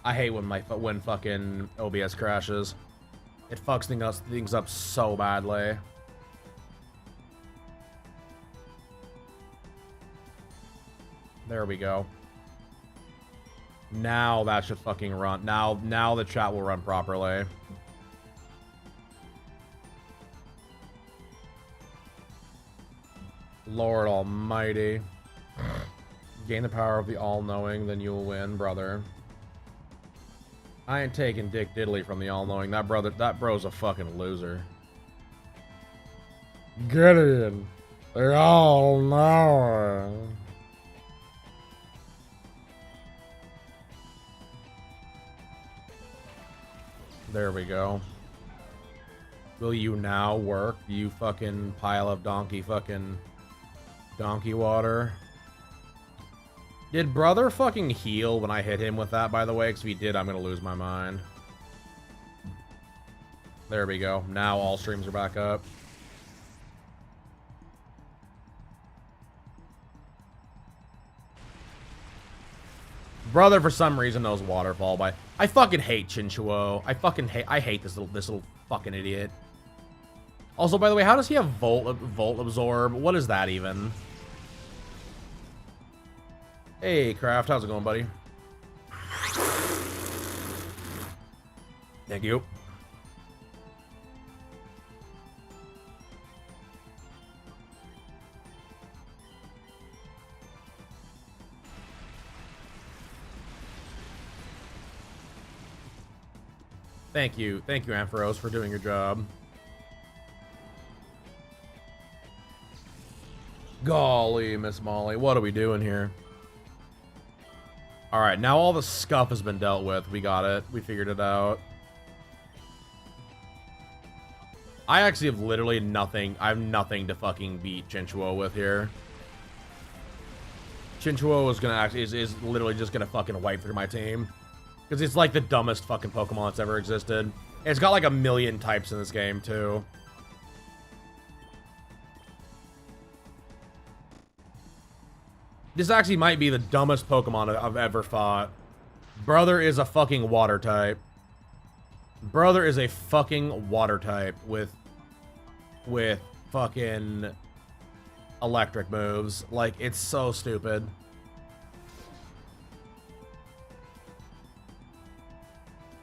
I hate when fucking OBS crashes. It fucks things up so badly. There we go. Now that should fucking run. Now the chat will run properly. Lord almighty. Gain the power of the all-knowing, then you'll win, brother. I ain't taking Dick Diddley from the all-knowing. That bro's a fucking loser. Get in. They're all-knowing. There we go. Will you now work, you fucking pile of donkey water? Did brother fucking heal when I hit him with that, by the way? Because if he did, I'm gonna lose my mind. There we go. Now all streams are back up. Brother, for some reason, knows waterfall by... I fucking hate Chinchuo. I hate this little fucking idiot. Also, by the way, how does he have Volt Absorb? What is that even? Hey, Craft, how's it going, buddy? Thank you. Thank you, Ampharos, for doing your job. Golly, Miss Molly, what are we doing here? Alright, now all the scuff has been dealt with. We got it. We figured it out. I actually have literally nothing. I have nothing to fucking beat Chinchuo with here. Chinchuo is literally just gonna fucking wipe through my team. Because it's like the dumbest fucking Pokemon that's ever existed. And it's got like 1,000,000 types in this game, too. This actually might be the dumbest Pokemon I've ever fought. Brother is a fucking water type. Brother is a fucking water type with fucking electric moves. Like, it's so stupid.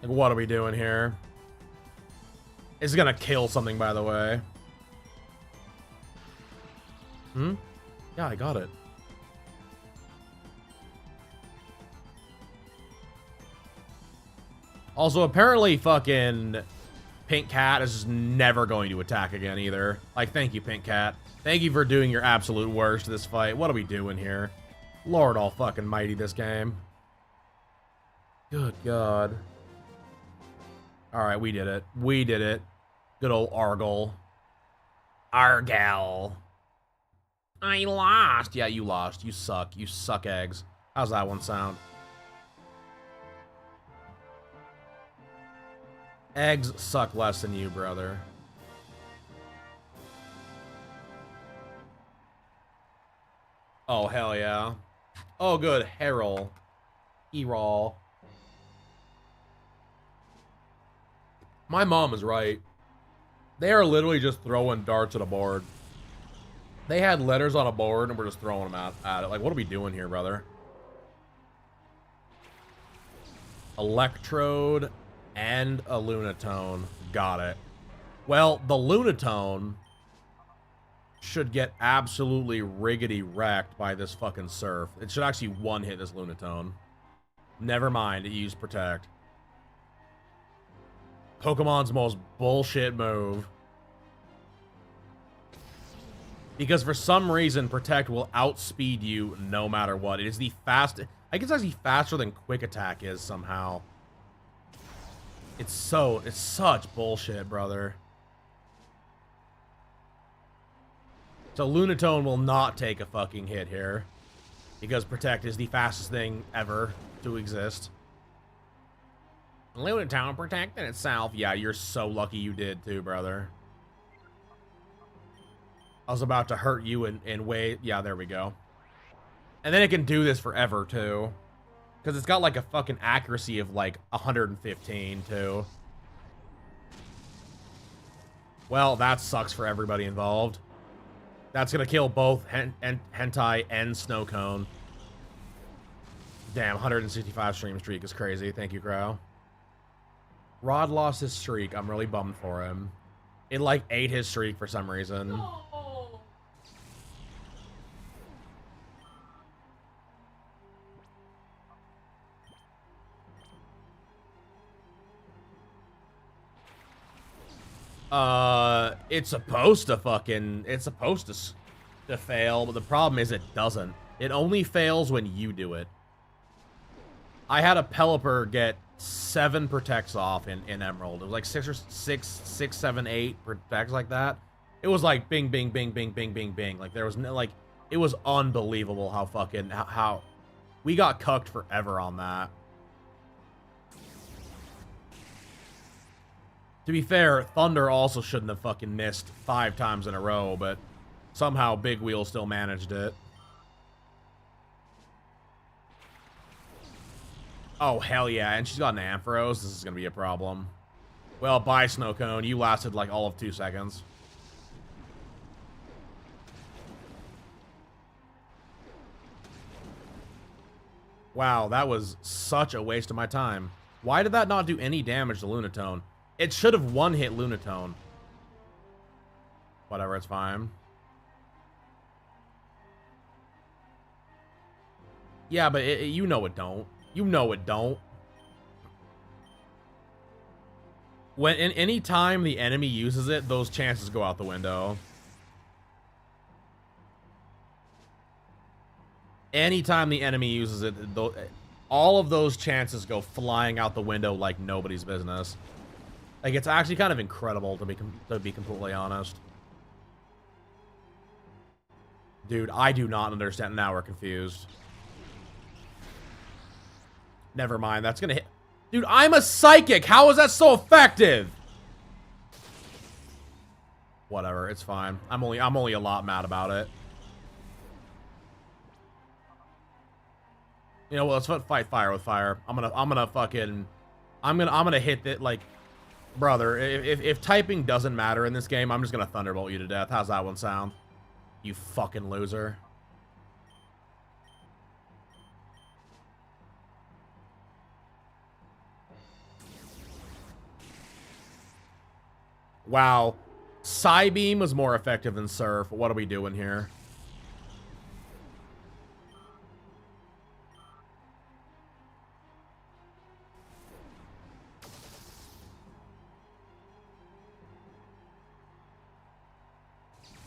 Like, what are we doing here? It's gonna kill something, by the way. Hmm? Yeah, I got it. Also, apparently fucking Pink Cat is just never going to attack again either. Like, thank you, Pink Cat. Thank you for doing your absolute worst this fight. What are we doing here? Lord all fucking mighty, this game. Good God. Alright, we did it. We did it. Good old Argyle. Argal. I lost. Yeah, you lost. You suck. You suck eggs. How's that one sound? Eggs suck less than you, brother. Oh, hell yeah. Oh, good. Herol. Erol. My mom is right. They are literally just throwing darts at a board. They had letters on a board and we're just throwing them at it. Like, what are we doing here, brother? Electrode and a Lunatone. Got it. Well, the Lunatone should get absolutely riggedy wrecked by this fucking Surf. It should actually one-hit this Lunatone. Never mind, it used Protect. Pokemon's most bullshit move. Because for some reason, Protect will outspeed you no matter what. It is the fastest. I guess it's actually faster than Quick Attack is somehow. It's such bullshit, brother. So Lunatone will not take a fucking hit here. Because Protect is the fastest thing ever to exist. Lunatone protected itself. Yeah, you're so lucky you did too, brother. I was about to hurt you in way. Yeah, there we go. And then it can do this forever too. Because it's got like a fucking accuracy of like 115 too. Well, that sucks for everybody involved. That's gonna kill both hentai and snow cone. Damn, 165 stream streak is crazy. Thank you, Crow. Rod lost his streak. I'm really bummed for him. It like ate his streak for some reason. No. It's supposed to fail, but the problem is it doesn't. It only fails when you do it. I had a Pelipper get 7 protects off in Emerald. It was like 6, 7, 8 protects like that. It was like bing, bing, bing, bing, bing, bing, bing. Like there was no, like, it was unbelievable how fucking, how we got cucked forever on that. To be fair, Thunder also shouldn't have fucking missed 5 times in a row, but somehow Big Wheel still managed it. Oh, hell yeah, and she's got an Ampharos. This is gonna be a problem. Well, bye, Snow Cone. You lasted like all of 2 seconds. Wow, that was such a waste of my time. Why did that not do any damage to Lunatone? It should have one-hit Lunatone. Whatever, it's fine. Yeah, but you know it don't. You know it don't. When any time the enemy uses it, those chances go out the window. Anytime the enemy uses it, all of those chances go flying out the window like nobody's business. Like, it's actually kind of incredible, to be completely honest. Dude, I do not understand. Now we're confused. Never mind, that's gonna hit. Dude, I'm a psychic. How is that so effective? Whatever, it's fine. I'm only a lot mad about it. You know what? Let's fight fire with fire. I'm gonna hit it like, brother. If typing doesn't matter in this game, I'm just gonna thunderbolt you to death. How's that one sound? You fucking loser. Wow. Psybeam was more effective than Surf. What are we doing here?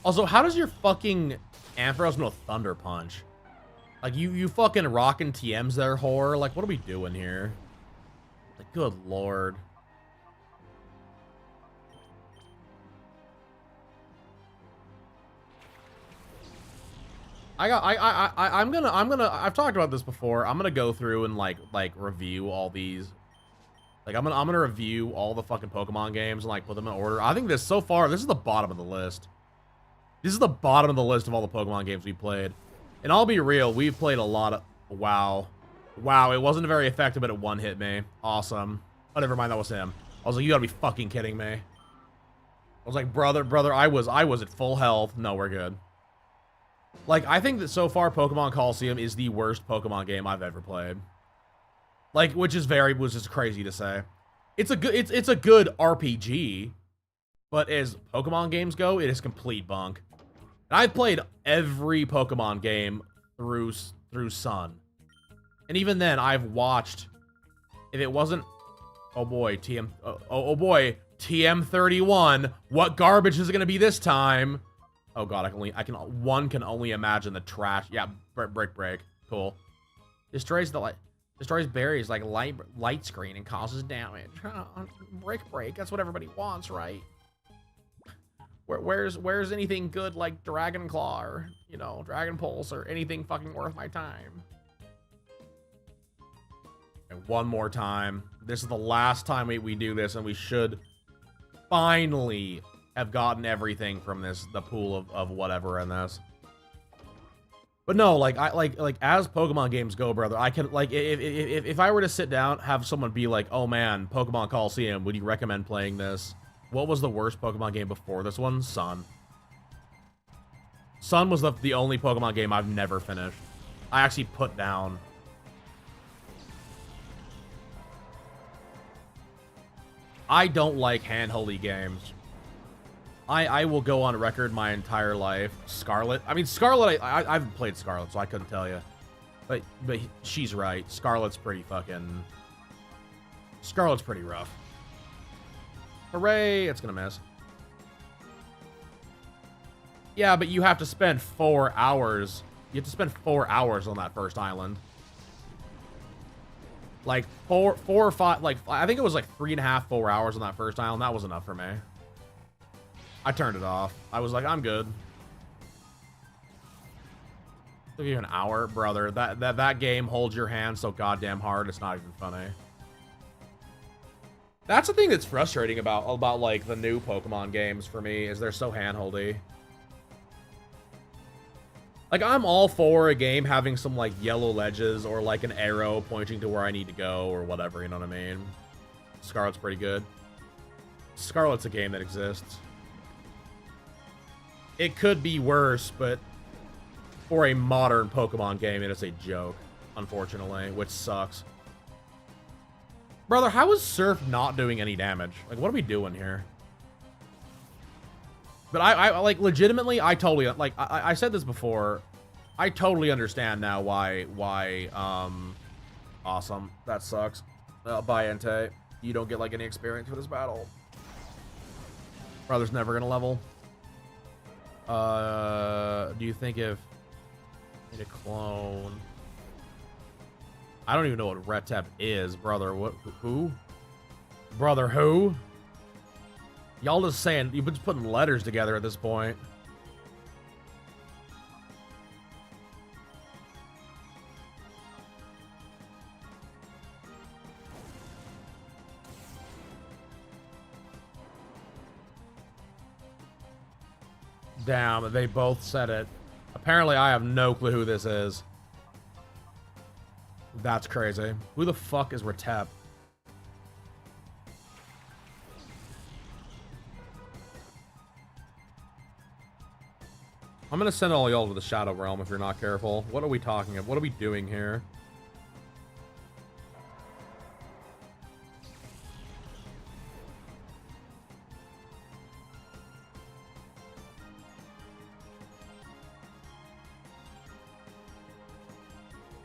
Also, how does your fucking Ampharos know Thunder Punch? Like, you fucking rockin' TMs there, whore. Like, what are we doing here? Like, good lord. I've talked about this before. I'm gonna go through and like review all these. Like, I'm gonna review all the fucking Pokemon games and like put them in order. I think this, so far, this is the bottom of the list. This is the bottom of the list of all the Pokemon games we played. And I'll be real, we've played a lot of... Wow. Wow, it wasn't very effective, but it one-hit me. Awesome. Oh, never mind, that was him. I was like, you gotta be fucking kidding me. I was like, brother, I was at full health. No, we're good. Like, I think that so far, Pokemon Colosseum is the worst Pokemon game I've ever played. Like, which is crazy to say. It's a good RPG, but as Pokemon games go, it is complete bunk. And I've played every Pokemon game through Sun. And even then, I've watched, if it wasn't, oh boy, TM31, what garbage is it gonna be this time? Oh god, one can only imagine the trash. Yeah, break, cool. Destroys berries like light screen and causes damage. Break, that's what everybody wants, right? Where's anything good like Dragon Claw or, you know, Dragon Pulse or anything fucking worth my time? And one more time. This is the last time we do this, and we should finally have gotten everything from the pool of whatever in this. But no, like like as Pokemon games go, brother, I can like if I were to sit down, have someone be like, "Oh man, Pokemon Colosseum, would you recommend playing this?" What was the worst Pokemon game before this one? Sun. Sun was the only Pokemon game I've never finished. I actually put down. I don't like handholdy games. I will go on record my entire life. Scarlet. I mean, Scarlet, I haven't played Scarlet, so I couldn't tell you. But she's right. Scarlet's pretty fucking... Scarlet's pretty rough. Hooray! It's gonna miss. Yeah, but you have to spend 4 hours. You have to spend 4 hours on that first island. Like, four or five... Like, I think it was like 3.5, 4 hours on that first island. That was enough for me. I turned it off. I was like, I'm good. Took you an hour, brother. That game holds your hand so goddamn hard. It's not even funny. That's the thing that's frustrating about like the new Pokemon games for me is they're so handholdy. Like I'm all for a game having some like yellow ledges or like an arrow pointing to where I need to go or whatever. You know what I mean? Scarlet's pretty good. Scarlet's a game that exists. It could be worse, but for a modern Pokemon game, it is a joke, unfortunately, which sucks. Brother, how is Surf not doing any damage? Like, what are we doing here? But I like, legitimately, I totally, like, I said this before. I totally understand now why, awesome. That sucks. Bye, Entei. You don't get, like, any experience for this battle. Brother's never gonna level. Do you think if I need a clone? I don't even know what Retep is, brother. What? Who? Brother, who? Y'all just saying, you've been just putting letters together at this point. Damn, they both said it. Apparently, I have no clue who this is. That's crazy. Who the fuck is Retep? I'm gonna send all y'all to the Shadow Realm if you're not careful. What are we talking about? What are we doing here?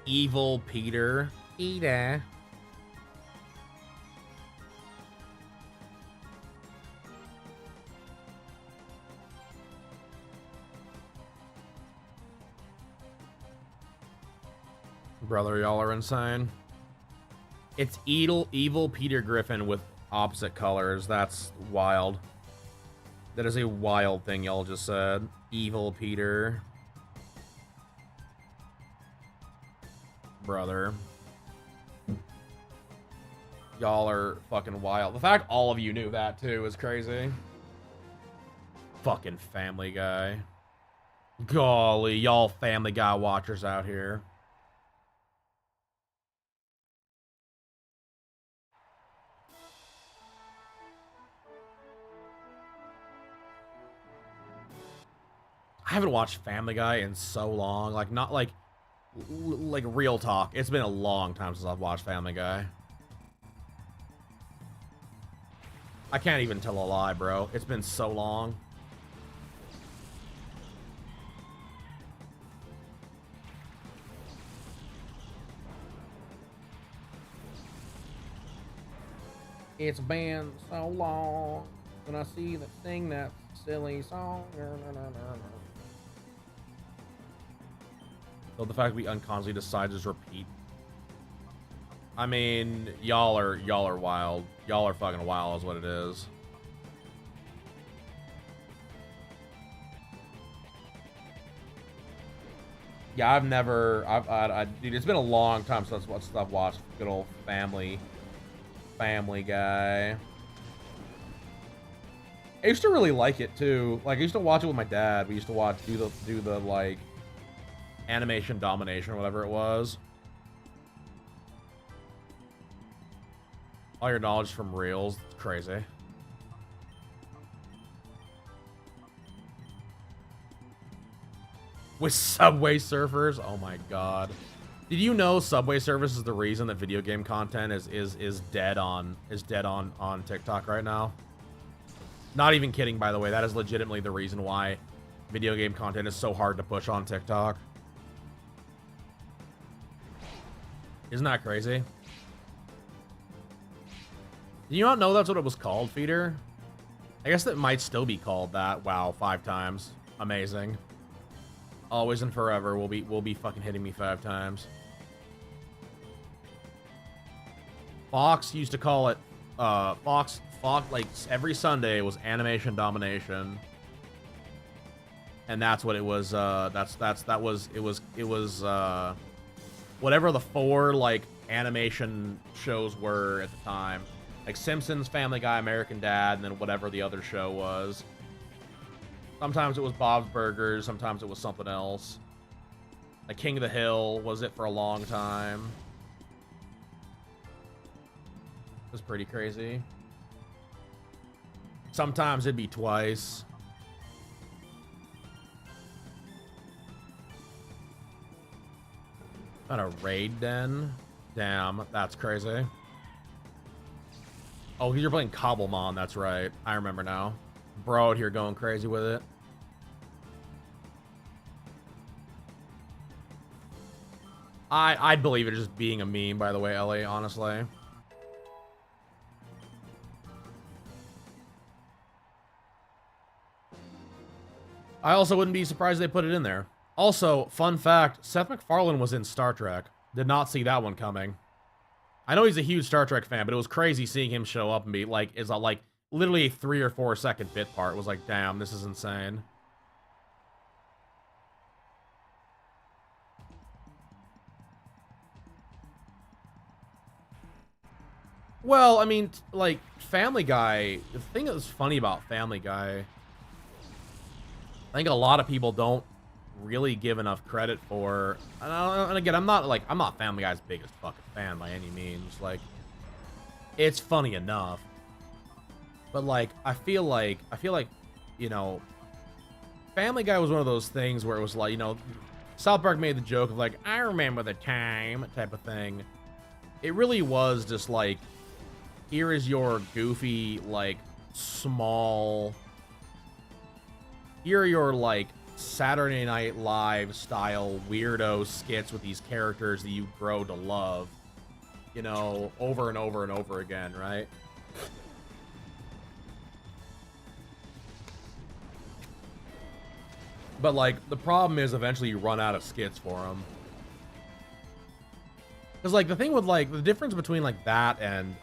Evil Peter. Peter. Brother, y'all are insane. It's evil Peter Griffin with opposite colors. That's wild. That is a wild thing y'all just said. Evil Peter. Brother. Y'all are fucking wild. The fact all of you knew that too is crazy. Fucking Family Guy. Golly, y'all Family Guy watchers out here. I haven't watched Family Guy in so long. Like, not like real talk. It's been a long time since I've watched Family Guy. I can't even tell a lie, bro. It's been so long. It's been so long when I see that sing that silly song. So the fact we unconsciously decide to just repeat. I mean, y'all are wild. Y'all are fucking wild is what it is. Yeah, dude, it's been a long time since I've watched good old Family Guy. I used to really like it too. Like I used to watch it with my dad. We used to do the like animation domination or whatever it was. All your knowledge from reels. It's crazy. With Subway Surfers? Oh my god. Did you know Subway Surfers is the reason that video game content is dead on TikTok right now? Not even kidding, by the way. That is legitimately the reason why video game content is so hard to push on TikTok. Isn't that crazy? Did you not know that's what it was called, Feeder? I guess that might still be called that. Wow, 5 times. Amazing. Always and forever will be fucking hitting me 5 times. Fox used to call it Fox like every Sunday was animation domination. And that's what it was it was whatever the 4 like animation shows were at the time. Like Simpsons, Family Guy, American Dad, and then whatever the other show was. Sometimes it was Bob's Burgers, sometimes it was something else. Like King of the Hill was it for a long time. It was pretty crazy. Sometimes it'd be twice. Not a raid den? Damn, that's crazy. Oh, you're playing Cobblemon, that's right. I remember now. Bro out here going crazy with it. I'd believe it just being a meme, by the way, Ellie, honestly. I also wouldn't be surprised they put it in there. Also, fun fact, Seth MacFarlane was in Star Trek. Did not see that one coming. I know he's a huge Star Trek fan, but it was crazy seeing him show up and be like, is like literally a 3 or 4 second bit part. It was like, damn, this is insane. Well, I mean, like, Family Guy, the thing that was funny about Family Guy, I think a lot of people don't really give enough credit for, and again, I'm not Family Guy's biggest fucking fan by any means. Like, it's funny enough, but like, I feel like, you know, Family Guy was one of those things where it was like, you know, South Park made the joke of like, I remember the time type of thing. It really was just like, here is your goofy, like, small, here are your, like, Saturday Night Live style weirdo skits with these characters that you grow to love, you know, over and over and over again, right? But, like, the problem is eventually you run out of skits for them. Because, like, the thing with, like, the difference between, like, that and,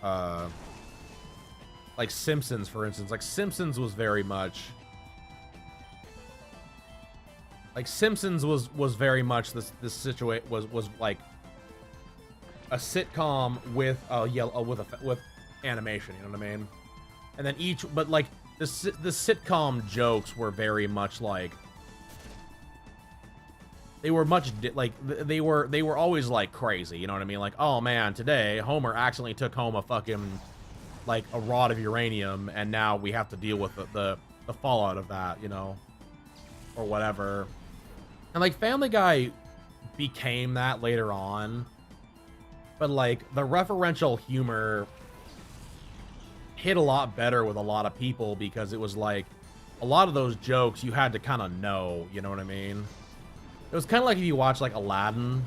like, Simpsons, for instance. Like, Simpsons was very much... Like, Simpsons was very much this situation, was, like, a sitcom with, with animation, you know what I mean? And then but, like, the sitcom jokes were very much, like... They were much, they were always, like, crazy, you know what I mean? Like, oh, man, today, Homer accidentally took home a fucking, like, a rod of uranium, and now we have to deal with the fallout of that, you know? Or whatever. And, like, Family Guy became that later on. But, like, the referential humor hit a lot better with a lot of people because it was, like, a lot of those jokes you had to kind of know, you know what I mean? It was kind of like if you watch like Aladdin.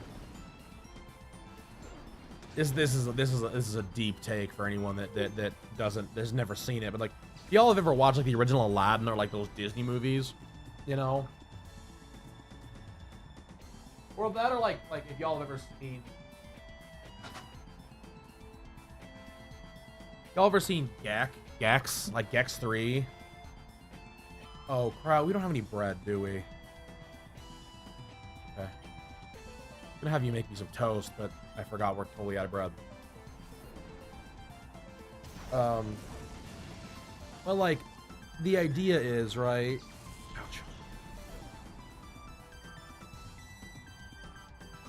This is a deep take for anyone that has never seen it. But like, if y'all have ever watched like the original Aladdin or like those Disney movies, you know, or that or like if y'all have ever seen, Gex, like Gex 3. Oh crap, we don't have any bread, do we? Okay. I'm gonna have you make me some toast, but I forgot we're totally out of bread. Well, like, the idea is, right? Ouch.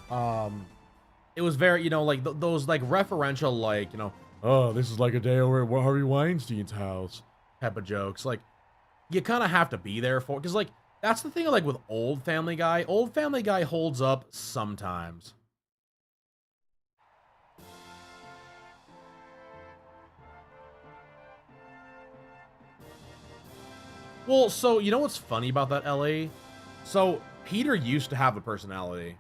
It was very, you know, like those like referential, like, you know, oh, this is like a day over at Harvey Weinstein's house type of jokes. Like, you kind of have to be there for, because like that's the thing. Like with old Family Guy, old Family Guy holds up sometimes. Well, so you know what's funny about that, Ellie? So Peter used to have a personality.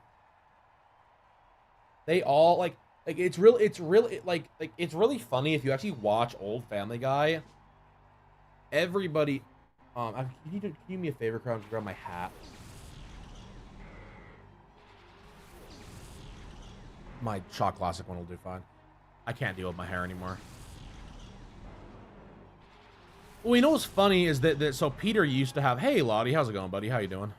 They all like it's really like it's really funny if you actually watch old Family Guy. Everybody, can you do me a favor, Crown? Grab my hat. My Shock Classic one will do fine. I can't deal with my hair anymore. Well, you know what's funny is that so Peter used to have, hey Lottie, how's it going, buddy? How you doing?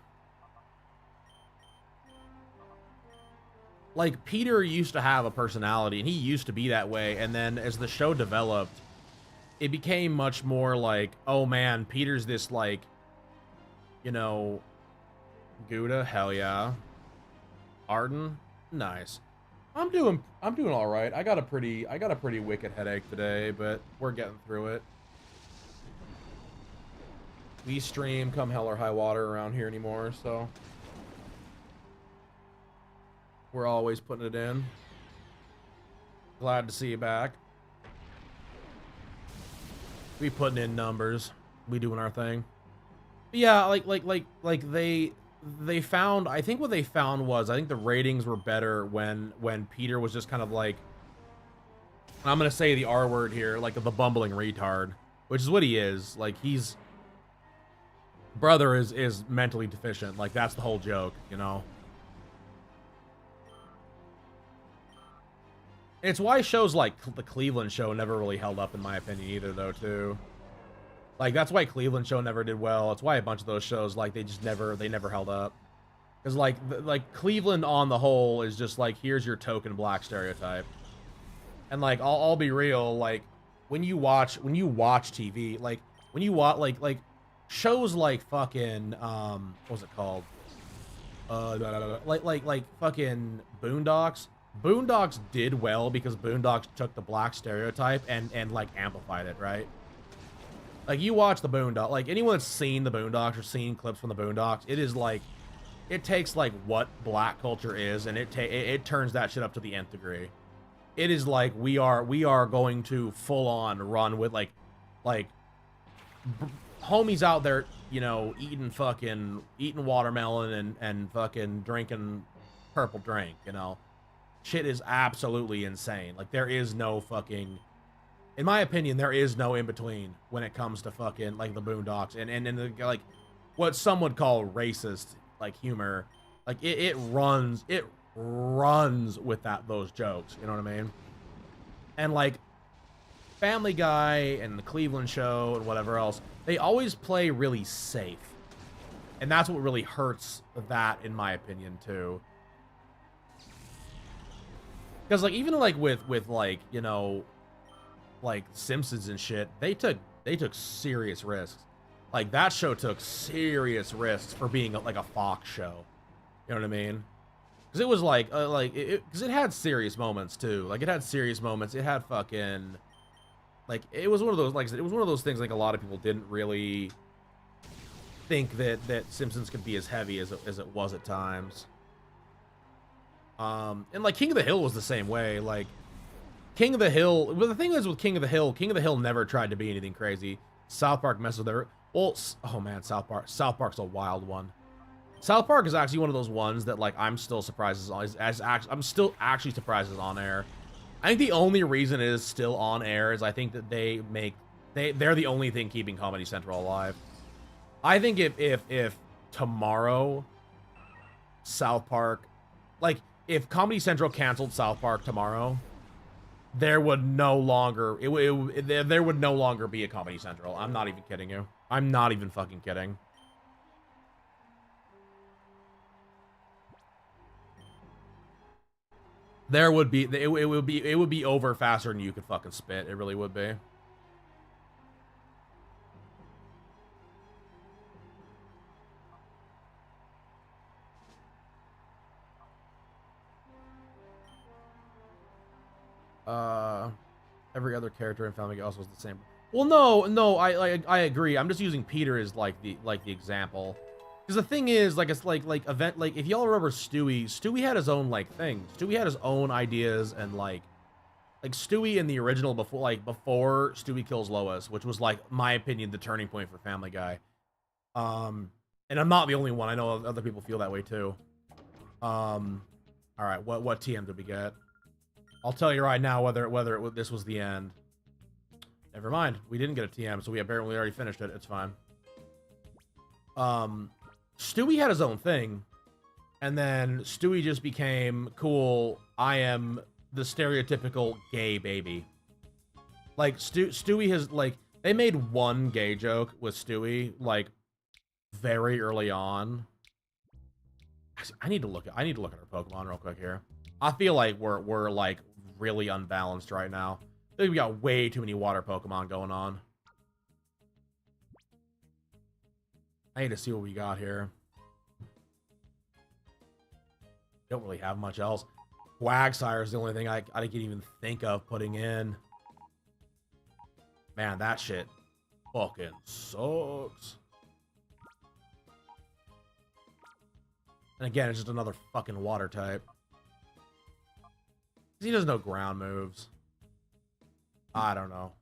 Like Peter used to have a personality and he used to be that way, and then as the show developed, it became much more like, oh man, Peter's this like, you know, Gouda, hell yeah. Arden, nice. I'm doing all right. I got a pretty wicked headache today, but we're getting through it. We stream come hell or high water around here anymore, so we're always putting it in. Glad to see you back. We putting in numbers. We doing our thing. But yeah, like they found, I think what they found was, I think the ratings were better when Peter was just kind of like, I'm gonna say the R word here, like the bumbling retard, which is what he is. Like he's brother is mentally deficient. Like that's the whole joke, you know. It's why shows like the Cleveland Show never really held up in my opinion either, though, too. Like that's why Cleveland Show never did well. It's why a bunch of those shows, like, they never held up. Because like Cleveland on the whole is just like, here's your token black stereotype. And like I'll be real, like when you watch TV, like when you watch like shows like fucking what was it called? Like fucking Boondocks. Boondocks did well because Boondocks took the black stereotype and like amplified it, right? Like you watch the Boondocks, like anyone that's seen the Boondocks or seen clips from the Boondocks, it is like, it takes like what black culture is and it turns that shit up to the nth degree. It is like we are going to full on run with like homies out there, you know, eating watermelon and fucking drinking purple drink, you know. Shit is absolutely insane. Like there is no fucking, in my opinion, there is no in between when it comes to fucking like the Boondocks and the, like what some would call racist like humor. Like it runs with those jokes, you know what I mean? And like Family Guy and the Cleveland Show and whatever else, they always play really safe. And that's what really hurts that, in my opinion, too. Because like even like with like, you know, like Simpsons and shit, they took serious risks. Like that show took serious risks for being like a Fox show. You know what I mean? Because it was like because it had serious moments too. Like it had serious moments. It had fucking, like, it was one of those, like I said, it was one of those things like a lot of people didn't really think that Simpsons could be as heavy as it was at times. And like King of the Hill was the same way. Like King of the Hill, well, the thing is with King of the Hill never tried to be anything crazy. South Park messed with their, well, oh man, South Park's a wild one. South Park is actually one of those ones that like I'm still surprised I'm still actually surprised is on air. I think the only reason it is still on air is I think that they're the only thing keeping Comedy Central alive. I think if tomorrow South Park, like if Comedy Central canceled South Park tomorrow, there would no longer there would no longer be a Comedy Central. I'm not even kidding you. I'm not even fucking kidding. There would be it would be over faster than you could fucking spit. It really would be. Every other character in Family Guy also is the same. Well, no, I agree. I'm just using Peter as like the example. Because the thing is, like, it's like event, like, if y'all remember Stewie had his own like thing. Stewie had his own ideas, and like Stewie in the original before Stewie kills Lois, which was like, my opinion, the turning point for Family Guy. And I'm not the only one. I know other people feel that way too. All right, what TM did we get? I'll tell you right now whether this was the end. Never mind, we didn't get a TM, so we apparently already finished it. It's fine. Stewie had his own thing, and then Stewie just became cool. I am the stereotypical gay baby. Like Stewie has like, they made one gay joke with Stewie like very early on. Actually, I need to look at our Pokemon real quick here. I feel like we're like really unbalanced right now. I think we got way too many water Pokemon going on. I need to see what we got here. Don't really have much else. Quagsire is the only thing I can even think of putting in. Man, that shit fucking sucks. And again, it's just another fucking water type. He doesn't know ground moves. I don't know,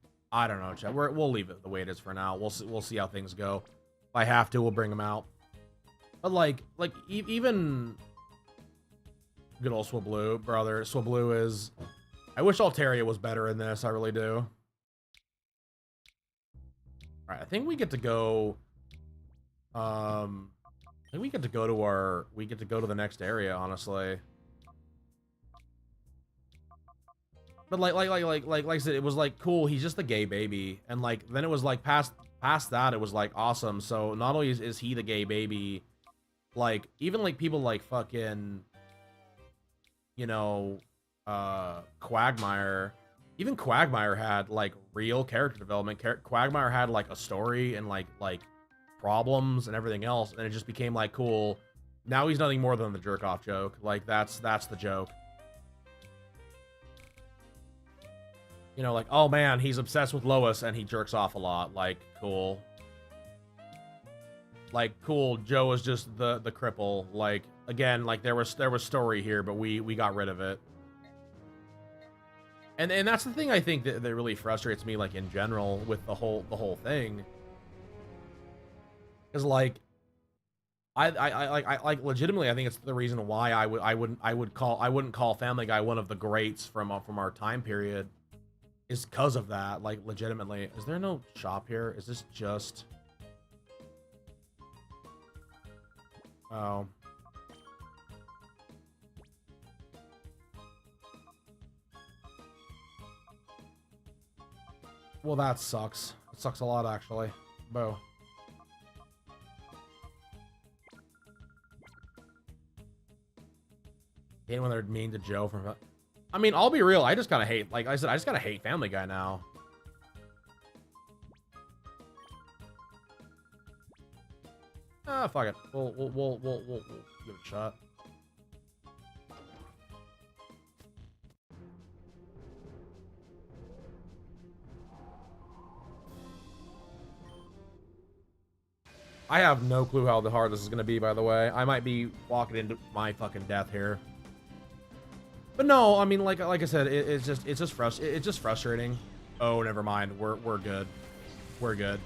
chat. We'll leave it the way it is for now. We'll see how things go. If I have to, we'll bring them out. But like even good old Swablu, brother. Swablu is. I wish Altaria was better in this. I really do. All right, I think we get to go. I think we get to go to the next area, honestly. But like I said, it was like cool. He's just a gay baby, and like then it was like past that, it was like awesome. So not only is he the gay baby, like even like people like fucking, you know, Quagmire. Even Quagmire had like real character development. Quagmire had like a story and like problems and everything else, and it just became like cool. Now he's nothing more than the jerk off joke. Like that's the joke. You know, like, oh man, he's obsessed with Lois and he jerks off a lot. Like, cool. Like, cool. Joe is just the cripple. Like, again, like there was story here, but we got rid of it. And that's the thing I think that really frustrates me, like in general, with the whole thing. Because like, I legitimately, I think it's the reason why I wouldn't call Family Guy one of the greats from our time period. Is because of that, like, legitimately. Is there no shop here? Is this just... Oh. Well, that sucks. It sucks a lot, actually. Boo. Hate when they're mean to Joe from... I mean, I'll be real. I just gotta hate, like I said, I just gotta hate Family Guy now. Ah, fuck it. We'll give it a shot. I have no clue how hard this is gonna be, by the way. I might be walking into my fucking death here. But no, I mean, like I said, it's just frustrating. Oh, never mind. We're good. We're good.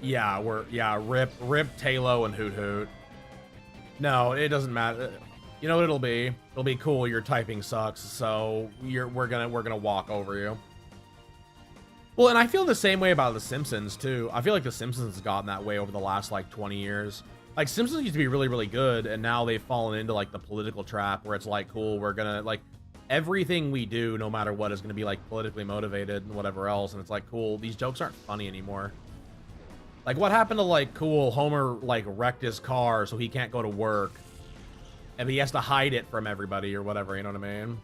Yeah, rip Talo and Hoot Hoot. No, it doesn't matter. You know what it'll be? It'll be cool. Your typing sucks, so we're gonna walk over you. Well, and I feel the same way about The Simpsons, too. I feel like The Simpsons has gotten that way over the last, like, 20 years. Like, Simpsons used to be really, really good, and now they've fallen into, like, the political trap where it's like, cool, we're gonna, like, everything we do, no matter what, is gonna be, like, politically motivated and whatever else, and it's like, cool, these jokes aren't funny anymore. Like, what happened to, like, cool, Homer, like, wrecked his car so he can't go to work, and he has to hide it from everybody or whatever, you know what I mean?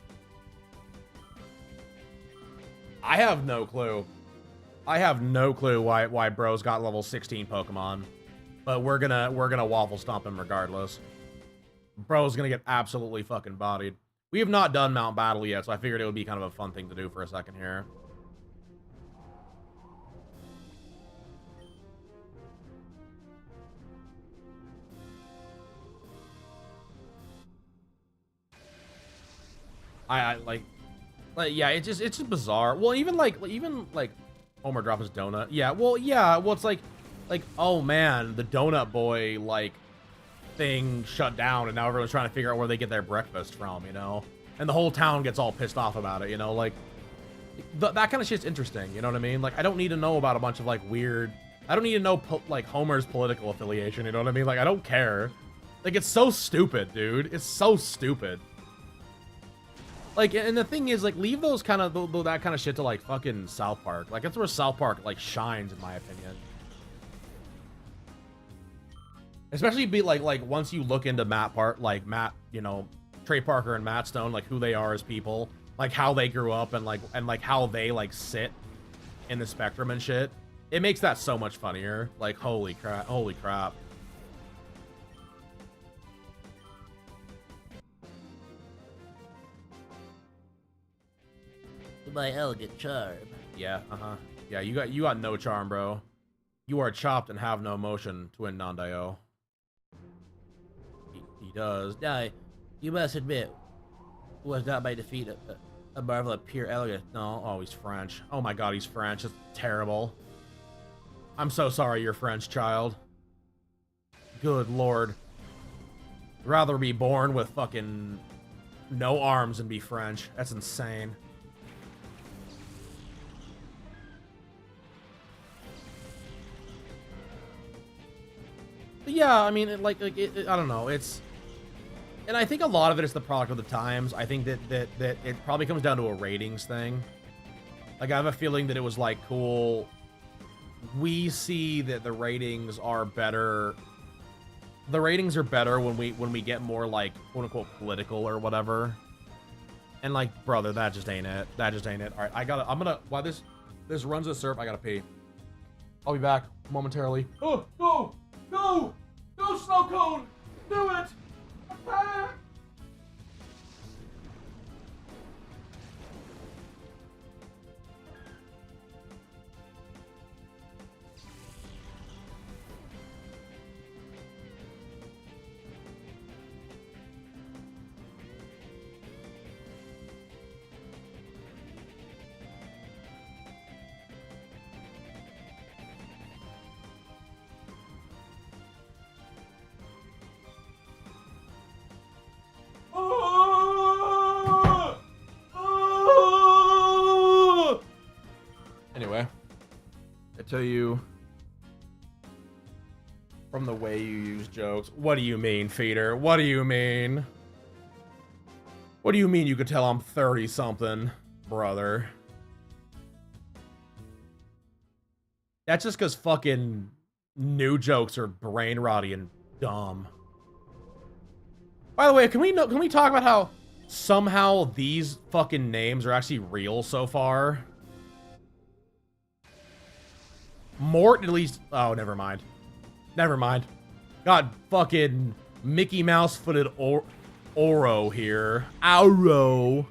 I have no clue. I have no clue why bro's got level 16 Pokemon, but we're gonna waffle stomp him regardless. Bro's gonna get absolutely fucking bodied. We have not done Mount Battle yet, so I figured it would be kind of a fun thing to do for a second here. I like yeah, it's just bizarre. Well, even like Homer dropped his donut. Yeah, well, it's like oh man, the donut boy like thing shut down, and now everyone's trying to figure out where they get their breakfast from, you know? And the whole town gets all pissed off about it, you know? Like that kind of shit's interesting, you know what I mean? Like I don't need to know about a bunch of like weird. I don't need to know like Homer's political affiliation, you know what I mean? Like I don't care. Like it's so stupid, dude. It's so stupid. Like, and the thing is, like, leave those kind of, that kind of shit to, like, fucking South Park. Like, that's where South Park, like, shines, in my opinion. Especially be, like, once you look into Matt, you know, Trey Parker and Matt Stone, like, who they are as people. Like, how they grew up and, like, how they, like, sit in the spectrum and shit. It makes that so much funnier. Like, holy crap. Holy crap. My elegant charm. Yeah, yeah, you got no charm, bro. You are chopped and have no motion, Twin Nondio. He does. Now, you must admit, was not my defeat a marvel of pure elegance. No, oh, he's French. Oh my god, he's French. It's terrible. I'm so sorry you're French, child. Good lord. I'd rather be born with fucking no arms and be French. That's insane. But yeah, I mean, I don't know. It's, and I think a lot of it is the product of the times. I think that it probably comes down to a ratings thing. Like, I have a feeling that it was like, cool. We see that the ratings are better. The ratings are better when we get more like quote unquote political or whatever. And like, brother, that just ain't it. That just ain't it. All right, while this runs a surf, I gotta pee. I'll be back momentarily. Oh, no! No! No, snow cone! Do it! Attack! Anyway, I tell you, from the way you use jokes, what do you mean, Feeder? What do you mean? What do you mean you could tell I'm 30-something, brother? That's just because fucking new jokes are brain rotty and dumb. By the way, can we talk about how somehow these fucking names are actually real so far? Mort, at least. Oh, never mind. Never mind. God, fucking Mickey Mouse footed Oro here. Oro.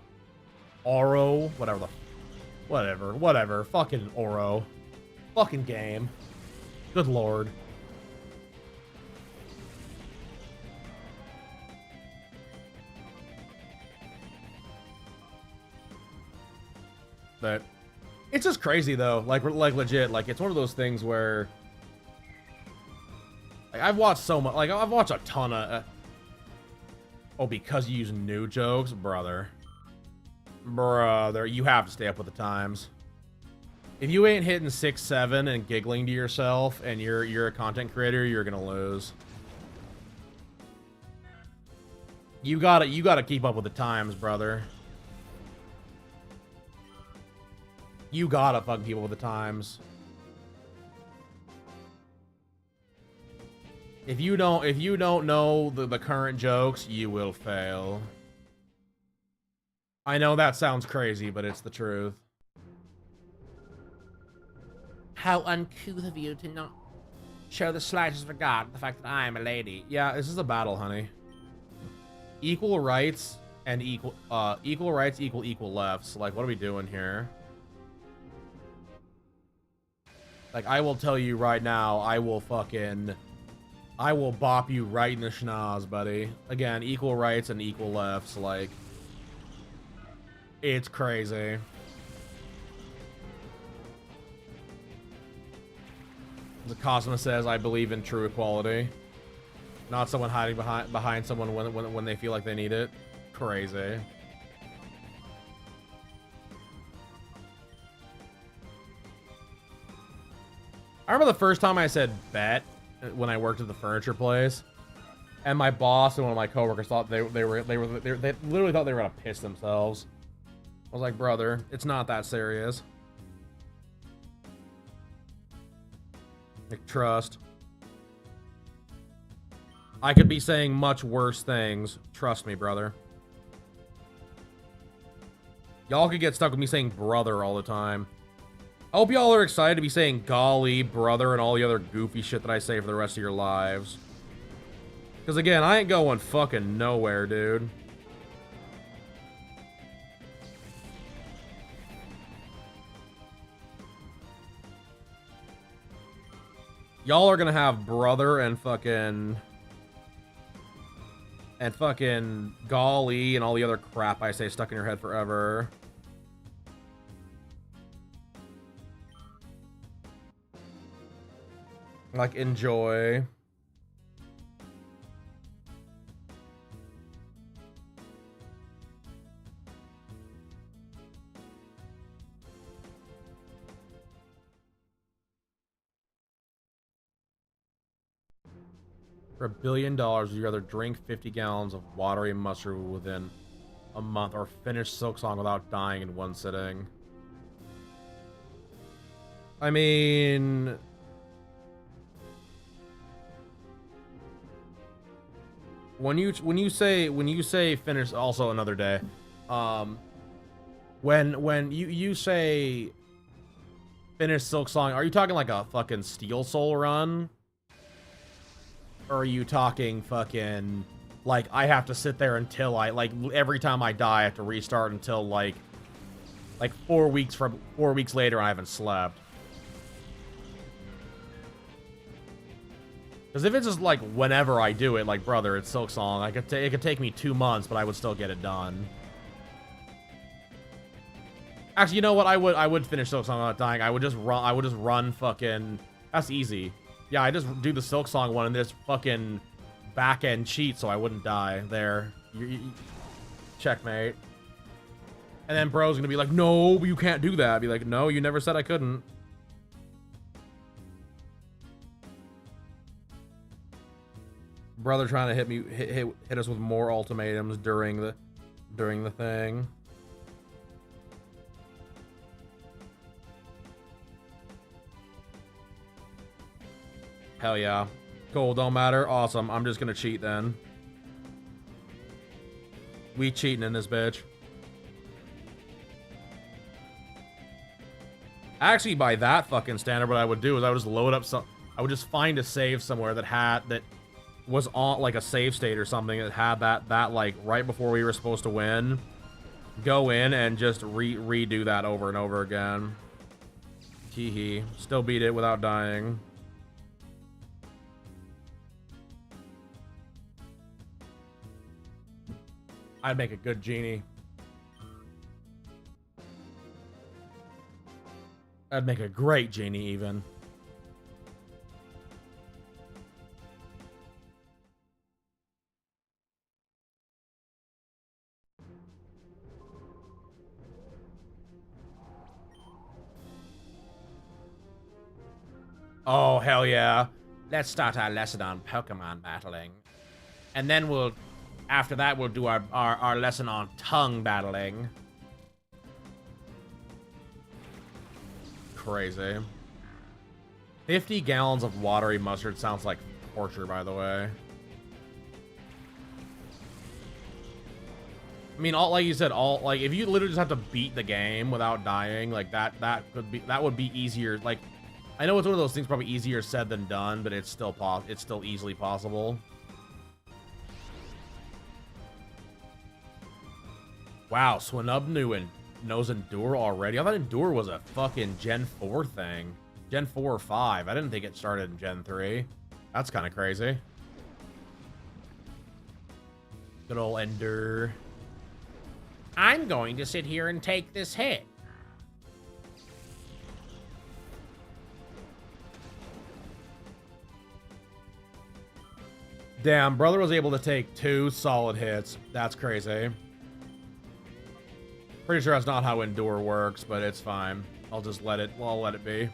Whatever. Fucking Oro. Fucking game. Good lord. But it's just crazy though. Like legit. Like it's one of those things where, like, I've watched so much. Like I've watched a ton of. Oh, because you use new jokes, brother. You have to stay up with the times. If you ain't hitting 6-7 and giggling to yourself, and you're a content creator, you're gonna lose. You gotta keep up with the times, brother. You gotta fucking keep up with the times. If you don't know the current jokes, you will fail. I know that sounds crazy, but it's the truth. How uncouth of you to not show the slightest regard for the fact that I am a lady. Yeah, this is a battle, honey. Equal rights and equal rights equal lefts. Like, what are we doing here? Like, I will tell you right now, I will bop you right in the schnoz, buddy. Again, equal rights and equal lefts. Like, it's crazy. The Cosmo says, I believe in true equality. Not someone hiding behind someone when they feel like they need it. Crazy. I remember the first time I said bet when I worked at the furniture place, and my boss and one of my coworkers thought they literally thought they were gonna piss themselves. I was like, brother, it's not that serious. Like, trust. I could be saying much worse things. Trust me, brother. Y'all could get stuck with me saying brother all the time. I hope y'all are excited to be saying golly, brother, and all the other goofy shit that I say for the rest of your lives. Because again, I ain't going fucking nowhere, dude. Y'all are gonna have brother and fucking golly and all the other crap I say stuck in your head forever. Like, enjoy. For $1 billion, would you rather drink 50 gallons of watery mustard within a month or finish Silk Song without dying in one sitting? I mean, when you say finish, also another day, when you say finish Silk Song, are you talking like a fucking Steel Soul run? Or are you talking fucking, like, I have to sit there until every time I die, I have to restart until, like 4 weeks later, and I haven't slept? Because if it's just, like, whenever I do it, like, brother, it's Silk Song, it could take me 2 months, but I would still get it done. Actually, you know what? I would finish Silk Song without dying. I would just run fucking... That's easy. Yeah, I just do the Silk Song one and just fucking back-end cheat so I wouldn't die. There. Checkmate. And then bro's gonna be like, no, you can't do that. I'd be like, no, you never said I couldn't. Brother trying to hit us with more ultimatums during the thing. Hell yeah. Cool, don't matter. Awesome. I'm just gonna cheat then. We cheating in this bitch. Actually, by that fucking standard, what I would do is I would just load up I would just find a save somewhere that was on, like, a save state or something that had that like right before we were supposed to win. Go in and just redo that over and over again. Hee. Still beat it without dying. I'd make a good genie. I'd make a great genie, even. Oh, hell yeah. Let's start our lesson on Pokemon battling. And then after that, we'll do our lesson on tongue battling. Crazy. 50 gallons of watery mustard sounds like torture, by the way. I mean, like you said, if you literally just have to beat the game without dying, like that would be easier. Like, I know it's one of those things probably easier said than done, but it's still easily possible. Wow, Swinub knows Endure already. I thought Endure was a fucking Gen 4 thing. Gen 4 or 5. I didn't think it started in Gen 3. That's kind of crazy. Good old Endure. I'm going to sit here and take this hit. Damn, brother was able to take 2 solid hits. That's crazy. Pretty sure that's not how Endure works, but it's fine. I'll just let it, well, I'll let it be.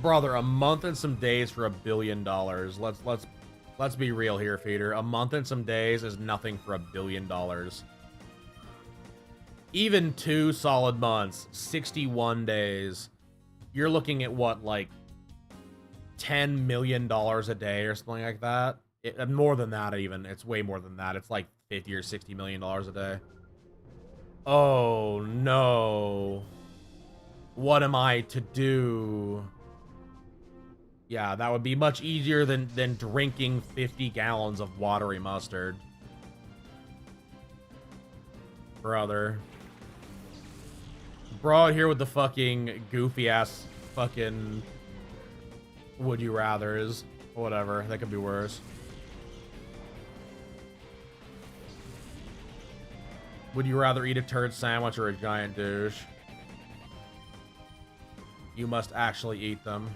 Brother, a month and some days for $1 billion. Let's be real here, Feeder. A month and some days is nothing for $1 billion. Even 2 solid months, 61 days. You're looking at what, like $10 million a day or something like that? More than that, even. It's way more than that. It's like 50 or 60 million dollars a day. Oh no. What am I to do? Yeah, that would be much easier than drinking 50 gallons of watery mustard. Brother. Bro here with the fucking goofy ass fucking would you rathers. Whatever, that could be worse. Would you rather eat a turd sandwich or a giant douche? You must actually eat them.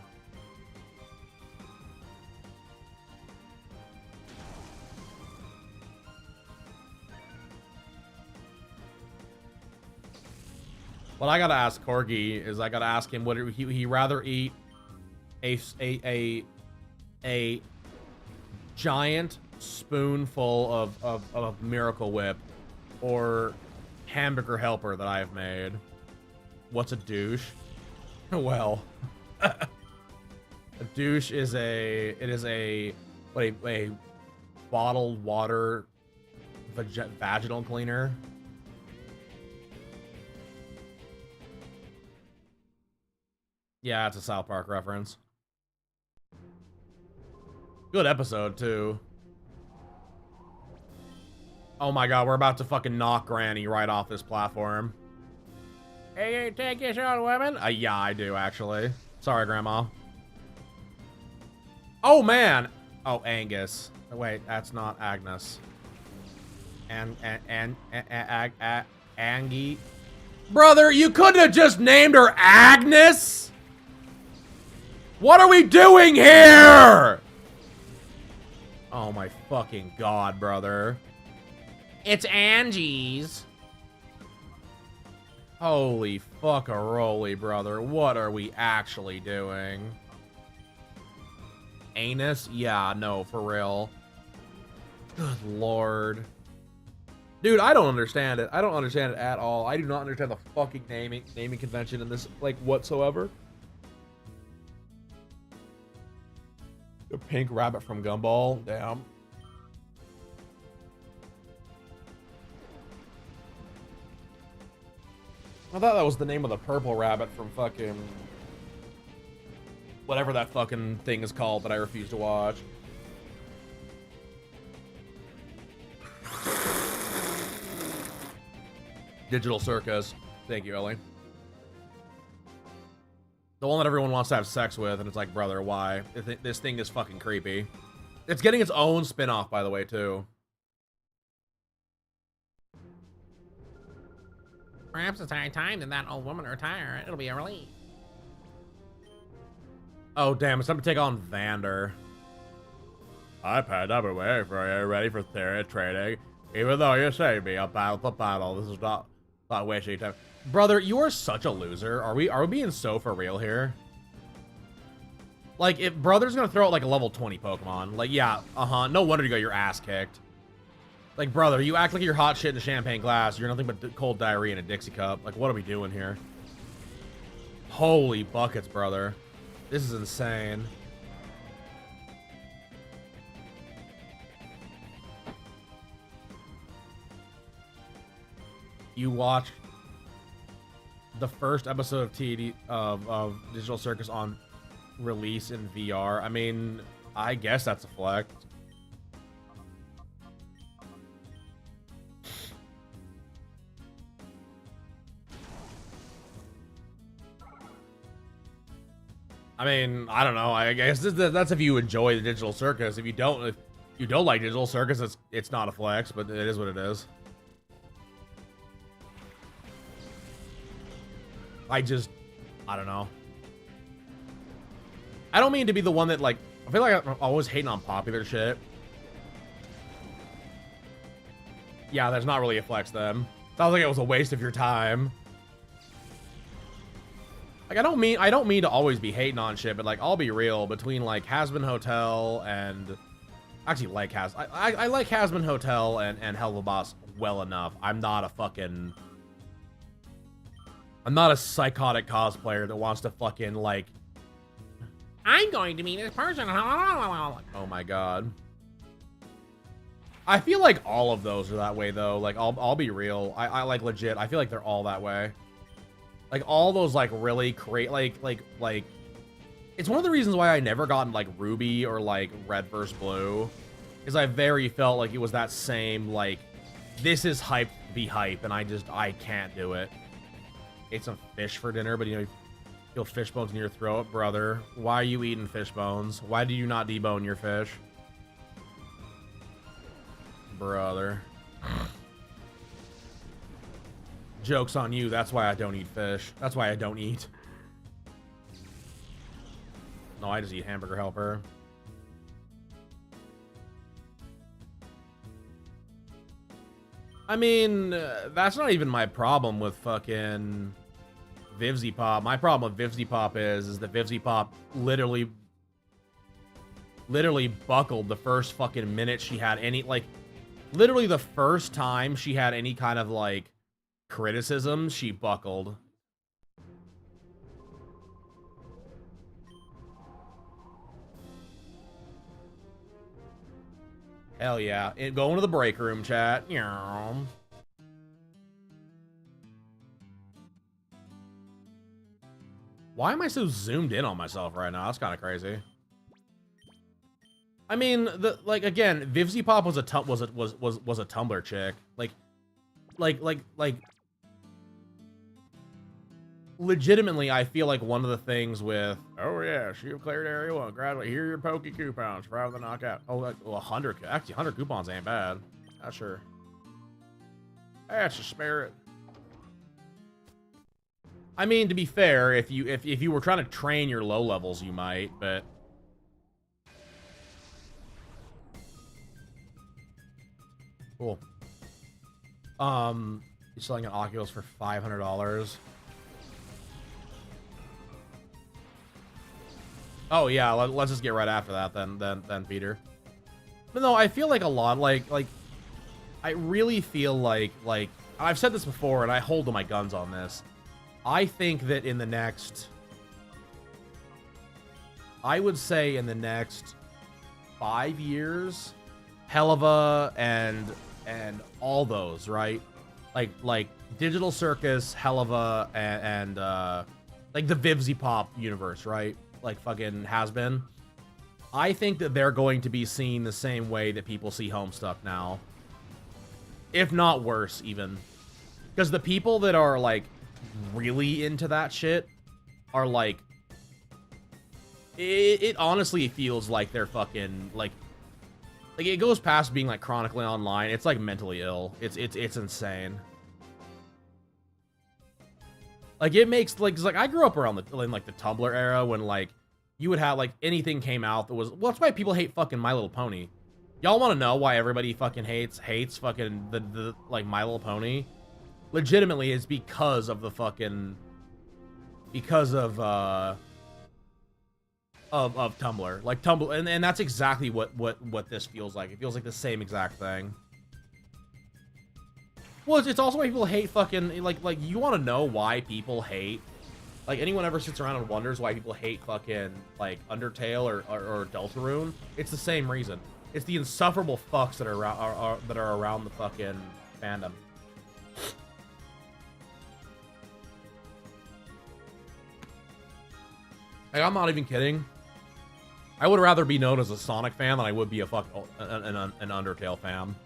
What I gotta ask Corgi is I gotta ask him would he rather eat a giant spoonful of Miracle Whip or hamburger helper that I have made. What's a douche? Well, a douche is a bottled water vaginal cleaner. Yeah, it's a South Park reference. Good episode, too. Oh my god, we're about to fucking knock Granny right off this platform. Hey, you take this old woman? Yeah, I do, actually. Sorry, Grandma. Oh, man! Oh, Angus. Oh, wait, that's not Agnes. Angie. Brother, you couldn't have just named her Agnes? What are we doing here? Oh my fucking god, brother. It's Angie's. Holy fuckaroli, brother. What are we actually doing? Anus? Yeah, no, for real. Good lord. Dude, I don't understand it. I don't understand it at all. I do not understand the fucking naming convention in this, like, whatsoever. The pink rabbit from Gumball. Damn. I thought that was the name of the purple rabbit from fucking whatever that fucking thing is called that I refuse to watch. Digital Circus. Thank you, Ellie. The one that everyone wants to have sex with, and it's like, brother, why? This thing is fucking creepy. It's getting its own spin-off, by the way, too. Perhaps it's high time that that old woman retire. It'll be a relief. Oh, damn. It's time to take on Vander. Hi, Panda. I've been waiting for you. Ready for theory training. Even though you saved me a battle for battle, this is not wasting time. Brother, you are such a loser. Are we being so for real here? Like, if Brother's gonna throw out like a level 20 Pokemon, like, yeah, no wonder you got your ass kicked. Like, brother, you act like you're hot shit in a champagne glass. You're nothing but cold diarrhea in a Dixie cup. Like, what are we doing here? Holy buckets, brother. This is insane. You watch the first episode of TD of Digital Circus on release in VR. I mean, I guess that's a flex. I mean, I don't know. I guess that's if you enjoy the digital circus. If you don't like digital circus, it's not a flex, but it is what it is. I don't know. I don't mean to be the one that, like, I feel like I'm always hating on popular shit. Yeah, there's not really a flex then. Sounds like it was a waste of your time. Like, I don't mean to always be hating on shit, but like, I'll be real, between like Hasbin Hotel and actually like I like Hasbin Hotel and Hell of a Boss well enough. I'm not a psychotic cosplayer that wants to fucking like, I'm going to meet this person. Oh my god. I feel like all of those are that way though. Like, I'll be real. I like legit. I feel like they're all that way. Like, all those, like, really like, it's one of the reasons why I never gotten, like, Ruby or, like, Red vs. Blue, is I very felt like it was that same, like, this is hype to be hype, and I can't do it. Ate some fish for dinner, but, you know, you feel fish bones in your throat, brother. Why are you eating fish bones? Why do you not debone your fish? Brother. Joke's on you. That's why I don't eat fish. That's why I don't eat. No, I just eat hamburger helper. I mean, that's not even my problem with fucking Vivzy Pop. My problem with Vivzy Pop is that Vivzy Pop literally buckled the first fucking minute she had any, like, literally the first time she had any kind of, like, criticism, she buckled. Hell yeah. Going to the break room, chat. Why am I so zoomed in on myself right now? That's kind of crazy. I mean, like, again, Vivzy Pop was a Tumblr chick. Like legitimately, I feel like one of the things with, oh yeah, she cleared area 1, gradually, here are your Poke coupons for the knockout. Oh, like, well, 100, actually 100 coupons ain't bad. Not sure. That's a spirit. I mean, to be fair, if you were trying to train your low levels, you might, but cool. You're selling an Oculus for $500. Oh yeah, let's just get right after that then Peter. But no, I feel like a lot, like I really feel like I've said this before and I hold to my guns on this. I think that in the next, I would say in the next 5 years, Helluva and all those, right? Like Digital Circus, Helluva, and like the Vivzy Pop universe, right? Like fucking has been. I think that they're going to be seen the same way that people see Homestuck now. If not worse, even. Because the people that are, like, really into that shit are, like... It honestly feels like they're fucking, like, it goes past being, like, chronically online. It's, like, mentally ill. It's insane. Like, it makes, like, 'cause, like, I grew up around in, like, the Tumblr era when, like, you would have, like, anything came out that was... Well, that's why people hate fucking My Little Pony. Y'all want to know why everybody fucking hates fucking the like, My Little Pony? Legitimately, it's because of the fucking... Because of Tumblr. Like, Tumblr... And that's exactly what this feels like. It feels like the same exact thing. Well, it's also why people hate fucking, like you want to know why people hate, like, anyone ever sits around and wonders why people hate fucking, like, Undertale or Deltarune? It's the same reason. It's the insufferable fucks that are around the fucking fandom. Like, I'm not even kidding. I would rather be known as a Sonic fan than I would be an Undertale fan.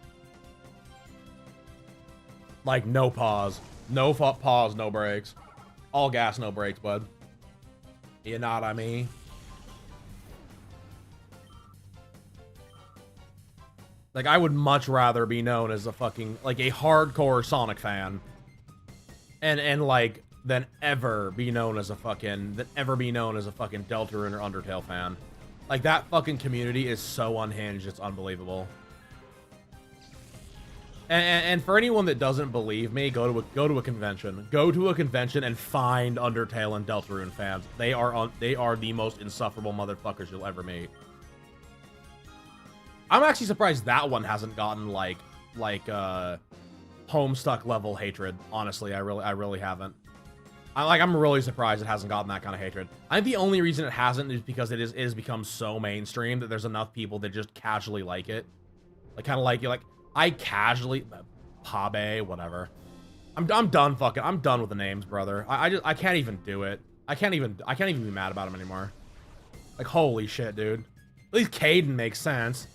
Like, no pause. No pause, no brakes. All gas, no brakes, bud. You know what I mean? Like, I would much rather be known as a fucking, like, a hardcore Sonic fan. And like, than ever be known as a fucking Deltarune or Undertale fan. Like, that fucking community is so unhinged, it's unbelievable. And for anyone that doesn't believe me, go to a convention. Go to a convention and find Undertale and Deltarune fans. They are the most insufferable motherfuckers you'll ever meet. I'm actually surprised that one hasn't gotten like Homestuck level hatred. Honestly, I really haven't. I'm really surprised it hasn't gotten that kind of hatred. I think the only reason it hasn't is because it is become so mainstream that there's enough people that just casually like it. Like, kind of like, you like, I casually, Pabe, whatever. I'm done fucking, I'm done with the names, brother. I can't even do it. I can't even be mad about them anymore. Like, holy shit, dude. At least Caden makes sense.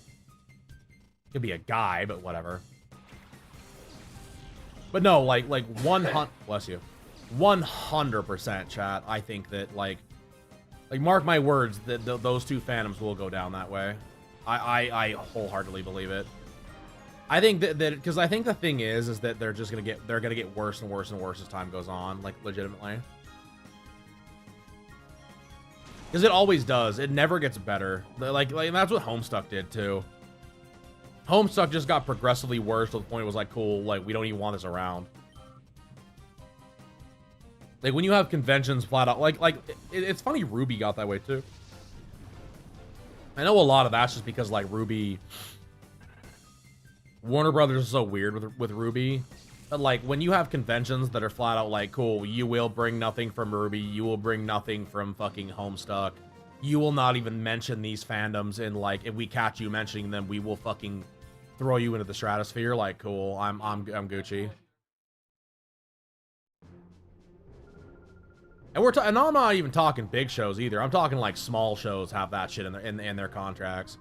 Could be a guy, but whatever. But no, like 100, bless you. 100% chat. I think that like mark my words that those two fandoms will go down that way. I wholeheartedly believe it. I think that because I think the thing is that they're gonna get worse and worse and worse as time goes on, like legitimately. Because it always does. It never gets better. Like that's what Homestuck did too. Homestuck just got progressively worse to the point it was like, cool, like we don't even want this around. Like, when you have conventions flat out, it's funny Ruby got that way, too. I know a lot of that's just because, like, Ruby... Warner Brothers is so weird with Ruby. But, like, when you have conventions that are flat out like, cool, you will bring nothing from Ruby, you will bring nothing from fucking Homestuck, you will not even mention these fandoms, and, like, if we catch you mentioning them, we will fucking throw you into the stratosphere. Like, cool, I'm Gucci. And and I'm not even talking big shows either. I'm talking like small shows have that shit in their contracts.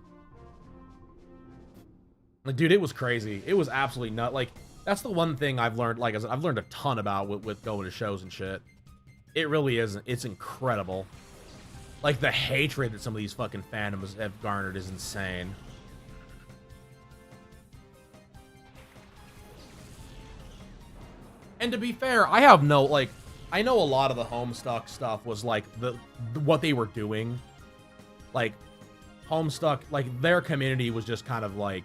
Like, dude, it was crazy. It was absolutely nut. Like, that's the one thing I've learned. Like, I've learned a ton about with going to shows and shit. It really is. It's incredible. Like, the hatred that some of these fucking fandoms have garnered is insane. And to be fair, I have no like. I know a lot of the Homestuck stuff was like what they were doing. Like Homestuck, like their community was just kind of like,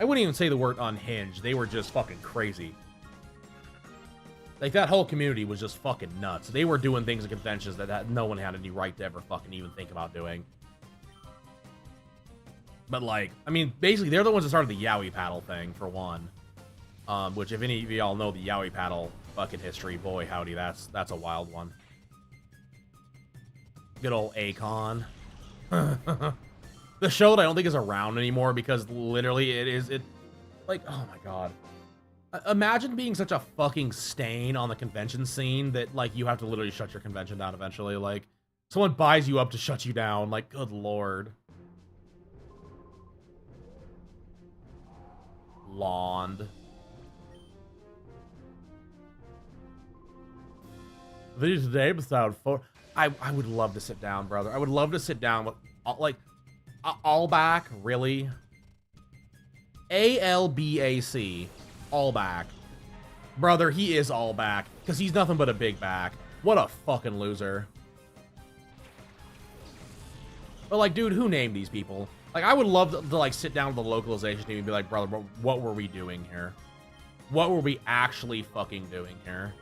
I wouldn't even say the word unhinged. They were just fucking crazy. Like that whole community was just fucking nuts. They were doing things at conventions that no one had any right to ever fucking even think about doing. But like, I mean, basically they're the ones that started the Yowie Paddle thing for one. Which if any of y'all know the Yowie Paddle fucking history, boy howdy, that's a wild one. Good old Akon. The show that I don't think is around anymore because literally it like, oh my god. Imagine being such a fucking stain on the convention scene that like you have to literally shut your convention down eventually. Like someone buys you up to shut you down. Like, good lord. Lond. Video today, episode 4. I would love to sit down, brother. I would love to sit down with, like, Allback, really? A-L-B-A-C. Allback. Brother, he is Allback, because he's nothing but a big back. What a fucking loser. But, like, dude, who named these people? Like, I would love to like, sit down with the localization team and be like, brother, what were we doing here? What were we actually fucking doing here?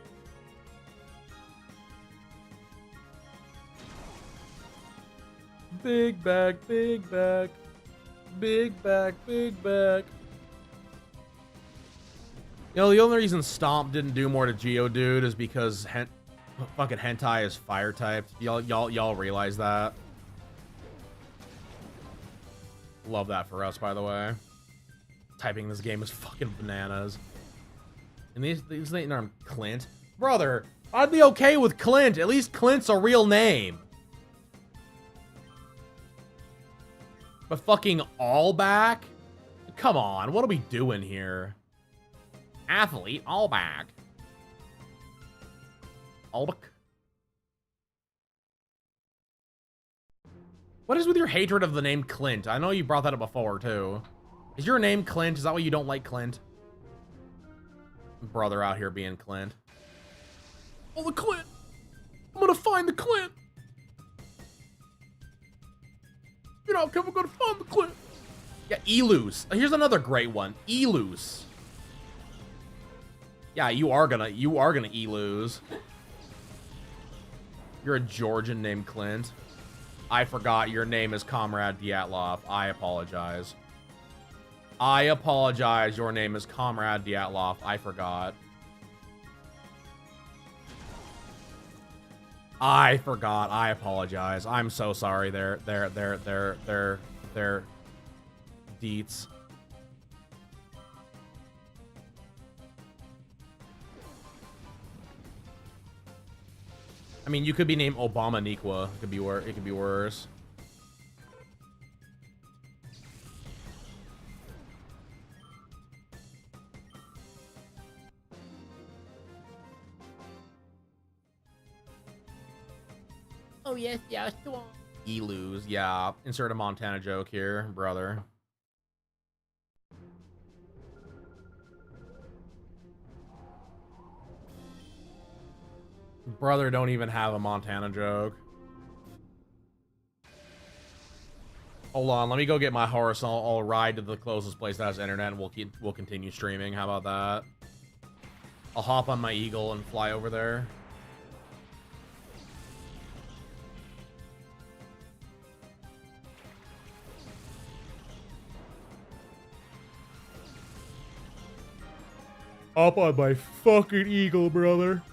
Big back, big back. Big back, big back. You know, the only reason Stomp didn't do more to Geodude is because fucking hentai is fire typed. Y'all realize that? Love that for us, by the way. Typing this game is fucking bananas. And these ain't named Clint. Brother, I'd be okay with Clint. At least Clint's a real name. But fucking all back? Come on, what are we doing here? Athlete, all back. All back. What is with your hatred of the name Clint? I know you brought that up before, too. Is your name Clint? Is that why you don't like Clint? Brother out here being Clint. Oh, the Clint! I'm gonna find the Clint! You know, we're gonna find the Clint! Yeah, Elus. Here's another great one. Elus. Yeah, you are gonna Elus. You're a Georgian named Clint. I forgot your name is Comrade Dyatlov. I apologize. I apologize. Your name is Comrade Dyatlov. I forgot. I forgot. I apologize. I'm so sorry. They're deets. I mean, you could be named Obama Nikwa. It could be worse. It could be worse. Oh yes, yeah, sure. Elus, yeah. Insert a Montana joke here, brother. Brother don't even have a Montana joke. Hold on, let me go get my horse and I'll ride to the closest place that has internet and we'll continue streaming. How about that? I'll hop on my eagle and fly over there. Up on my fucking eagle, brother.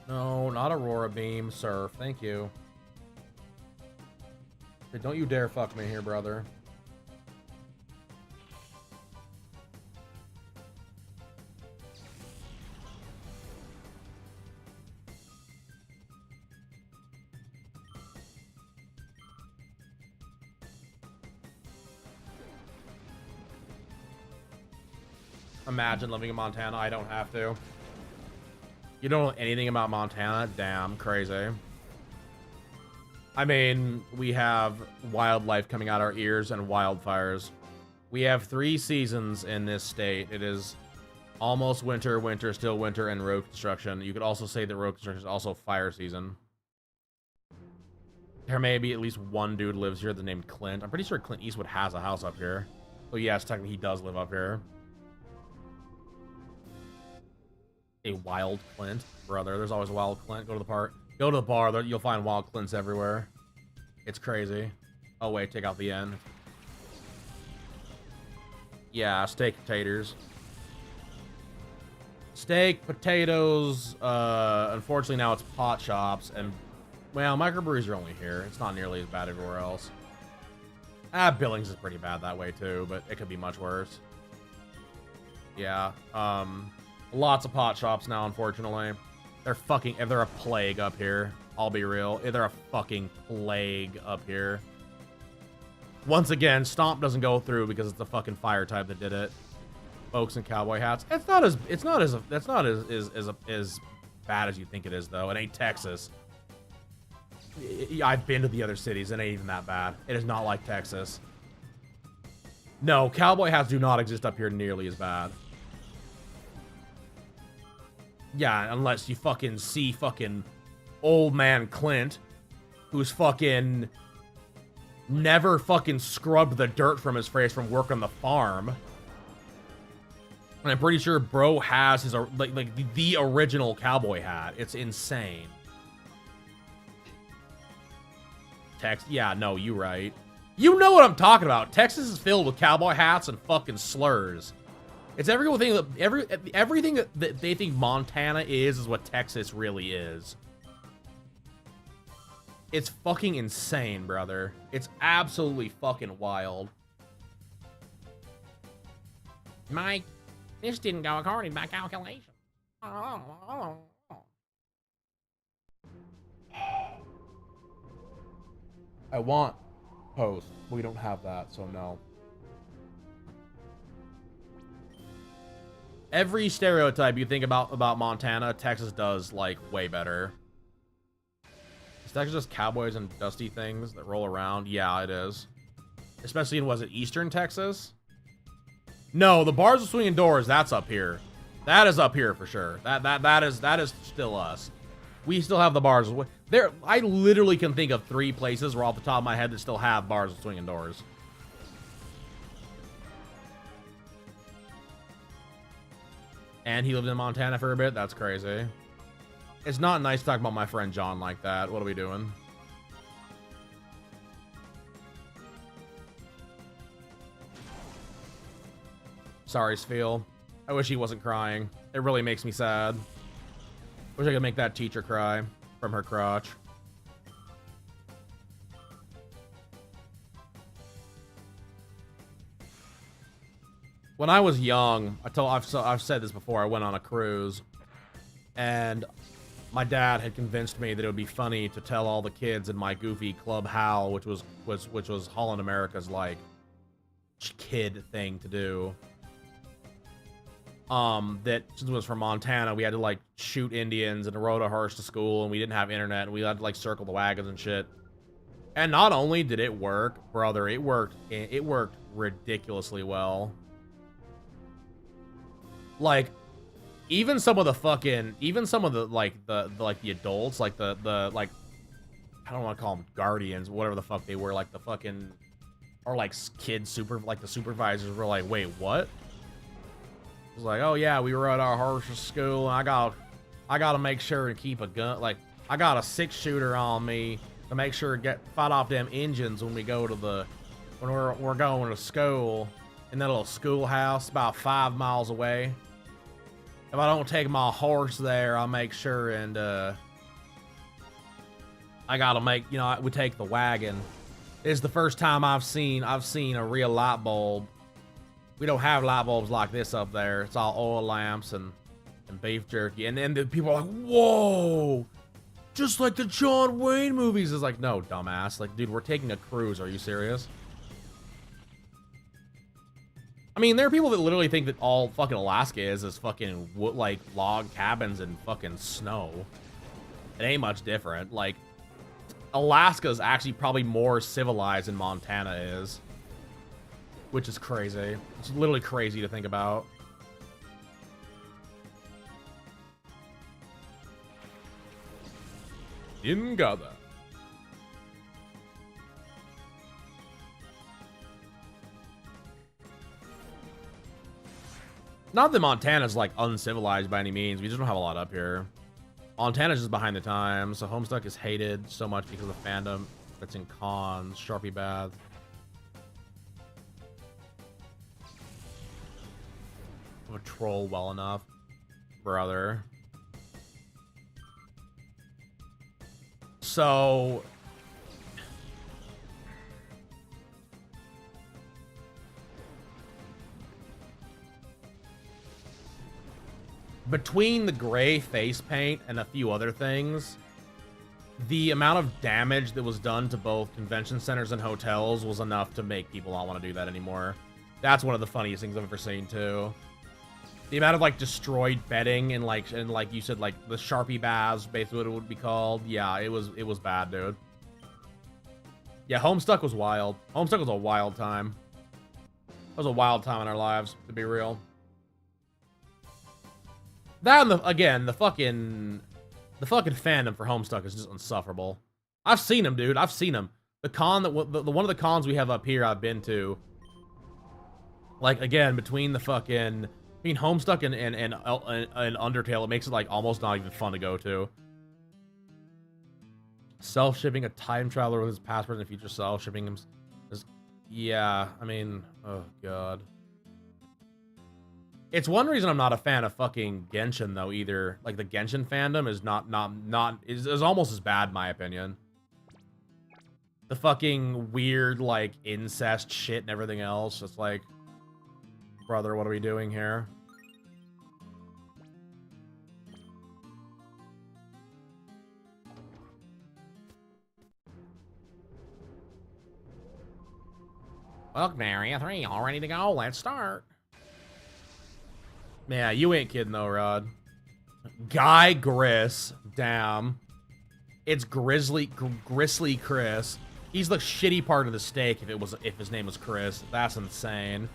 No, not Aurora Beam, Surf. Thank you. Hey, don't you dare fuck me here, brother. Imagine living in Montana. I don't have to. You don't know anything about Montana? Damn, crazy. I mean, we have wildlife coming out our ears and wildfires. We have 3 seasons in this state. It is almost winter, winter, still winter, and road construction. You could also say that road construction is also fire season. There may be at least one dude lives here that's named Clint. I'm pretty sure Clint Eastwood has a house up here. So yes, technically he does live up here. A wild Clint, brother. There's always a wild Clint. Go to the park. Go to the bar. You'll find wild Clints everywhere. It's crazy. Oh wait, take out the N. Yeah, steak potatoes. Steak potatoes. Unfortunately now it's pot shops and well, microbreweries are only here. It's not nearly as bad everywhere else. Billings is pretty bad that way too, but it could be much worse. Yeah. Lots of pot shops now, unfortunately. They're a plague up here. I'll be real. They're a fucking plague up here. Once again, Stomp doesn't go through because it's the fucking fire type that did it. Folks in cowboy hats. That's not as bad as you think it is though. It ain't Texas. I've been to the other cities. It ain't even that bad. It is not like Texas. No, cowboy hats do not exist up here nearly as bad. Yeah, unless you fucking see fucking old man Clint, who's fucking never fucking scrubbed the dirt from his face from work on the farm. And I'm pretty sure bro has his like the original cowboy hat. It's insane. Yeah, no, you right. You know what I'm talking about. Texas is filled with cowboy hats and fucking slurs. It's everything that they think Montana is what Texas really is. It's fucking insane, brother. It's absolutely fucking wild. Mike, This didn't go according to my calculation. I want post. We don't have that, so no. Every stereotype you think about Montana, Texas does, like, way better. Is Texas just cowboys and dusty things that roll around? Yeah, it is. Especially in, was it Eastern Texas? No, the bars with swinging doors, that's up here. That is up here for sure. That is still us. We still have the bars. There, I literally can think of 3 places where off the top of my head that still have bars with swinging doors. And he lived in Montana for a bit? That's crazy. It's not nice to talk about my friend John like that. What are we doing? Sorry, Spheel. I wish he wasn't crying. It really makes me sad. Wish I could make that teacher cry from her crotch. When I was young, I've said this before, I went on a cruise, and my dad had convinced me that it would be funny to tell all the kids in my goofy Club Hal, which was Holland America's, like, kid thing to do. That since it was from Montana, we had to, like, shoot Indians and rode a hearse to school, and we didn't have internet, and we had to, like, circle the wagons and shit. And not only did it work, brother, it worked ridiculously well. Like, even some of the adults, like like, I don't want to call them guardians, whatever the fuck they were, like the fucking, or like the supervisors were like, wait, what? It was like, oh yeah, we rode our horse to school, and I gotta make sure to keep a gun, like, I got a 6-shooter on me to make sure to fight off them engines when we go to when we're going to school in that little schoolhouse about 5 miles away. If I don't take my horse there, I'll make sure, and I gotta make, you know, we take the wagon. It's the first time I've seen a real light bulb. We don't have light bulbs like this up there. It's all oil lamps and beef jerky. And then the people are like, whoa, just like the John Wayne movies. It's like, no, dumbass. Like, dude, we're taking a cruise. Are you serious? I mean, there are people that literally think that all fucking Alaska is fucking like log cabins and fucking snow. It ain't much different. Like, Alaska's actually probably more civilized than Montana is, which is crazy. It's literally crazy to think about. Didn't got that. Not that Montana's, like, uncivilized by any means. We just don't have a lot up here. Montana's just behind the times. So Homestuck is hated so much because of fandom that's in cons. Sharpie Bath. I'm a troll well enough. Brother. So... between the gray face paint and a few other things, the amount of damage that was done to both convention centers and hotels was enough to make people not want to do that anymore. That's one of the funniest things I've ever seen, too. The amount of, like, destroyed bedding and like you said, like, the Sharpie baths, basically what it would be called. Yeah, it was bad, dude. Yeah, Homestuck was wild. Homestuck was a wild time. It was a wild time in our lives, to be real. That and the fucking fandom for Homestuck is just insufferable. I've seen him, dude. I've seen him. The con that one of the cons we have up here, I've been to. Like, again, between Homestuck and Undertale, it makes it like almost not even fun to go to. Self-shipping a time traveler with his past, present, and future self, shipping him. Yeah, I mean, oh god. It's one reason I'm not a fan of fucking Genshin, though, either. Like, the Genshin fandom is is almost as bad, in my opinion. The fucking weird, like, incest shit and everything else. It's like, brother, what are we doing here? Welcome to Area 3, all ready to go. Let's start. Yeah, you ain't kidding though, Rod. Guy Griss, damn. It's Grizzly Chris. He's the shitty part of the steak if his name was Chris. That's insane.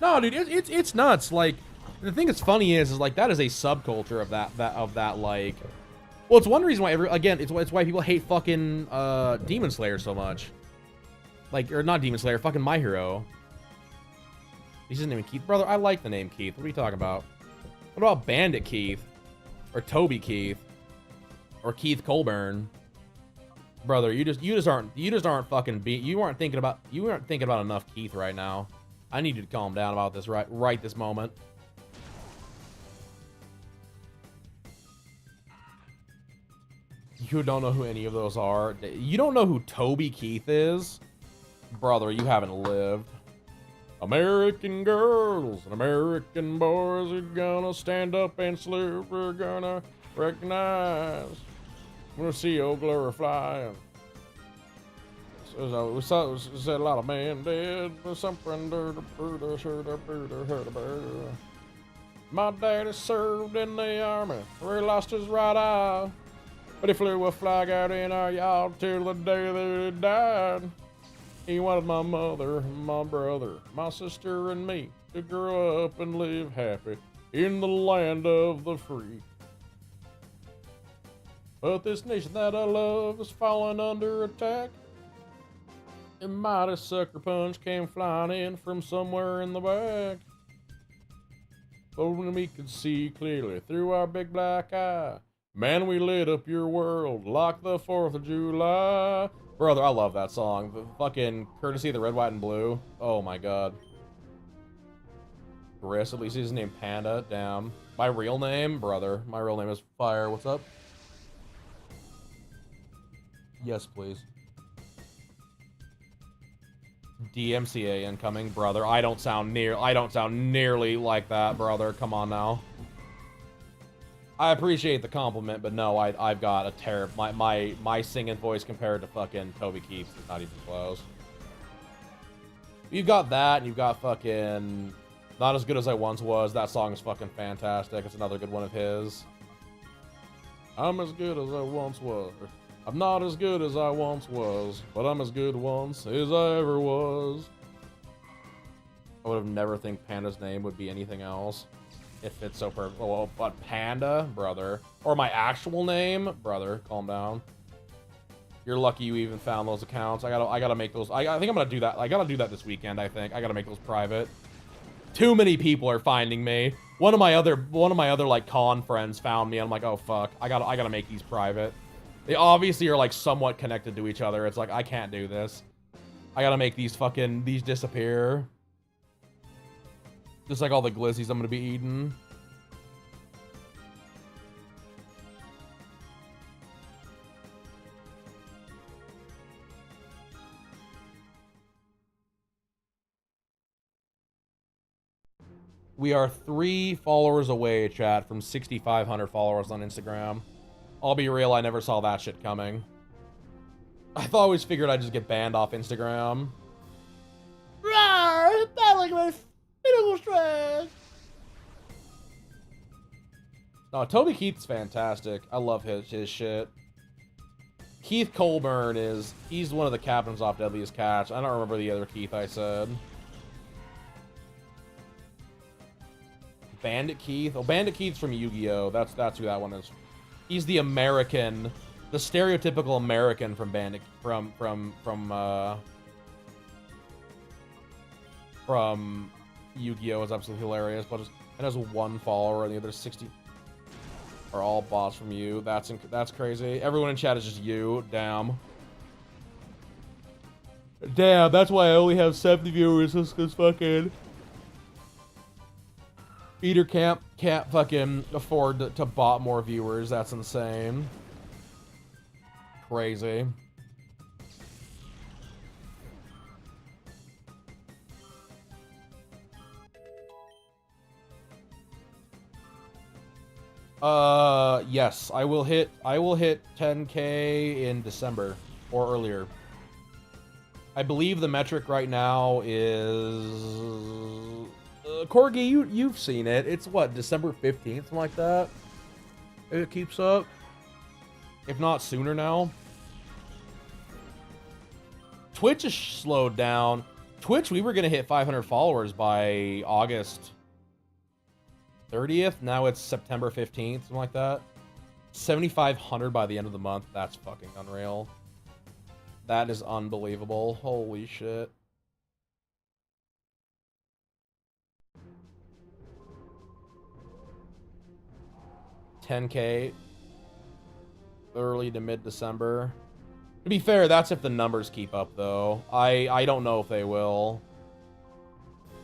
No, dude, it's nuts. Like, the thing that's funny is like that is a subculture of that like. Well, it's one reason why it's why people hate fucking Demon Slayer so much. Like, or not Demon Slayer, fucking My Hero. He's his name Keith, brother. I like the name Keith. What are you talking about? What about Bandit Keith, or Toby Keith, or Keith Colburn? Brother, you just aren't fucking you aren't thinking about enough Keith right now. I need you to calm down about this right this moment. You don't know who any of those are. You don't know who Toby Keith is? Brother, you haven't lived. American girls and American boys are gonna stand up and salute. We're gonna recognize. We're gonna see old glory flying. We said a lot of men dead. Something my daddy served in the army where he lost his right eye. But he flew a flag out in our yard till the day that he died. He wanted my mother, my brother, my sister, and me to grow up and live happy in the land of the free. But this nation that I love is falling under attack. A mighty sucker punch came flying in from somewhere in the back. But when we could see clearly through our big black eye, man, we lit up your world like the 4th of July. Brother, I love that song. The fucking courtesy of the red, white, and blue. Oh my god. Chris, at least his name Panda. Damn. My real name? Brother. My real name is Fire. What's up? Yes, please. DMCA incoming, brother. I don't sound nearly like that, brother. Come on now. I appreciate the compliment, but no, I've got a terrible my singing voice compared to fucking Toby Keith's is not even close. You've got that, and you've got fucking Not As Good As I Once Was. That song is fucking fantastic. It's another good one of his. I'm as good as I once was. I'm not as good as I once was, but I'm as good once as I ever was. I would have never think Panda's name would be anything else. It fits so perfect. Well, but Panda, brother. Or my actual name, brother. Calm down. You're lucky you even found those accounts. I gotta make those. I think I'm gonna do that. I gotta do that this weekend. I think I gotta make those private. Too many people are finding me. One of my other like con friends found me. And I'm like, oh fuck. I gotta make these private. They obviously are like somewhat connected to each other. It's like I can't do this. I gotta make these disappear. Just like all the glizzies I'm gonna be eating. We are 3 followers away, chat, from 6,500 followers on Instagram. I'll be real, I never saw that shit coming. I always figured I'd just get banned off Instagram. Rawr! Battling my physical stress! No, Toby Keith's fantastic. I love his shit. Keith Colburn he's one of the captains off Deadliest Catch. I don't remember the other Keith I said. Bandit Keith? Oh, Bandit Keith's from Yu-Gi-Oh! That's who that one is. He's the American, the stereotypical American from Bandit from Yu-Gi-Oh! Is absolutely hilarious, but it has 1 follower and the other 60 are all bots from you. That's crazy. Everyone in chat is just you. Damn. Damn, that's why I only have 70 viewers, just cause fucking Peter can't fucking afford to bot more viewers. That's insane. Crazy. Yes, I will hit 10K in December or earlier. I believe the metric right now is Corgi. You've seen it. It's what, December 15th, something like that. It keeps up, if not sooner now. Twitch is slowed down. Twitch, we were gonna hit 500 followers by August 30th. Now it's September 15th, something like that. 7,500 by the end of the month. That's fucking unreal. That is unbelievable. Holy shit. $10K early to mid-December. To be fair, that's if the numbers keep up, though. I don't know if they will.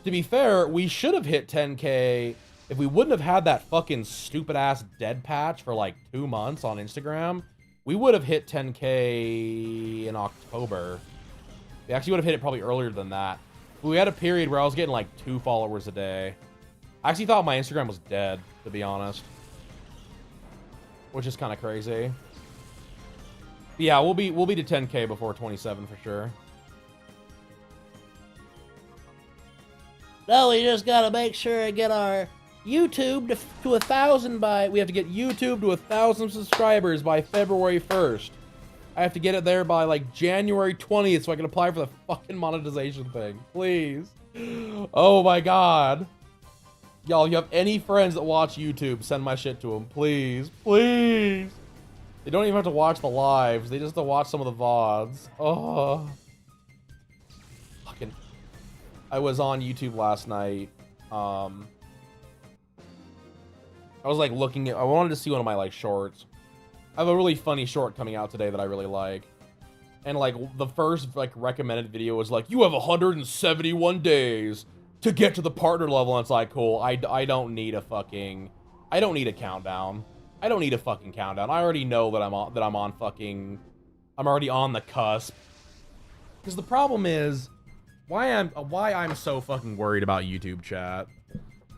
To be fair, we should have hit 10K if we wouldn't have had that fucking stupid-ass dead patch for like 2 months on Instagram. We would have hit 10K in October. We actually would have hit it probably earlier than that. But we had a period where I was getting like 2 followers a day. I actually thought my Instagram was dead, to be honest. Which is kind of crazy. But yeah, we'll be to 10K before 27 for sure. No, we just gotta make sure and get our YouTube to 1,000 by... We have to get YouTube to 1,000 subscribers by February 1st. I have to get it there by like January 20th so I can apply for the fucking monetization thing. Please. Oh my god. Y'all, you have any friends that watch YouTube, send my shit to them. Please. Please. They don't even have to watch the lives. They just have to watch some of the VODs. Oh. Fucking... I was on YouTube last night. I was like looking at... I wanted to see one of my like shorts. I have a really funny short coming out today that I really like. And like the first like recommended video was like, you have 171 days to get to the partner level. And it's like, cool. I don't need a fucking... I don't need a countdown. I don't need a fucking countdown. I already know that I'm on fucking... I'm already on the cusp. Because the problem is... Why I'm so fucking worried about YouTube chat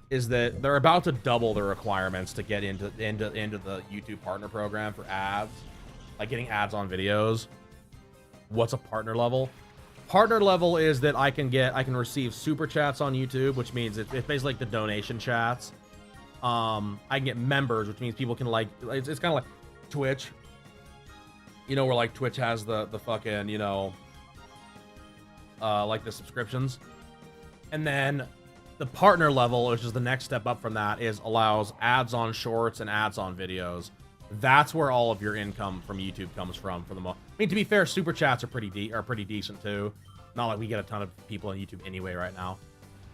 is that they're about to double the requirements to get into the YouTube partner program for ads. Like getting ads on videos. What's a partner level? Partner level is that I can receive super chats on YouTube, which means it's basically like the donation chats. I can get members, which means people can like, it's kind of like Twitch. You know, where like Twitch has the fucking, you know, like the subscriptions. And then the partner level, which is the next step up from that, is allows ads on shorts and ads on videos. That's where all of your income from YouTube comes from for the most. I mean, to be fair, super chats are pretty decent too. Not like we get a ton of people on YouTube anyway right now,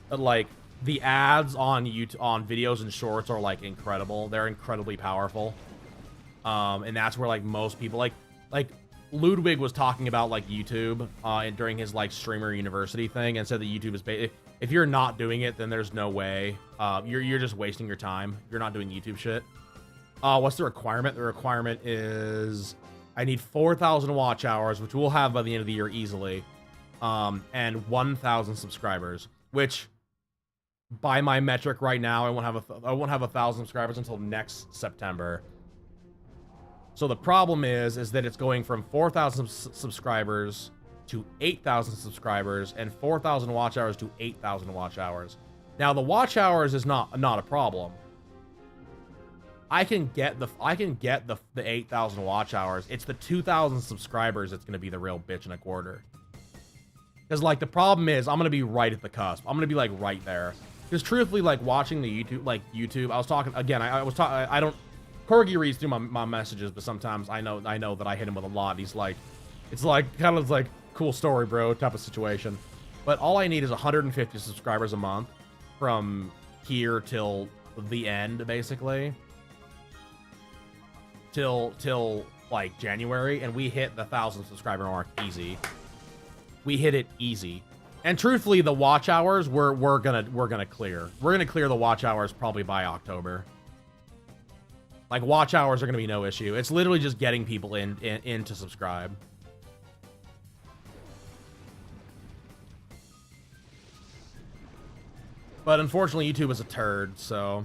but like the ads on YouTube on videos and shorts are like incredible. They're incredibly powerful. And that's where like most people like Ludwig was talking about like YouTube during his like streamer university thing, and said that YouTube is if you're not doing it, then there's no way. You're just wasting your time. You're not doing YouTube shit. What's the requirement? The requirement is I need 4,000 watch hours, which we'll have by the end of the year easily, and 1,000 subscribers. Which, by my metric right now, I won't have 1,000 subscribers until next September. So the problem is that it's going from 4,000 subscribers to 8,000 subscribers and 4,000 watch hours to 8,000 watch hours. Now the watch hours is not a problem. I can get the 8,000 watch hours. It's the 2,000 subscribers that's going to be the real bitch in a quarter. Because like the problem is I'm going to be right at the cusp. I'm going to be like right there. Because truthfully, like watching the YouTube, I was talking again. I don't. Corgi reads through my messages, but sometimes I know that I hit him with a lot. He's like, it's like kind of like cool story, bro, type of situation. But all I need is 150 subscribers a month from here till the end, basically. Till like January, and we hit the 1,000 subscriber mark easy. We hit it easy. And truthfully, the watch hours we're gonna clear. We're gonna clear the watch hours probably by October. Like, watch hours are going to be no issue. It's literally just getting people in to subscribe. But unfortunately, YouTube is a turd, so...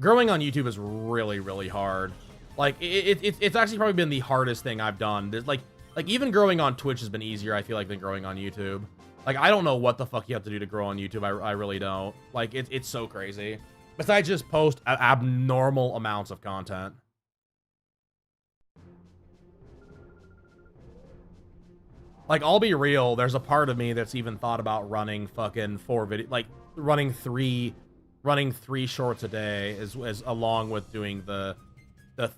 Growing on YouTube is really, really hard. Like, it's actually probably been the hardest thing I've done. There's, like, Like, even growing on Twitch has been easier, I feel like, than growing on YouTube. Like, I don't know what the fuck you have to do to grow on YouTube. I really don't. Like, it's so crazy. Besides just post abnormal amounts of content. Like, I'll be real, there's a part of me that's even thought about running fucking 4 video, like, running three shorts a day as along with doing the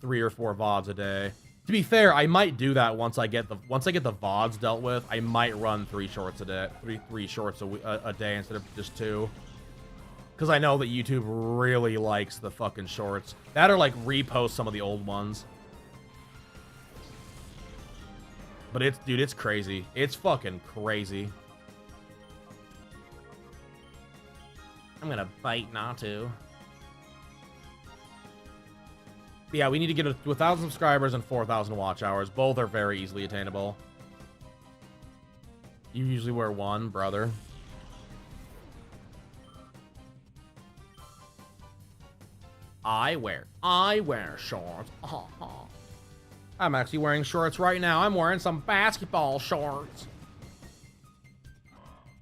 3 or 4 VODs a day. To be fair, I might do that once I get the VODs dealt with. I might run 3 shorts a day, three shorts a day instead of just 2. Because I know that YouTube really likes the fucking shorts. That or, like, repost some of the old ones. But dude, it's crazy. It's fucking crazy. I'm gonna bite not to. But yeah, we need to get to 1,000 subscribers and 4,000 watch hours. Both are very easily attainable. You usually wear 1, brother. I wear shorts. I'm actually wearing shorts right now. I'm wearing some basketball shorts.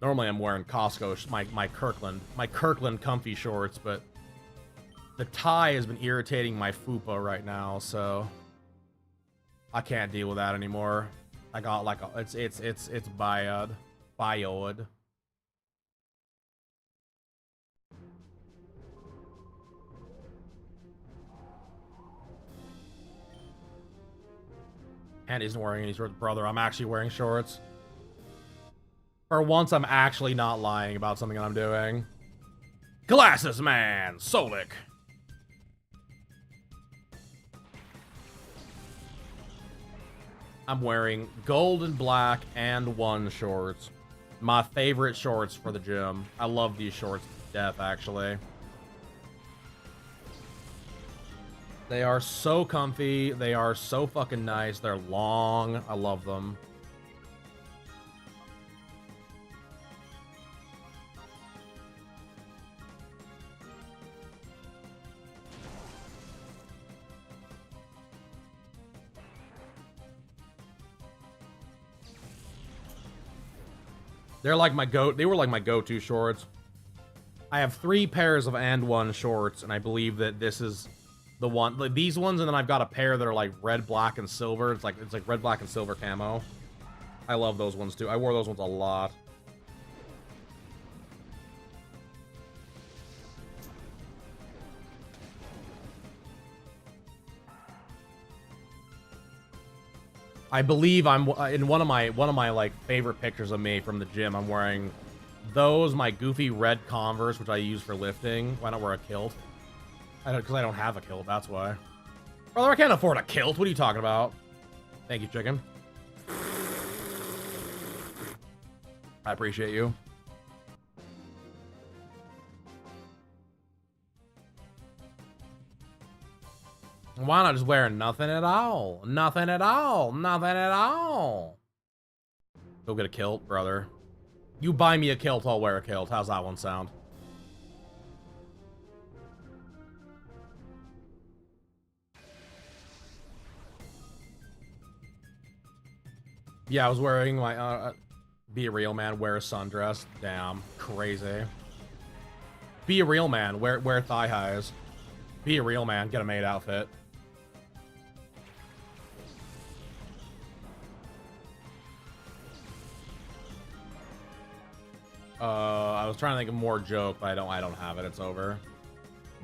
Normally I'm wearing Costco, my Kirkland comfy shorts, but the tie has been irritating my fupa right now, so I can't deal with that anymore. I got like it's bioed. And isn't wearing any shorts. Brother, I'm actually wearing shorts. For once, I'm actually not lying about something I'm doing. Glasses man, Solik. I'm wearing gold and black and 1 shorts. My favorite shorts for the gym. I love these shorts to death, actually. They are so comfy. They are so fucking nice. They're long. I love them. They were like my go-to shorts. I have 3 pairs of and 1 shorts, and I believe that this is the one, like these ones, and then I've got a pair that are like red, black, and silver. It's like red, black, and silver camo. I love those ones too. I wore those ones a lot. I believe I'm in one of my like favorite pictures of me from the gym. I'm wearing those, my goofy red Converse, which I use for lifting. Why not wear a kilt? Because I don't have a kilt, that's why. Brother, I can't afford a kilt. What are you talking about? Thank you, chicken. I appreciate you. Why not just wear nothing at all? Nothing at all. Nothing at all. Go get a kilt, brother. You buy me a kilt, I'll wear a kilt. How's that one sound? Yeah, I was wearing my, be a real man, wear a sundress. Damn, crazy. Be a real man, wear thigh highs. Be a real man, get a maid outfit. I was trying to think of more joke, but I don't have it, it's over.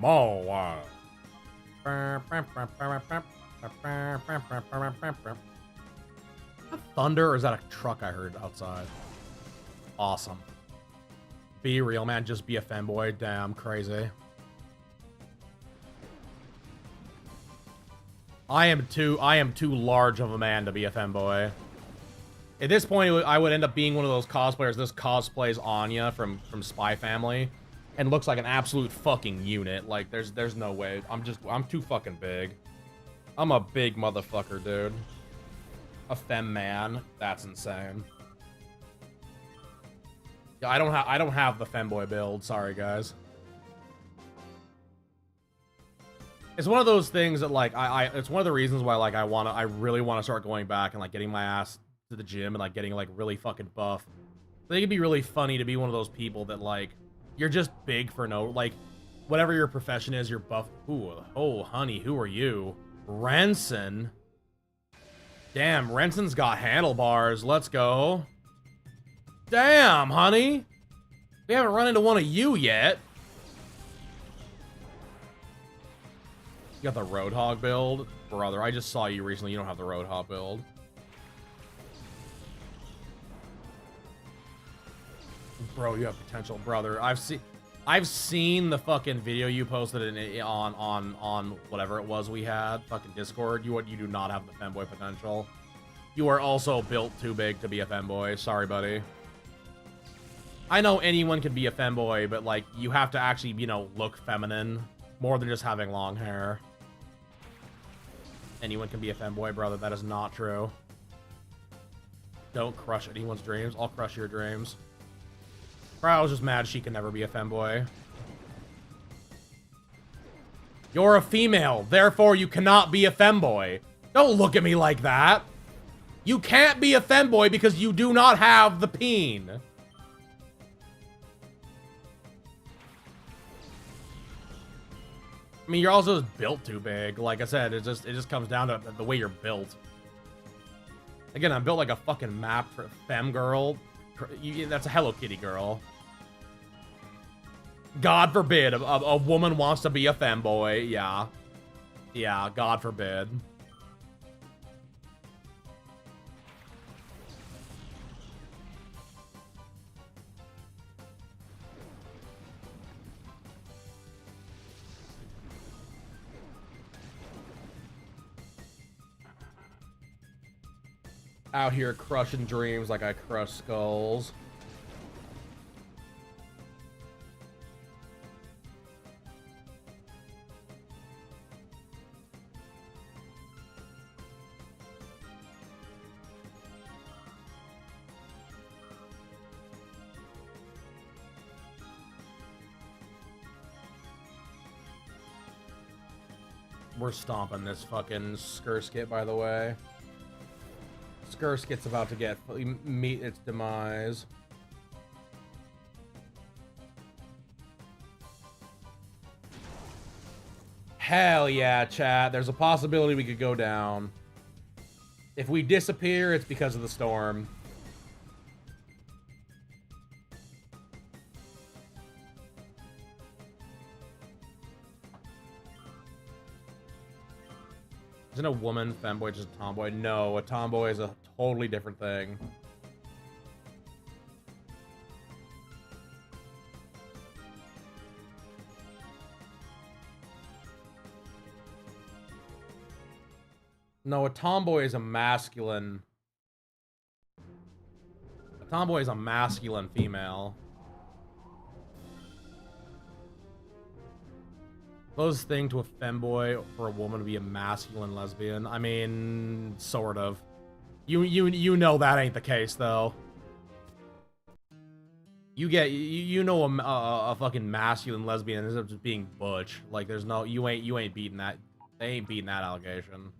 Wow. Thunder, or is that a truck I heard outside? Awesome. Be real, man. Just be a femboy. Damn, crazy. I am too large of a man to be a femboy. At this point, I would end up being one of those cosplayers. This cosplays Anya from Spy Family, and looks like an absolute fucking unit. Like, there's no way. I'm too fucking big. I'm a big motherfucker, dude. A femme man. That's insane. Yeah, I don't have the femboy build. Sorry, guys. It's one of those things that like it's one of the reasons why like I really want to start going back and like getting my ass to the gym and like getting like really fucking buff. I think it'd be really funny to be one of those people that like you're just big for no like whatever your profession is, you're buff. Ooh, oh honey, who are you? Renson. Damn, Renson's got handlebars. Let's go. Damn, honey. We haven't run into one of you yet. You got the Roadhog build? Brother, I just saw you recently. You don't have the Roadhog build. Bro, you have potential, brother. I've seen the fucking video you posted on whatever it was we had, fucking Discord. You do not have the femboy potential. You are also built too big to be a femboy. Sorry, buddy. I know anyone can be a femboy, but like you have to actually, you know, look feminine more than just having long hair. Anyone can be a femboy, brother. That is not true. Don't crush anyone's dreams. I'll crush your dreams. I was just mad she can never be a femboy. You're a female, therefore you cannot be a femboy. Don't look at me like that. You can't be a femboy because you do not have the peen. I mean, you're also just built too big. Like I said, it just comes down to the way you're built. Again, I'm built like a fucking map for femme girl. That's a Hello Kitty girl. God forbid a woman wants to be a femboy. Yeah. Yeah, God forbid. Out here crushing dreams like I crush skulls. We're stomping this fucking Skirskit, by the way. Skirskit's about to meet its demise. Hell yeah, chat. There's a possibility we could go down. If we disappear, it's because of the storm. Isn't a woman femboy just a tomboy? No, a tomboy is a totally different thing. No, a tomboy is a masculine. A tomboy is a masculine female. Closest thing to a femboy for a woman to be a masculine lesbian. I mean, sort of. You know that ain't the case though. You know a fucking masculine lesbian ends up just being butch. Like there's no you ain't beating that. They ain't beating that allegation.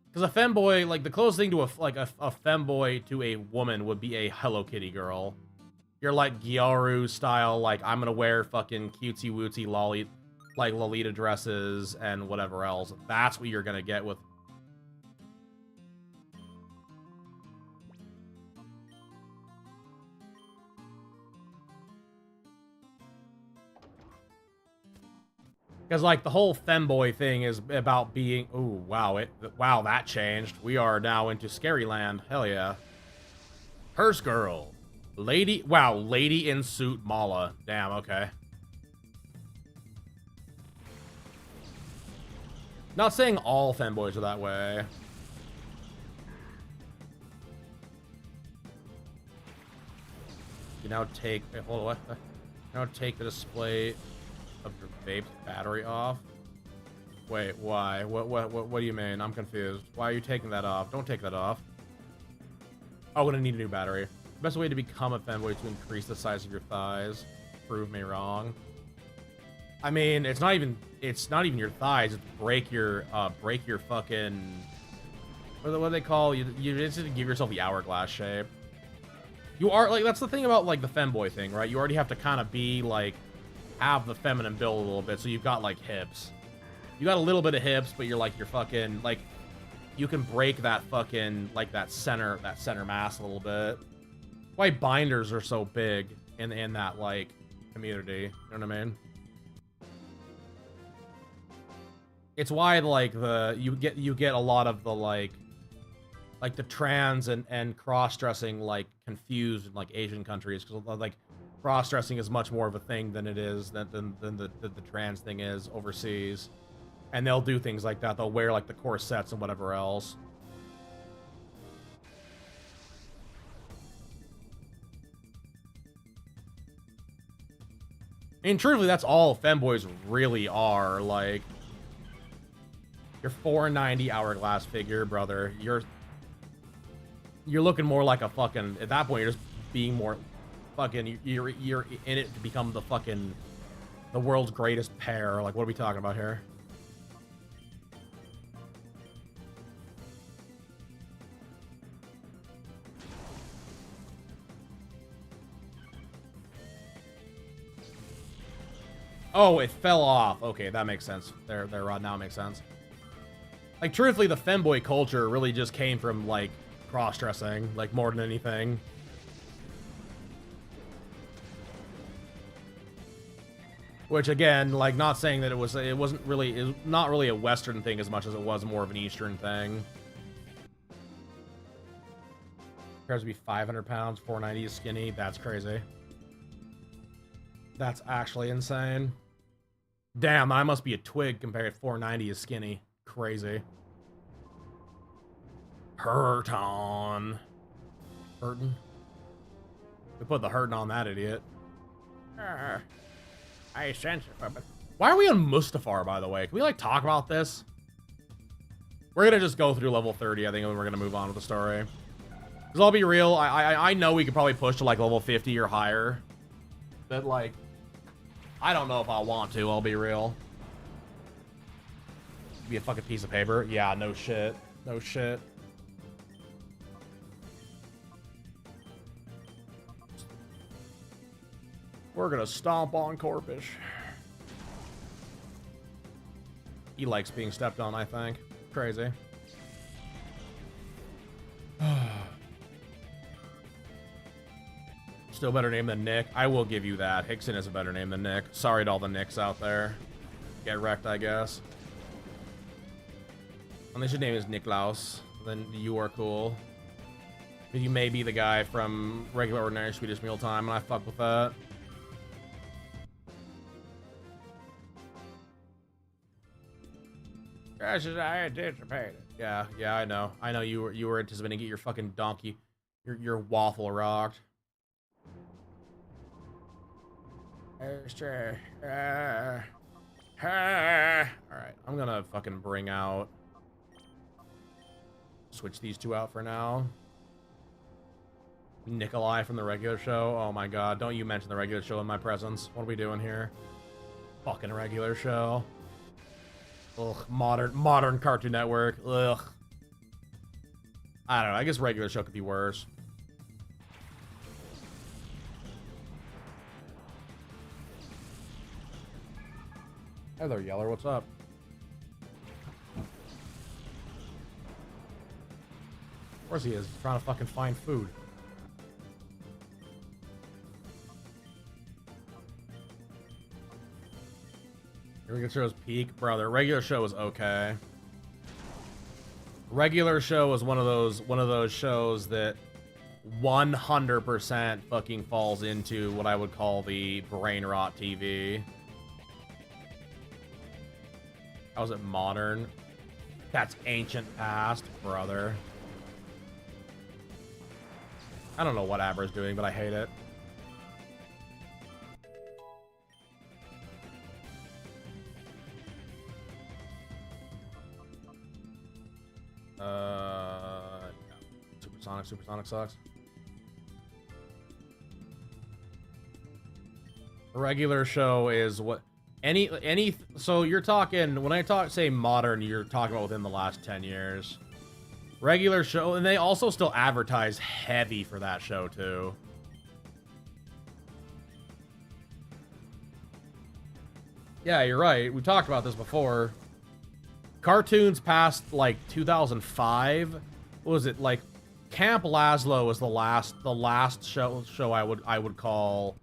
Because a femboy, like the closest thing to a femboy to a woman would be a Hello Kitty girl. You're like Gyaru style, like I'm gonna wear fucking cutesy wootsy like Lolita dresses and whatever else. That's what you're gonna get with. Because like the whole femboy thing is about being. Ooh, wow, that changed. We are now into scary land. Hell yeah. Hearse girl. Lady, wow, lady in suit Mala. Damn, okay. Not saying all femboys are that way. You now take, wait, hold on, what? Now take the display of your vape's battery off. Wait, why? What do you mean? I'm confused. Why are you taking that off? Don't take that off. Oh, I'm gonna need a new battery. Best way to become a femboy is to increase the size of your thighs. Prove me wrong. I mean, it's not even your thighs. It's break your fucking, what do they call you? You just give yourself the hourglass shape. You are like, that's the thing about like the femboy thing, right? You already have to kind of be like, have the feminine build a little bit, so you've got like hips. You got a little bit of hips, but you're fucking like, you can break that fucking like that center mass a little bit. Why binders are so big in that like community, you know what I mean? It's why like you get a lot of the like the trans and cross-dressing like confused in like Asian countries, because like cross-dressing is much more of a thing than it is than the trans thing is overseas. And they'll do things like that. They'll wear like the corsets and whatever else. And truthfully, that's all femboys really are. Like, your 490 hourglass figure, brother. You're looking more like a fucking, at that point, you're just being more fucking, you're in it to become the fucking, the world's greatest pair. Like, what are we talking about here? Oh, it fell off. Okay, that makes sense. There, Rod. Now it makes sense. Like, truthfully, the femboy culture really just came from, like, cross-dressing, like, more than anything. Which, again, like, not saying that it wasn't really, not really a Western thing as much as it was more of an Eastern thing. Appears to be 500 pounds, 490 is skinny. That's crazy. That's actually insane. Damn, I must be a twig compared to 490 is skinny. Crazy. Hurton. Hurton? We put the hurton on that idiot. I sense it. Why are we on Mustafar, by the way? Can we, like, talk about this? We're gonna just go through level 30, I think, and then we're gonna move on with the story. Because I'll be real, I know we could probably push to, like, level 50 or higher. But, like, I don't know if I want to, I'll be real. Be a fucking piece of paper? Yeah, no shit. No shit. We're gonna stomp on Corpish. He likes being stepped on, I think. Crazy. Still better name than Nick. I will give you that. Hickson is a better name than Nick. Sorry to all the Nicks out there. Get wrecked, I guess. Unless your name is Niklaus, then you are cool. You may be the guy from Regular Ordinary Swedish Mealtime, and I fuck with that. As I anticipated. Yeah, I know. I know you were anticipating get your fucking donkey, your waffle rocked. Alright, I'm gonna fucking bring out... Switch these two out for now. Nikolai from the regular show. Oh my god, don't you mention the regular show in my presence. What are we doing here? Fucking regular show. Ugh, modern Cartoon Network. Ugh. I don't know, I guess regular show could be worse. Hey there, Yeller, what's up? Of course he is. He's trying to fucking find food. Regular show's peak, brother. Regular show was okay. Regular show was one of those shows that 100% fucking falls into what I would call the brain rot TV. How's it modern? That's ancient past, brother. I don't know what Abra's doing, but I hate it. Supersonic sucks. Regular show is what So you're talking, when I say modern, you're talking about within the last 10 years. Regular show, and they also still advertise heavy for that show too. Yeah, you're right. We talked about this before. Cartoons past like 2005. What was it, like? Camp Lazlo was the last show I would call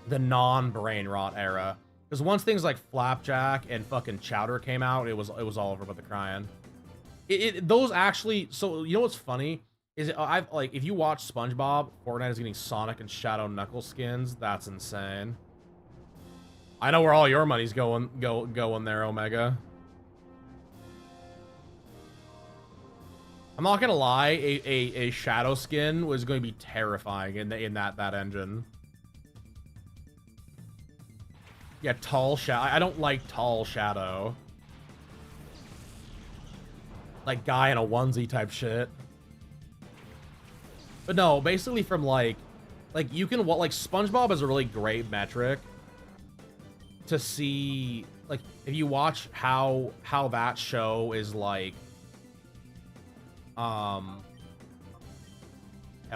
the non-brain rot era. Because once things like Flapjack and fucking Chowder came out, it was all over but the crying. Those actually, so you know what's funny is I've like, if you watch SpongeBob, Fortnite is getting Sonic and Shadow Knuckles skins. That's insane. I know where all your money's going there, Omega. I'm not gonna lie, a Shadow skin was going to be terrifying in that engine. Yeah, tall Shadow. I don't like tall Shadow. Like guy in a onesie type shit. But no, basically from like you can, like SpongeBob is a really great metric to see, like, if you watch how that show is like, hell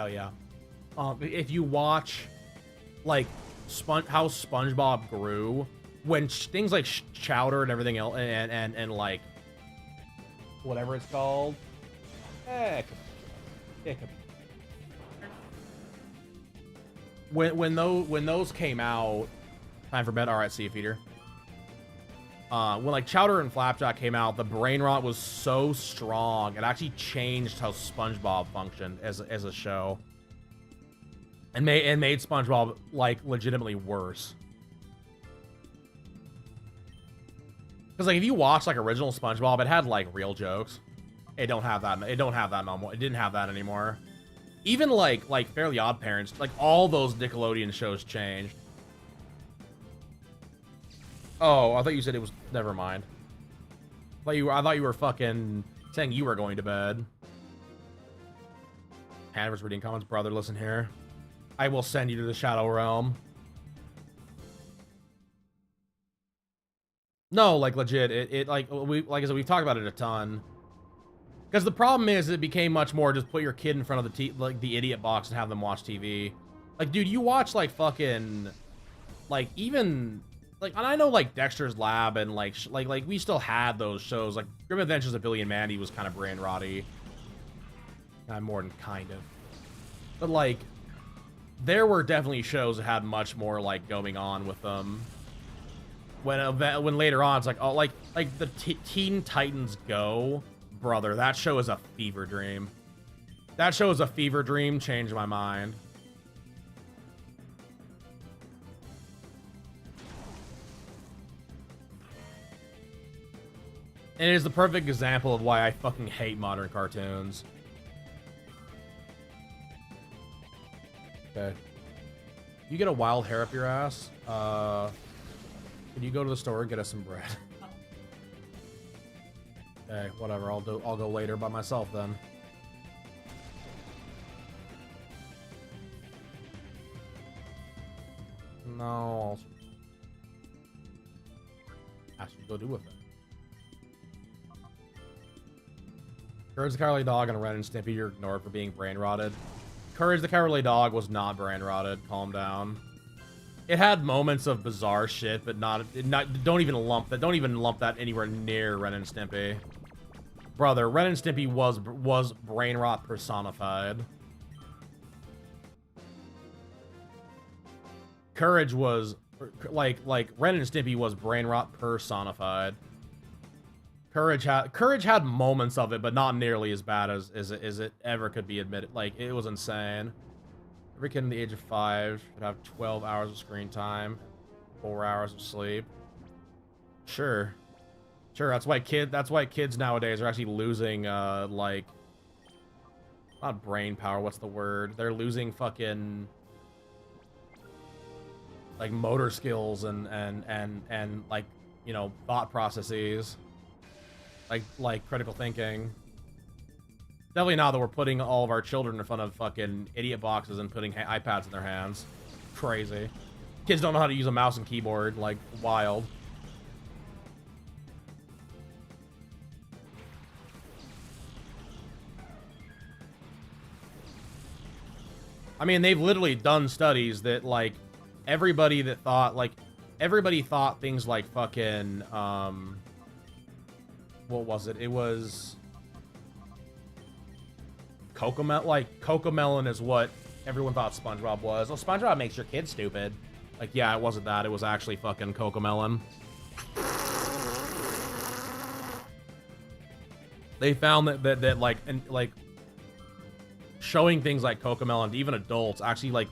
yeah. If you watch like how SpongeBob grew when things like Chowder and everything else and like whatever it's called. When those came out, time for bed. All right, see you, feeder. When like Chowder and Flapjack came out, the brain rot was so strong it actually changed how SpongeBob functioned as a show, and made SpongeBob like legitimately worse. Because like if you watch like original SpongeBob, it had like real jokes. It don't have that. It don't have that no more. It didn't have that anymore. Even like Fairly Odd Parents, like all those Nickelodeon shows changed. Oh, I thought you said it was. Never mind. I thought you were fucking saying you were going to bed. Hannah's reading comments. Brother, listen here. I will send you to the Shadow Realm. No, like legit. It like I said, we've talked about it a ton. Because the problem is, it became much more just put your kid in front of the idiot box and have them watch TV. Like, dude, you watch like fucking, like even. Like, and I know, like, Dexter's Lab and, like we still had those shows. Like, Grim Adventures of Billy and Mandy was kind of brain rotty. More than kind of. But, like, there were definitely shows that had much more, like, going on with them. When later on, it's like, oh, like the Teen Titans Go, brother, that show is a fever dream. That show is a fever dream, changed my mind. And it is the perfect example of why I fucking hate modern cartoons. Okay. You get a wild hair up your ass? Can you go to the store and get us some bread? Okay, whatever. I'll go later by myself then. No, I'll ask you to go do with it. Courage the Cowardly Dog and Ren and Stimpy, you're ignored for being brain rotted. Courage the Cowardly Dog was not brain rotted. Calm down. It had moments of bizarre shit, but don't even lump that anywhere near Ren and Stimpy. Brother, Ren and Stimpy was brain rot personified. Courage was like Ren and Stimpy was brain rot personified. Courage had moments of it, but not nearly as bad as it ever could be admitted. Like, it was insane. Every kid in the age of 5 should have 12 hours of screen time, 4 hours of sleep. Sure. That's why kids nowadays are actually losing like, not brain power. What's the word? They're losing fucking like motor skills and like, you know, thought processes. Like critical thinking. Definitely now that we're putting all of our children in front of fucking idiot boxes and putting iPads in their hands. Crazy. Kids don't know how to use a mouse and keyboard. Like, wild. I mean, they've literally done studies that, like, everybody thought things like fucking, what was it? It was Cocomelon. Like, Cocomelon is what everyone thought SpongeBob was. Oh, SpongeBob makes your kid stupid. Like, yeah, it wasn't that. It was actually fucking Cocomelon. They found that like showing things like Cocomelon to even adults actually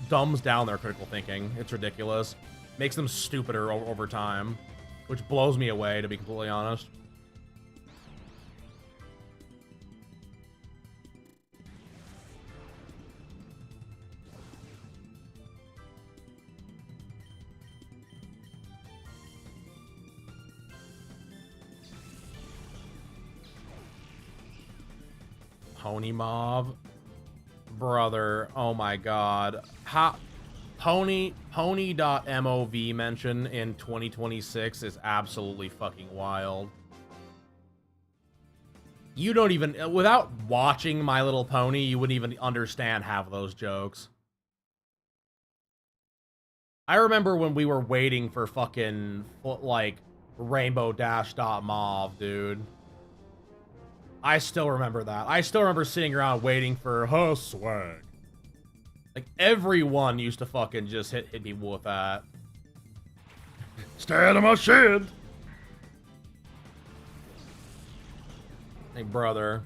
dumbs down their critical thinking. It's ridiculous. Makes them stupider over time, which blows me away, to be completely honest. Pony Mob, brother, oh my god. Pony.mov mention in 2026 is absolutely fucking wild. You don't even, without watching My Little Pony, you wouldn't even understand half of those jokes. I remember when we were waiting for fucking, like, Rainbow Dash Mauve, dude. I still remember that. I still remember sitting around waiting for her swag. Like, everyone used to fucking just hit me with that. Stay out of my shit! Hey, brother.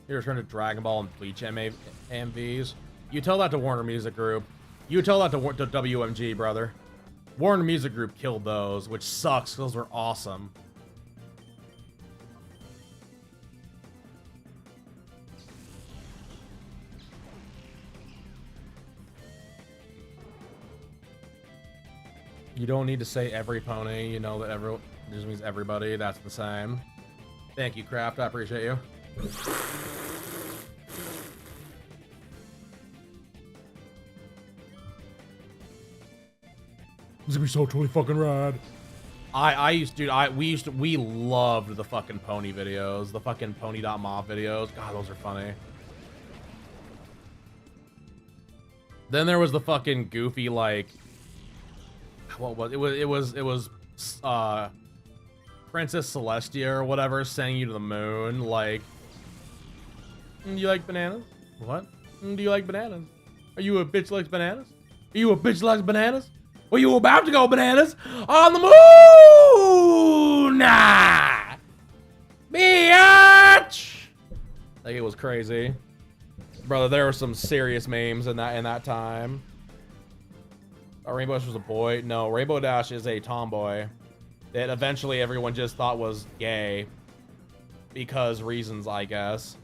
You return to Dragon Ball and Bleach AMVs. You tell that to Warner Music Group. You tell that to WMG, brother. Warner Music Group killed those, which sucks. Those were awesome. You don't need to say every pony. You know that it just means everybody. That's the same. Thank you, Kraft. I appreciate you. This is gonna be so totally fucking rad. We loved the fucking pony videos, the fucking pony.mov videos. God, those are funny. Then there was the fucking goofy, like, what was it was Princess Celestia or whatever sending you to the moon, like, do you like bananas? What? Do you like bananas? Are you a bitch likes bananas? Are you a bitch likes bananas? Well, you about to go bananas on the moon! Nah! Bitch! Like, it was crazy. Brother, there were some serious memes in that time. Rainbow Dash was a boy. No, Rainbow Dash is a tomboy that eventually everyone just thought was gay. Because reasons, I guess.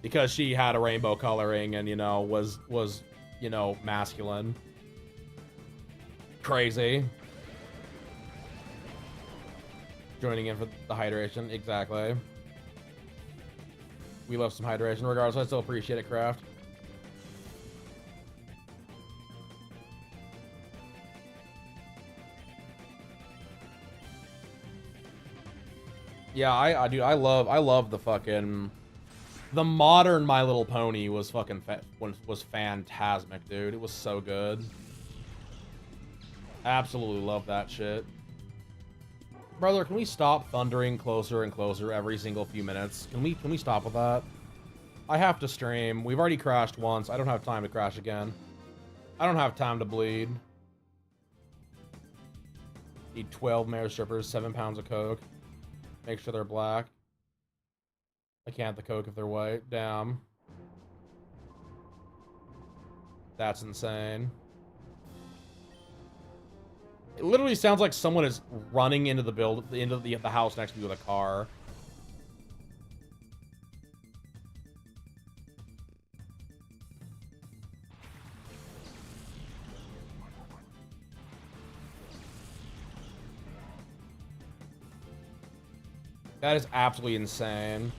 Because she had a rainbow coloring and, you know, was you know, masculine. Crazy. Joining in for the hydration. Exactly. We love some hydration. Regardless, I still appreciate it, Craft. Yeah, I love the fucking, the modern My Little Pony was fucking was phantasmic, dude. It was so good. Absolutely love that shit. Brother, can we stop thundering closer and closer every single few minutes? Can we stop with that? I have to stream. We've already crashed once. I don't have time to crash again. I don't have time to bleed. Need 12 mare strippers, 7 pounds of coke. Make sure they're black. I can't the coke if they're white. Damn. That's insane. It literally sounds like someone is running into the house next to me with a car. That is absolutely insane.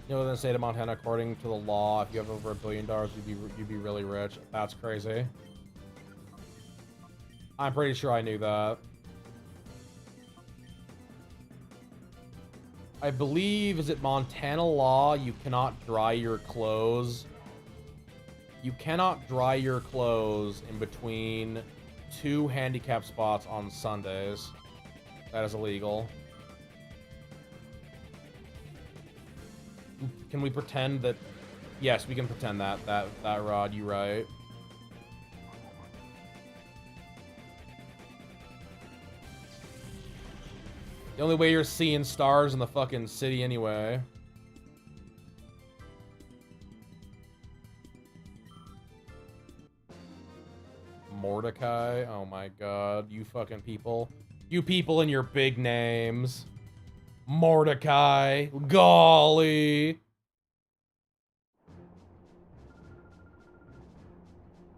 You know, in the state of Montana, according to the law, if you have over $1 billion, you'd be really rich. That's crazy. I'm pretty sure I knew that. I believe, is it Montana law? You cannot dry your clothes. You cannot dry your clothes in between 2 handicap spots on Sundays. That is illegal. Can we pretend that? Yes, we can pretend that. That Rod, you right. The only way you're seeing stars in the fucking city anyway. Mordecai? Oh my god, you fucking people. You people and your big names. Mordecai. Golly.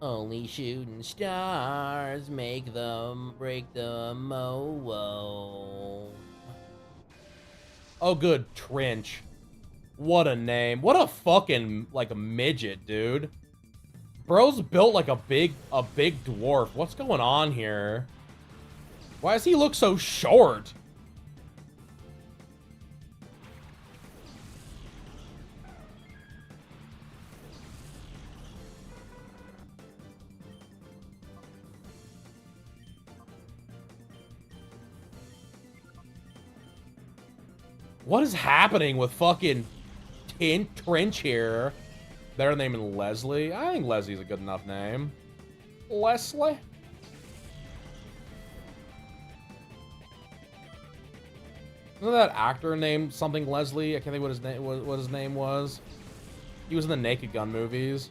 Only shooting stars make them break them, oh, whoa. Oh, good. Trench. What a name. What a fucking, like, a midget, dude. Bro's built like a big dwarf. What's going on here? Why does he look so short? What is happening with fucking Trench here? They're naming Leslie. I think Leslie's a good enough name. Leslie? Isn't that actor named something Leslie? I can't think what his name was. He was in the Naked Gun movies.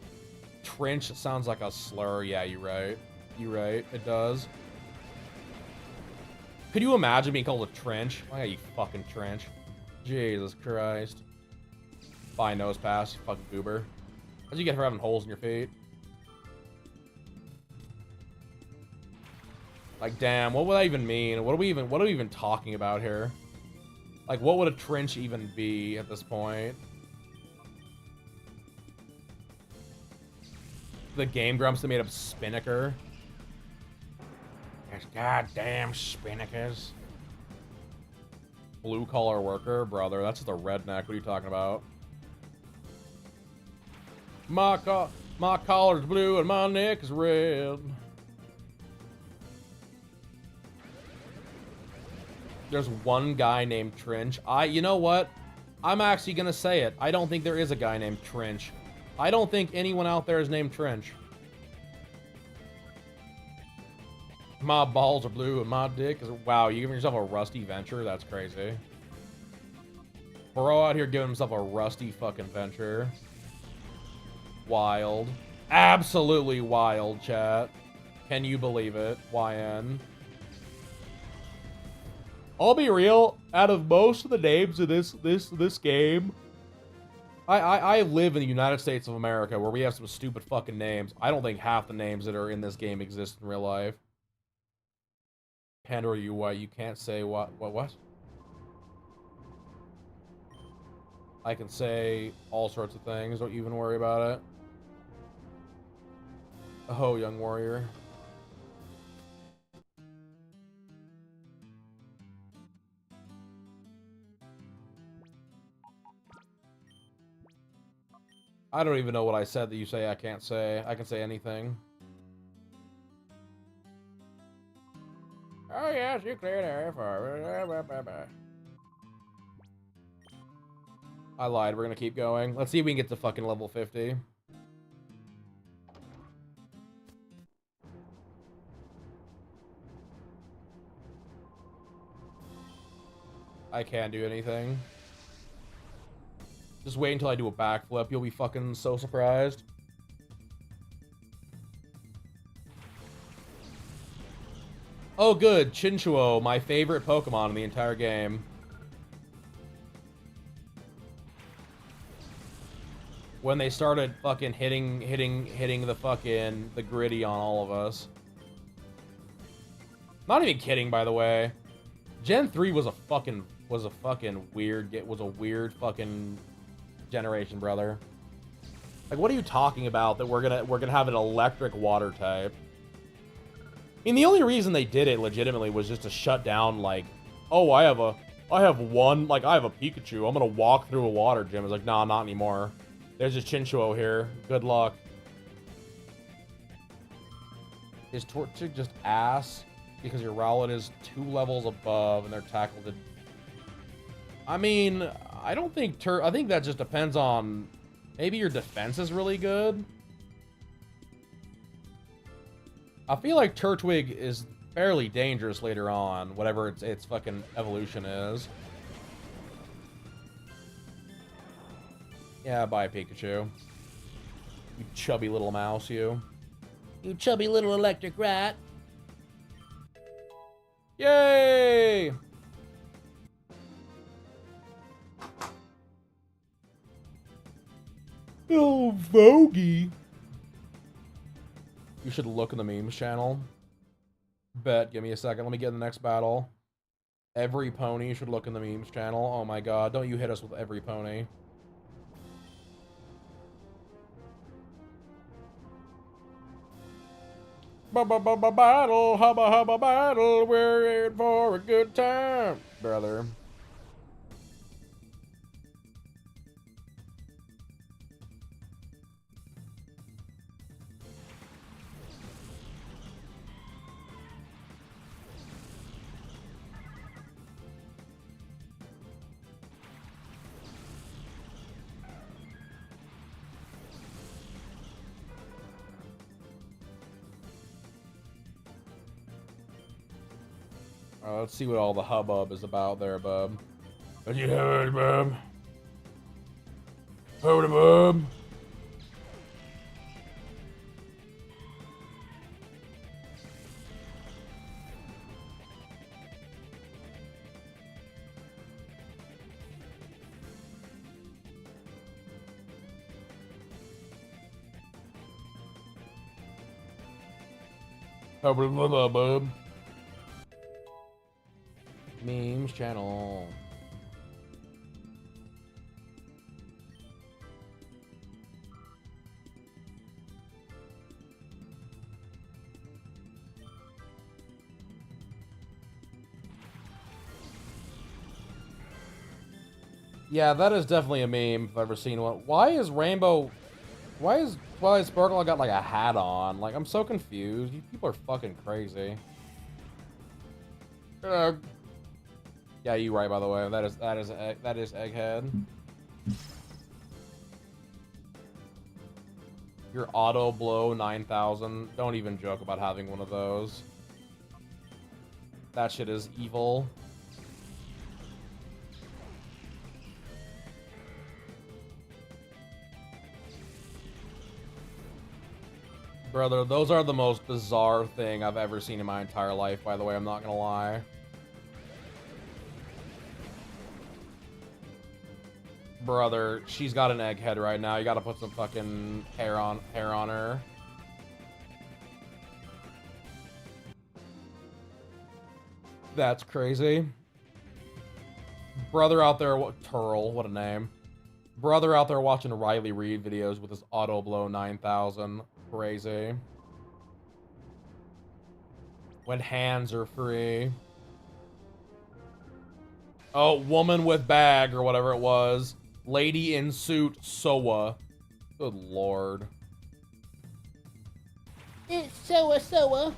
Trench sounds like a slur. Yeah, you're right. You're right. It does. Could you imagine being called a trench? Oh yeah, you fucking trench. Jesus Christ. Bye, nose pass, you fucking goober. What'd you get for having holes in your feet? Like, damn, what would that even mean? What are we even talking about here? Like, what would a trench even be at this point? The Game Grumps that made up Spinnaker. There's goddamn Spinnakers. Blue collar worker, brother. That's just a redneck. What are you talking about? My collar's blue and my neck is red. There's one guy named Trench. You know what? I'm actually gonna say it. I don't think there is a guy named Trench. I don't think anyone out there is named Trench. My balls are blue and my dick is... Wow, you giving yourself a rusty venture? That's crazy. Bro out here giving himself a rusty fucking venture. Wild. Absolutely wild, chat. Can you believe it? YN. I'll be real, out of most of the names of this game, I live in the United States of America where we have some stupid fucking names. I don't think half the names that are in this game exist in real life. Panda, you what? You can't say what? I can say all sorts of things. Don't even worry about it. Oh, young warrior. I don't even know what I said that you say I can't say. I can say anything. Oh yes, you cleared area for... I lied. We're gonna keep going. Let's see if we can get to fucking level 50. I can't do anything. Just wait until I do a backflip. You'll be fucking so surprised. Oh, good. Chinchuo, my favorite Pokemon in the entire game. When they started fucking hitting the fucking the gritty on all of us. Not even kidding, by the way. Gen 3 was a fucking weird fucking generation, brother. Like, what are you talking about that we're gonna have an electric water type? I mean, the only reason they did it legitimately was just to shut down, like, oh, I have I have one, like, I have a Pikachu. I'm gonna walk through a water gym. It's like, nah, not anymore. There's a Chinchuo here. Good luck. Is Torchic just ass? Because your Rowlet is 2 levels above and they're tackled to... I mean, I don't think I think that just depends on... Maybe your defense is really good. I feel like Turtwig is fairly dangerous later on, whatever its fucking evolution is. Yeah, bye, Pikachu. You chubby little mouse, you. You chubby little electric rat. Yay! Oh, Vogie. You should look in the memes channel. Bet, give me a second. Let me get in the next battle. Every pony should look in the memes channel. Oh my god, don't you hit us with every pony. Battle, hubba battle, we're in for a good time, brother. Let's see what all the hubbub is about there, bub. What you heard, bub? Hold bub. Bub. Memes channel. Yeah, that is definitely a meme if I've ever seen one. Why is Rainbow... Why is Sparkle got like a hat on? Like, I'm so confused. You people are fucking crazy. Yeah, you right, by the way. That is Egghead. Your auto blow 9,000. Don't even joke about having one of those. That shit is evil. Brother, those are the most bizarre thing I've ever seen in my entire life, by the way, I'm not gonna lie. Brother, she's got an egghead right now. You gotta put some fucking hair on her. That's crazy. Brother out there, Turl, what a name. Brother out there watching Riley Reid videos with his auto blow 9,000. Crazy. When hands are free. Oh, woman with bag or whatever it was. Lady in suit, Soa. Good lord. It's Soa.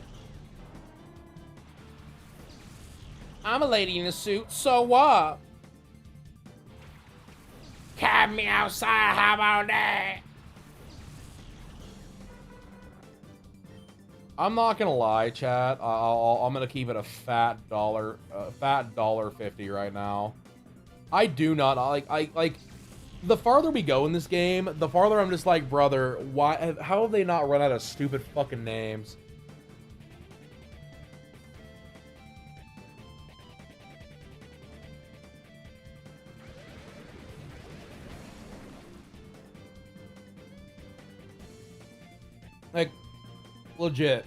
I'm a lady in a suit, so what? Have me outside, how about that? I'm not gonna lie, chat. I'm gonna keep it a fat $1.50 right now. I do not like. The farther we go in this game, the farther I'm just like, brother, why? How have they not run out of stupid fucking names? Like, legit.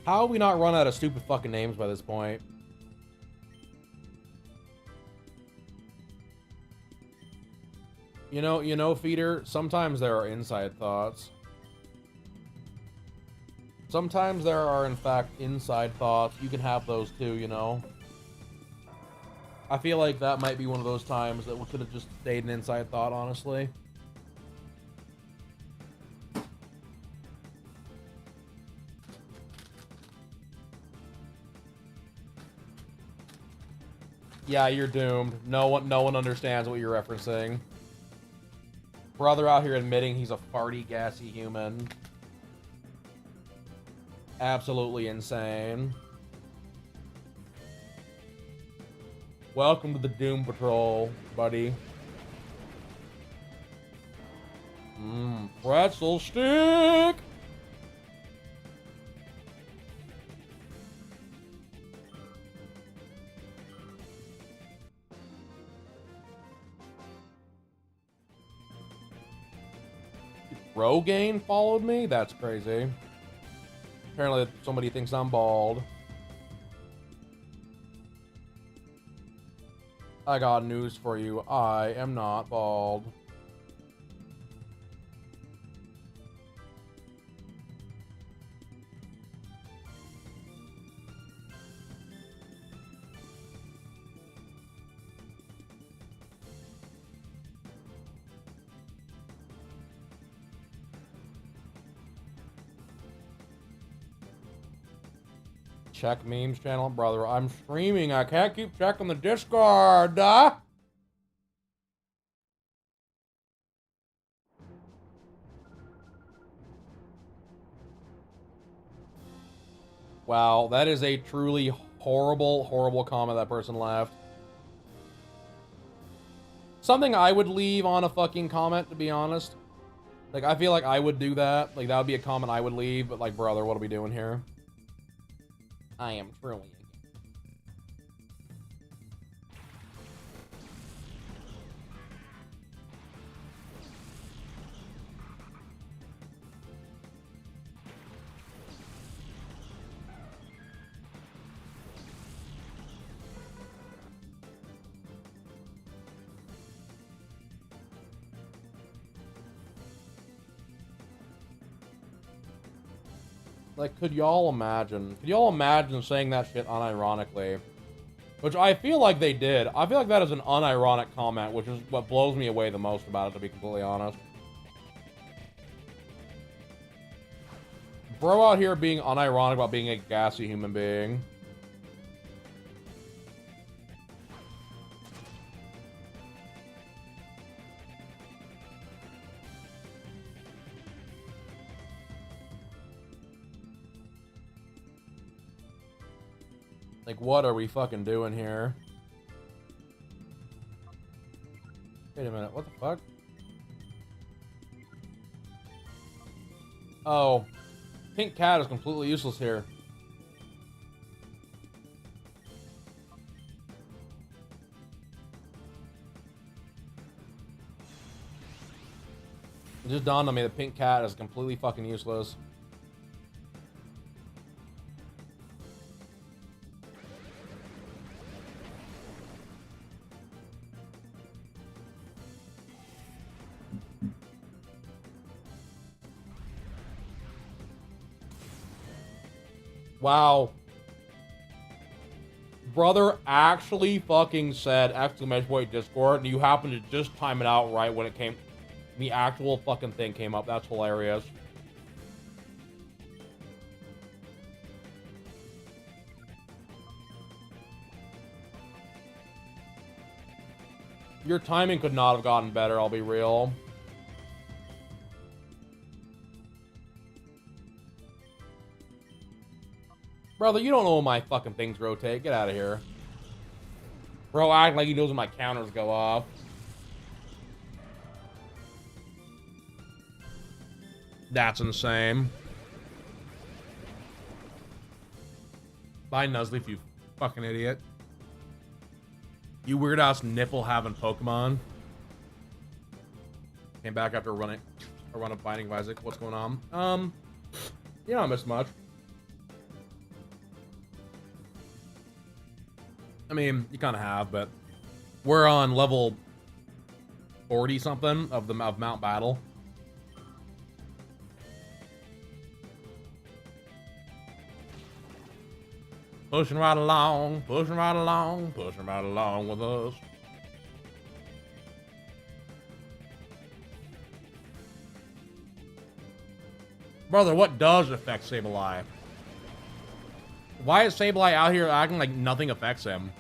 How have we not run out of stupid fucking names by this point? You know, Feeder, sometimes there are inside thoughts. Sometimes there are, in fact, inside thoughts. You can have those too, you know? I feel like that might be one of those times that we could have just stayed an inside thought, honestly. Yeah, you're doomed. No one understands what you're referencing. Brother out here admitting he's a farty, gassy human. Absolutely insane. Welcome to the Doom Patrol, buddy. Pretzel stick! Rogaine followed me? That's crazy. Apparently somebody thinks I'm bald. I got news for you. I am not bald. Check memes channel, brother. I'm streaming. I can't keep checking the Discord. Wow, that is a truly horrible, horrible comment that person left. Something I would leave on a fucking comment, to be honest. Like, I feel like I would do that. Like, that would be a comment I would leave, but like, brother, what are we doing here? I am truly. Like, could y'all imagine? Could y'all imagine saying that shit unironically? Which I feel like they did. I feel like that is an unironic comment, which is what blows me away the most about it, to be completely honest. Bro out here being unironic about being a gassy human being. Like, what are we fucking doing here? Wait a minute, what the fuck? Oh, pink cat is completely useless here. It just dawned on me that pink cat is completely fucking useless. Wow. Brother actually fucking said exclamation point Discord, and you happened to just time it out right when it came, the actual fucking thing came up. That's hilarious. Your timing could not have gotten better, I'll be real. Brother, you don't know when my fucking things rotate. Get out of here. Bro, act like he knows when my counters go off. That's insane. Bye, Nuzleaf, you fucking idiot. You weird ass nipple having Pokemon. Came back after a run of Binding of Isaac. What's going on? You don't miss much. I mean, you kind of have, but we're on level 40 something of Mount Battle. Pushing right along, pushing right along, pushing right along with us. Brother, what does affect Sableye? Why is Sableye out here acting like nothing affects him?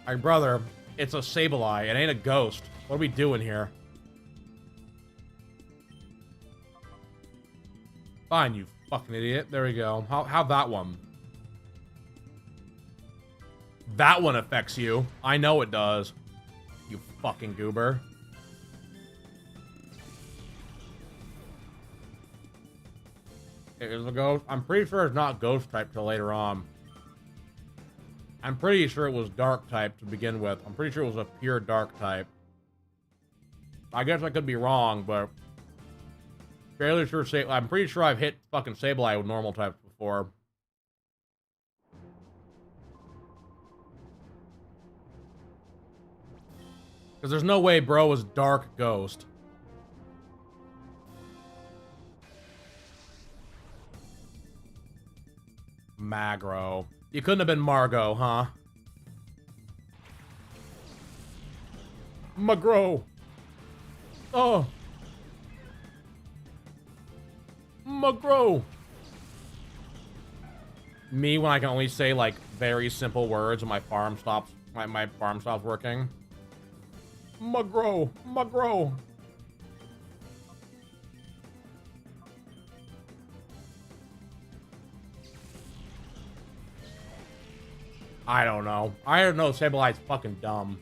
Like, brother, it's a Sableye. It ain't a ghost. What are we doing here? Fine, you fucking idiot. There we go. How that one? That one affects you. I know it does. You fucking goober. Is a ghost? I'm pretty sure it's not ghost type till later on. I'm pretty sure it was dark type to begin with. I'm pretty sure it was a pure dark type. I guess I could be wrong, but fairly sure. I'm pretty sure I've hit fucking Sableye with normal types before. Because there's no way bro was dark ghost. Magro. You couldn't have been Margot, huh? Magro. Oh. Magro. Me when I can only say like very simple words when my farm stops my farm stops working. Magro. Magro. I don't know. I don't know. Sableye's fucking dumb.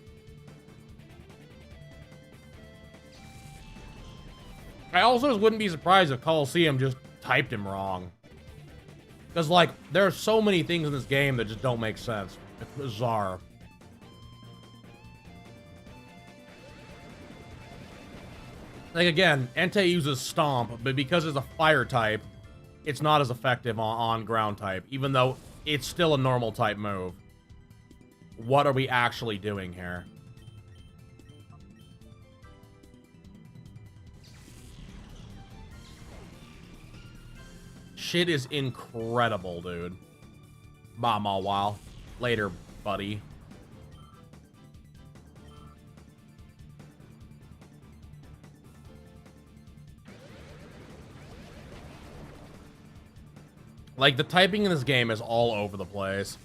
I also wouldn't be surprised if Colosseum just typed him wrong. Because, like, there are so many things in this game that just don't make sense. It's bizarre. Like, again, Entei uses Stomp, but because it's a fire type, it's not as effective on ground type, even though it's still a normal type move. What are we actually doing here? Shit is incredible, dude. Bye, Mawile. Later, buddy. Like, the typing in this game is all over the place.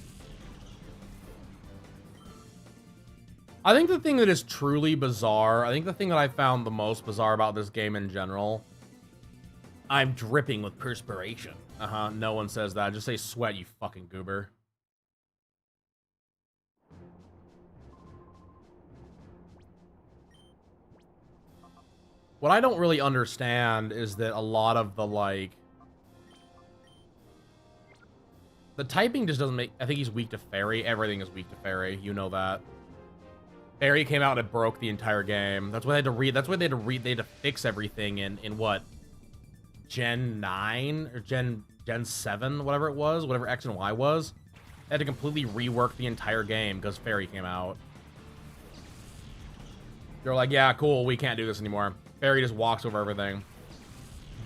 I think the thing that is truly bizarre, I think the thing that I found the most bizarre about this game in general, I'm dripping with perspiration. No one says that. Just say sweat, you fucking goober. What I don't really understand is that a lot of the, like... The typing just doesn't make... I think he's weak to fairy. Everything is weak to fairy. You know that. Fairy came out and it broke the entire game. That's why they had to read. That's why they had to fix everything in what? Gen 9 or Gen 7, whatever it was, whatever X and Y was. They had to completely rework the entire game because Fairy came out. They're like, yeah, cool, we can't do this anymore. Fairy just walks over everything.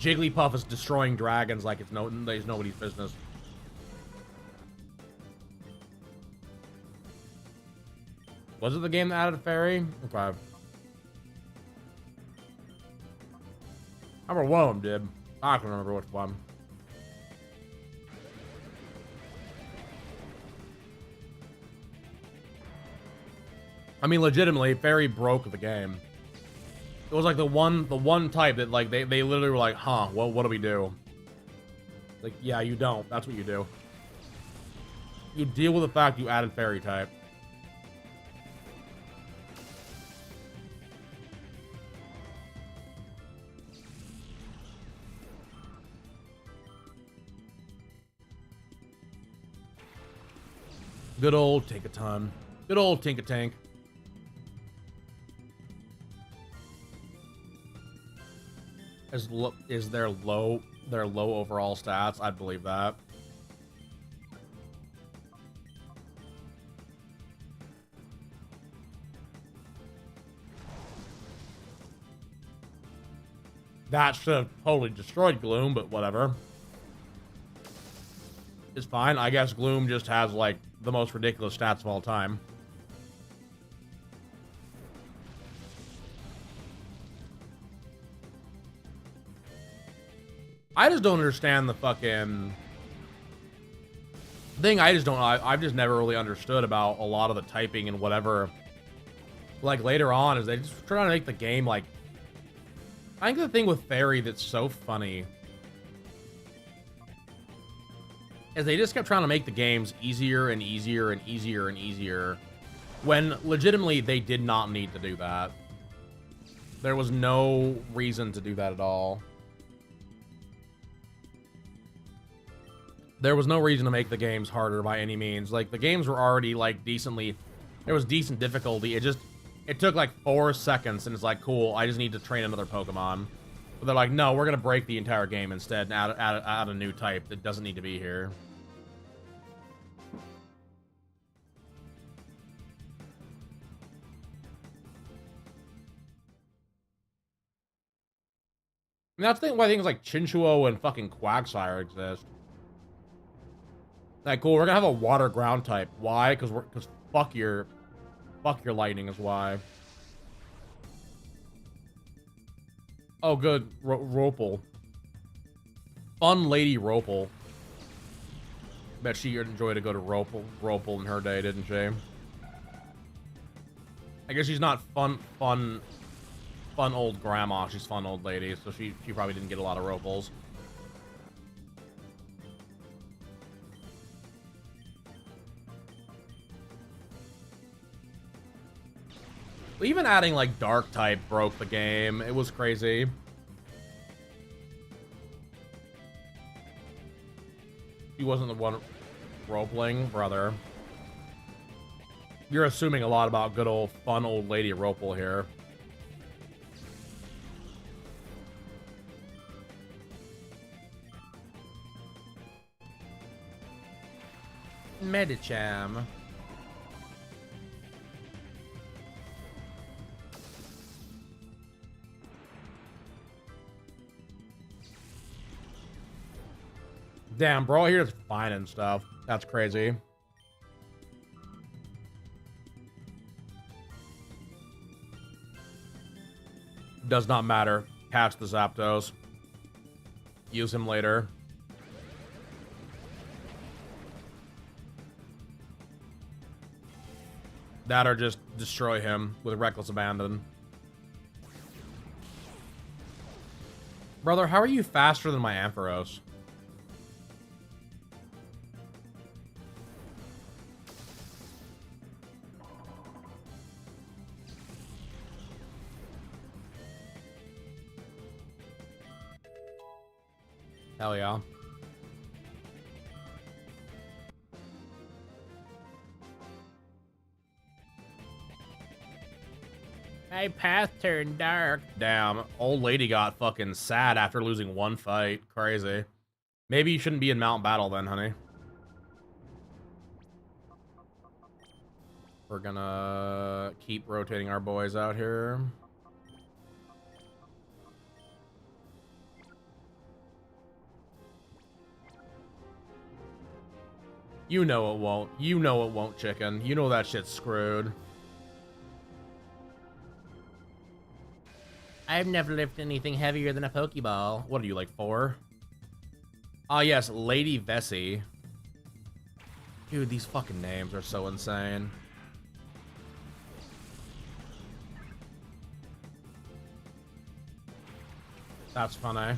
Jigglypuff is destroying dragons like it's nobody's business. Was it the game that added Fairy? Okay. I remember one of them did. I can remember which one. I mean, legitimately, Fairy broke the game. It was like the one type that like they literally were like, huh, well, what do we do? Like, yeah, you don't. That's what you do. You deal with the fact you added Fairy type. Good old Tinkaton. Good old Tinkatank. Is their low overall stats? I'd believe that. That should have totally destroyed Gloom, but whatever. is fine. I guess Gloom just has, like, the most ridiculous stats of all time. I just don't understand the fucking thing. I've just never really understood about a lot of the typing and whatever. Like, later on, is they just trying to make the game, like... I think the thing with Fairy that's so funny is they just kept trying to make the games easier and easier and easier and easier, when legitimately they did not need to do that. There was no reason to do that at all. There was no reason to make the games harder by any means. Like, the games were already, like, decently... There was decent difficulty. It took, like, 4 seconds, and it's like, cool, I just need to train another Pokemon. But they're like, no, we're gonna break the entire game instead and add a new type that doesn't need to be here. And that's why things like Chinchuo and fucking Quagsire exist. Like, cool, we're gonna have a water ground type. Why? Because fuck your lightning is why. Oh, good. Ropal. Fun lady Ropal. Bet she enjoyed to go to Ropal in her day, didn't she? I guess she's not fun old grandma. She's fun old lady, so she probably didn't get a lot of Ropals. Even adding, like, Dark type broke the game. It was crazy. He wasn't the one roleplaying, brother. You're assuming a lot about good old fun old lady Ropal here. Medicham. Damn, bro, here's fine and stuff. That's crazy. Does not matter. Catch the Zapdos. Use him later. That or just destroy him with reckless abandon. Brother, how are you faster than my Ampharos? Hell yeah. My path turned dark. Damn, old lady got fucking sad after losing one fight. Crazy. Maybe you shouldn't be in Mount Battle then, honey. We're gonna keep rotating our boys out here. You know it won't. You know it won't, chicken. You know that shit's screwed. I've never lifted anything heavier than a Pokeball. What are you, like 4? Ah, yes, Lady Vessi. Dude, these fucking names are so insane. That's funny.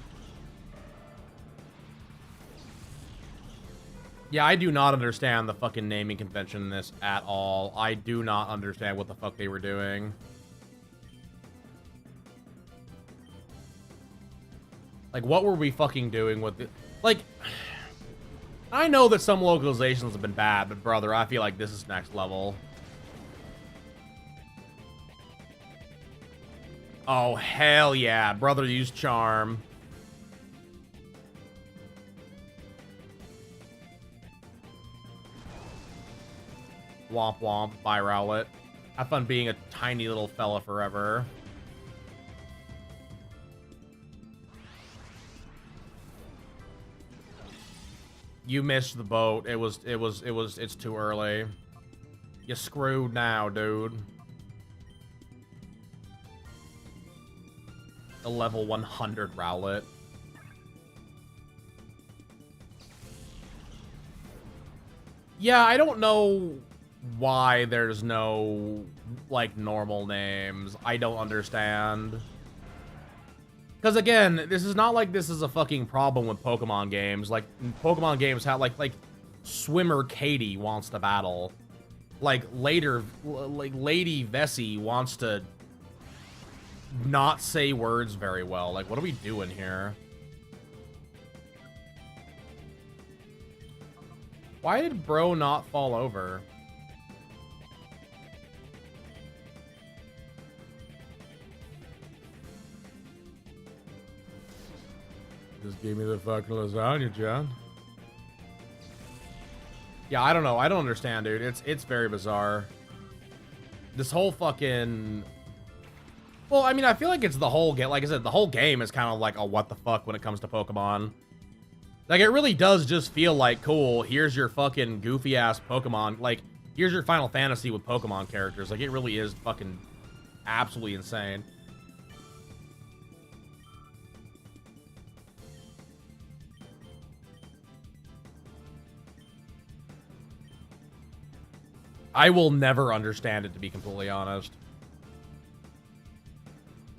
Yeah, I do not understand the fucking naming convention in this at all. I do not understand what the fuck they were doing. Like, what were we fucking doing with it? Like, I know that some localizations have been bad, but brother, I feel like this is next level. Oh, hell yeah. Brother used Charm. Womp womp, bye Rowlet. Have fun being a tiny little fella forever. You missed the boat. It's too early. You're screwed now, dude. The level 100 Rowlet. Yeah, I don't know why there's no, like, normal names. I don't understand. Because, again, this is not like this is a fucking problem with Pokemon games. Like, Pokemon games have, like Swimmer Katie wants to battle. Like, later, like, Lady Vessi wants to not say words very well. Like, what are we doing here? Why did bro not fall over? Just give me the fucking lasagna, John. Yeah, I don't know. I don't understand, dude. It's very bizarre. This whole fucking... Well, I mean, I feel like it's the whole game. Like I said, the whole game is kind of like a what the fuck when it comes to Pokemon. Like, it really does just feel like, cool, here's your fucking goofy-ass Pokemon. Like, here's your Final Fantasy with Pokemon characters. Like, it really is fucking absolutely insane. I will never understand it, to be completely honest.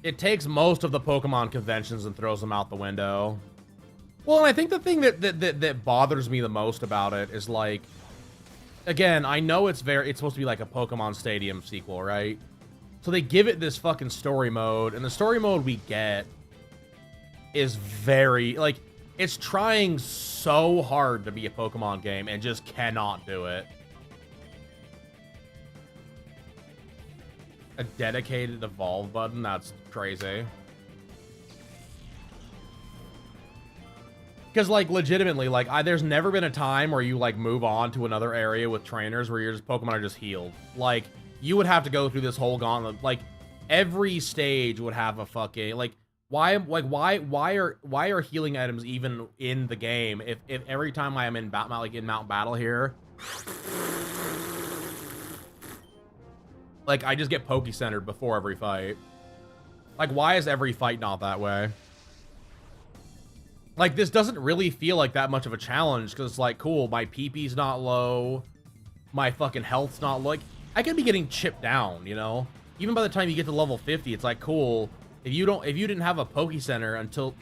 It takes most of the Pokemon conventions and throws them out the window. Well, and I think the thing that bothers me the most about it is, like, again, I know it's supposed to be like a Pokemon Stadium sequel, right? So they give it this fucking story mode, and the story mode we get is very, like, it's trying so hard to be a Pokemon game and just cannot do it. A dedicated evolve button? That's crazy. Because, like, legitimately, like, there's never been a time where you, like, move on to another area with trainers where your Pokemon are just healed. Like, you would have to go through this whole gauntlet. Like, every stage would have a fucking, like, why are healing items even in the game if every time I am in Mount Battle here, like, I just get Poke-centered before every fight. Like, why is every fight not that way? Like, this doesn't really feel like that much of a challenge, because it's like, cool, my PP's not low, my fucking health's not low. Like, I could be getting chipped down, you know? Even by the time you get to level 50, it's like, cool, if you didn't have a Poke-center until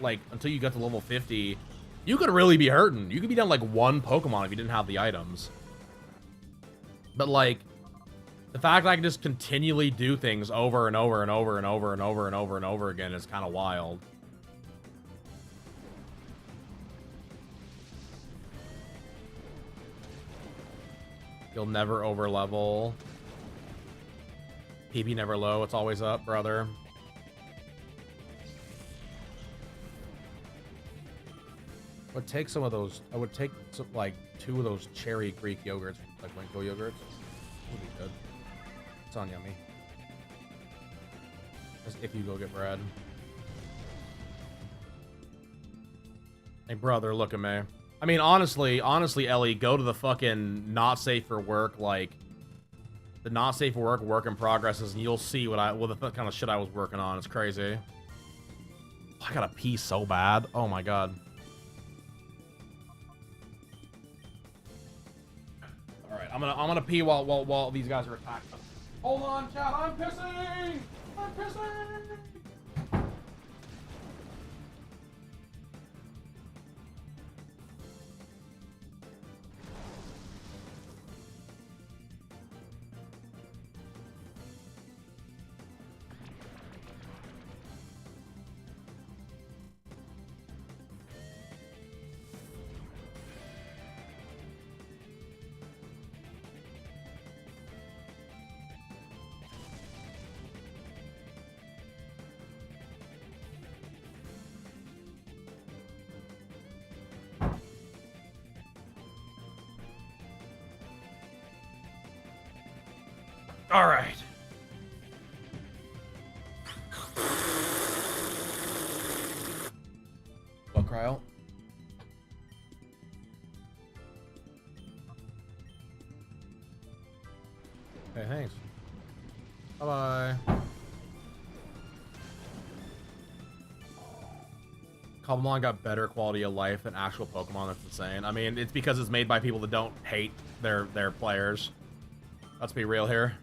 you got to level 50, you could really be hurting. You could be down, like, one Pokemon if you didn't have the items. But, like, the fact that I can just continually do things over and over and over and over and over and over and over again is kind of wild. You'll never overlevel. PB never low. It's always up, brother. I would take some of those. I would take some, like, 2 of those cherry Greek yogurts, like Winko yogurts. Would be good. It's yummy. Just if you go get bread. Hey, brother, look at me. I mean, honestly, Ellie, go to the fucking not safe for work, like, the not safe for work in progresses, and you'll see what the kind of shit I was working on. It's crazy. I gotta pee so bad. Oh my god. All right, I'm gonna pee while these guys are attacking us. Hold on, chat. I'm pissing. I'm pissing. All right. What, Cryo? Okay, thanks. Bye-bye. Cobblemon got better quality of life than actual Pokemon. That's insane. I mean, it's because it's made by people that don't hate their players. Let's be real here.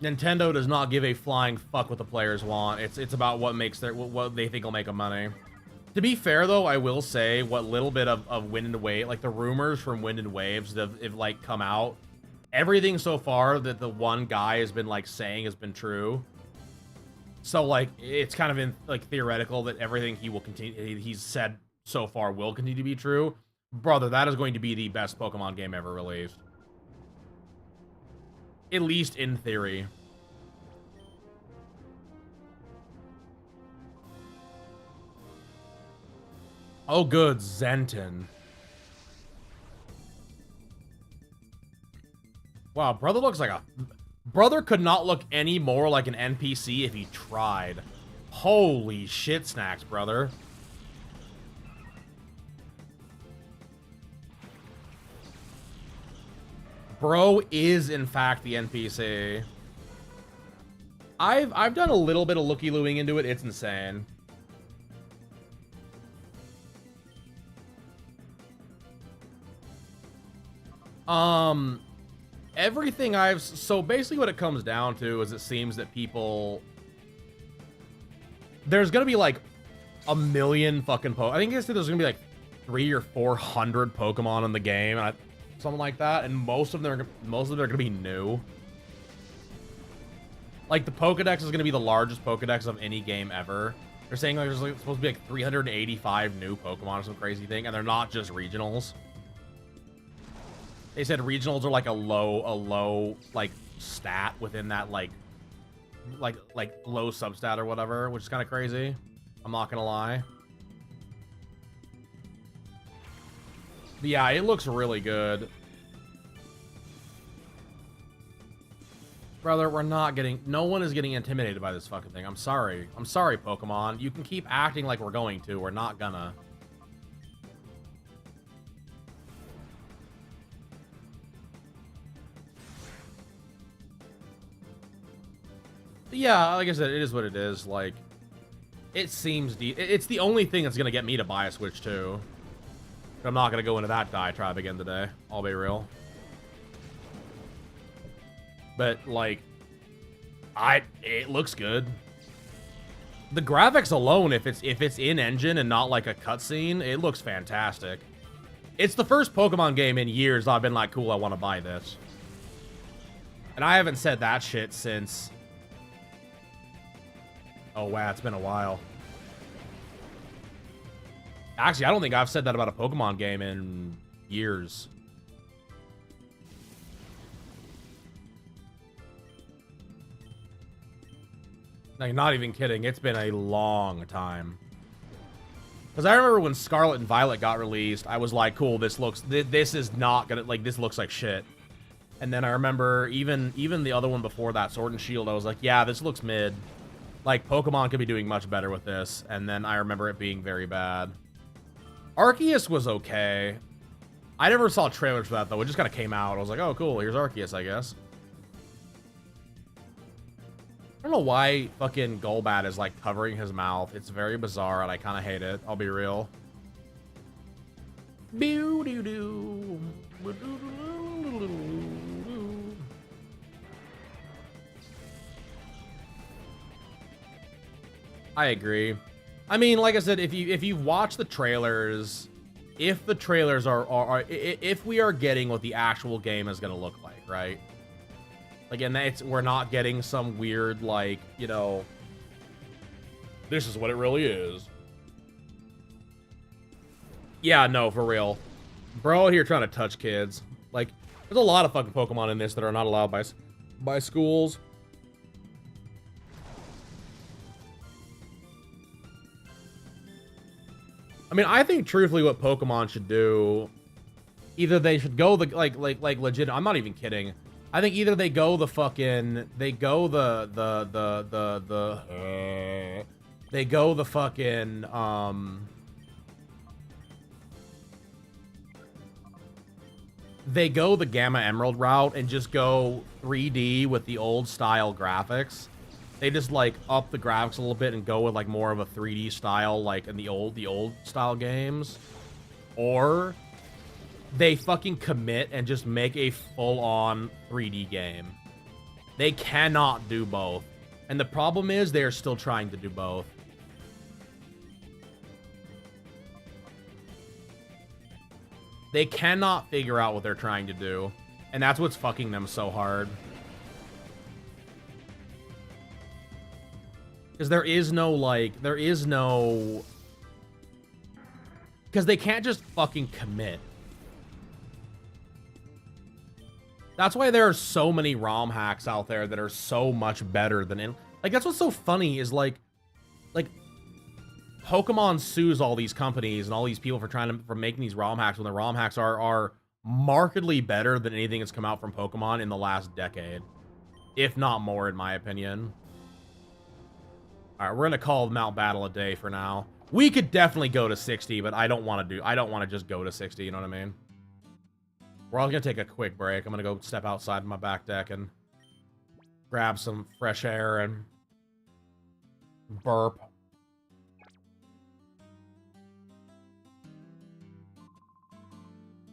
Nintendo does not give a flying fuck what the players want. It's about what makes what they think will make them money. To be fair, though, I will say what little bit of Wind and Wave, like the rumors from Wind and Waves that have like come out, everything so far that the one guy has been like saying has been true. So like it's kind of in like theoretical that everything he's said so far will continue to be true. Brother, that is going to be the best Pokemon game ever released. At least in theory. Oh, good, Zenton. Wow, brother looks like a... Brother could not look any more like an NPC if he tried. Holy shit snacks, brother. Bro is, in fact, the NPC. I've done a little bit of looky-looing into it. It's insane. Everything so basically what it comes down to is it seems that people, there's gonna be like a million fucking I think there's gonna be like 300 or 400 Pokemon in the game, something like that, and most of them are gonna be new. Like the Pokedex is gonna be the largest Pokedex of any game ever. They're saying like there's like, supposed to be like 385 new Pokemon or some crazy thing, and they're not just regionals. They said regionals are like a low like stat within that like low substat or whatever, which is kind of crazy. I'm not gonna lie. But yeah, it looks really good. Brother, we're not getting... No one is getting intimidated by this fucking thing. I'm sorry. I'm sorry, Pokemon. You can keep acting like we're going to. We're not gonna. Yeah, like I said, it is what it is. Like, it seems it's the only thing that's gonna get me to buy a Switch too. I'm not gonna go into that diatribe again today. I'll be real. But like, it looks good. The graphics alone, if it's in engine and not like a cutscene, it looks fantastic. It's the first Pokemon game in years I've been like, cool, I want to buy this. And I haven't said that shit since... Oh, wow, it's been a while. Actually, I don't think I've said that about a Pokemon game in years. Like, not even kidding. It's been a long time. Because I remember when Scarlet and Violet got released, I was like, cool, this is not gonna, like, this looks like shit. And then I remember even the other one before that, Sword and Shield, I was like, yeah, this looks mid. Like, Pokemon could be doing much better with this. And then I remember it being very bad. Arceus was okay. I never saw trailers for that, though. It just kind of came out. I was like, oh, cool, here's Arceus, I guess. I don't know why fucking Golbat is, like, covering his mouth. It's very bizarre, and I kind of hate it. I'll be real. I agree. I mean, like I said, if you've watched the trailers, if the trailers if we are getting what the actual game is gonna look like, right? Again, we're not getting some weird, like, you know, this is what it really is. Yeah, no, for real. Bro here trying to touch kids. Like, there's a lot of fucking Pokemon in this that are not allowed by schools. I mean, I think truthfully what Pokemon should do, either they should go the like legit, I'm not even kidding. I think either they go the fucking they go the fucking they go the Gamma Emerald route and just go 3D with the old style graphics. They just like up the graphics a little bit and go with like more of a 3D style like in the old style games. Or they fucking commit and just make a full-on 3D game. They cannot do both. And the problem is they're still trying to do both. They cannot figure out what they're trying to do. And that's what's fucking them so hard. Because there is no, because they can't just fucking commit. That's why there are so many ROM hacks out there that are so much better than... Like, that's what's so funny is, like... Pokemon sues all these companies and all these people for making these ROM hacks when the ROM hacks are markedly better than anything that's come out from Pokemon in the last decade. If not more, in my opinion. Alright, we're gonna call Mount Battle a day for now. We could definitely go to 60, but I don't want to just go to 60, you know what I mean? We're all gonna take a quick break. I'm gonna go step outside my back deck and grab some fresh air and burp.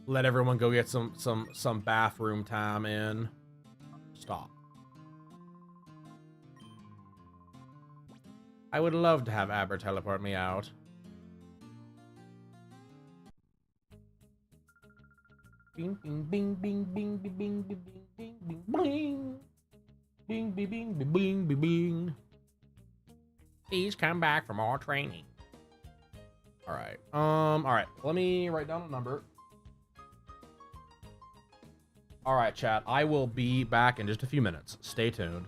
Let everyone go get some bathroom time in. Stop. I would love to have Aber teleport me out. Bing bing bing bing bing bing bing bing bing bing bing bing bing bing bing bing bing. Please come back for more training. All right. All right. Let me write down a number. All right, chat. I will be back in just a few minutes. Stay tuned.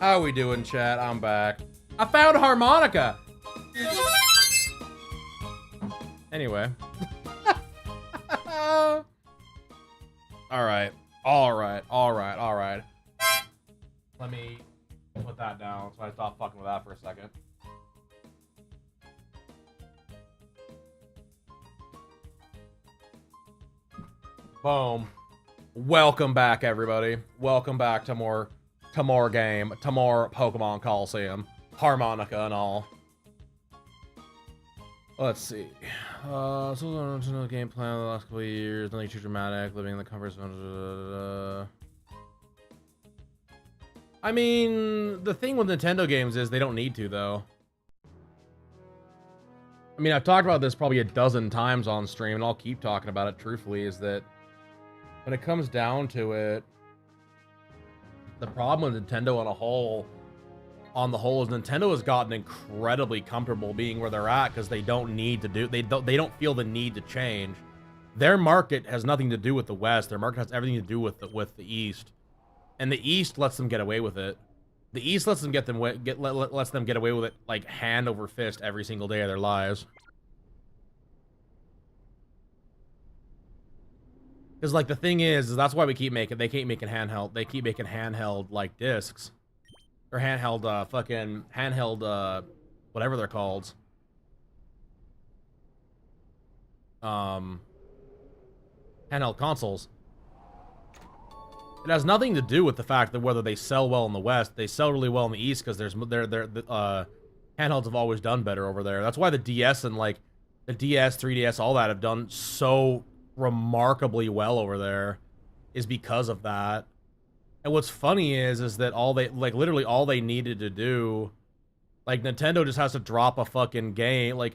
How we doing, chat? I'm back. I found a harmonica! Anyway. Alright. Alright. Let me put that down so I stop fucking with that for a second. Boom. Welcome back, everybody. Welcome back to more game, to more Pokemon Colosseum, harmonica and all. Let's see. So the game plan the last couple of years, nothing too dramatic, living in the comfort zone. I mean, the thing with Nintendo games is they don't need to, though. I mean, I've talked about this probably a dozen times on stream, and I'll keep talking about it, truthfully, is that when it comes down to it, the problem with Nintendo on the whole is Nintendo has gotten incredibly comfortable being where they're at because they don't need to do, they don't feel the need to change. Their market has nothing to do with the West. Their market has everything to do with the East. And the East lets them get away with it. The East lets them lets them get away with it like hand over fist every single day of their lives. Because like the thing is that's why they keep making handheld like discs. Or handheld fucking handheld whatever they're called. Handheld consoles. It has nothing to do with the fact that whether they sell well in the West. They sell really well in the East because handhelds have always done better over there. That's why the DS and like the DS, 3DS, all that have done so remarkably well over there, is because of that. And what's funny is that literally all they needed to do, like Nintendo just has to drop a fucking game, like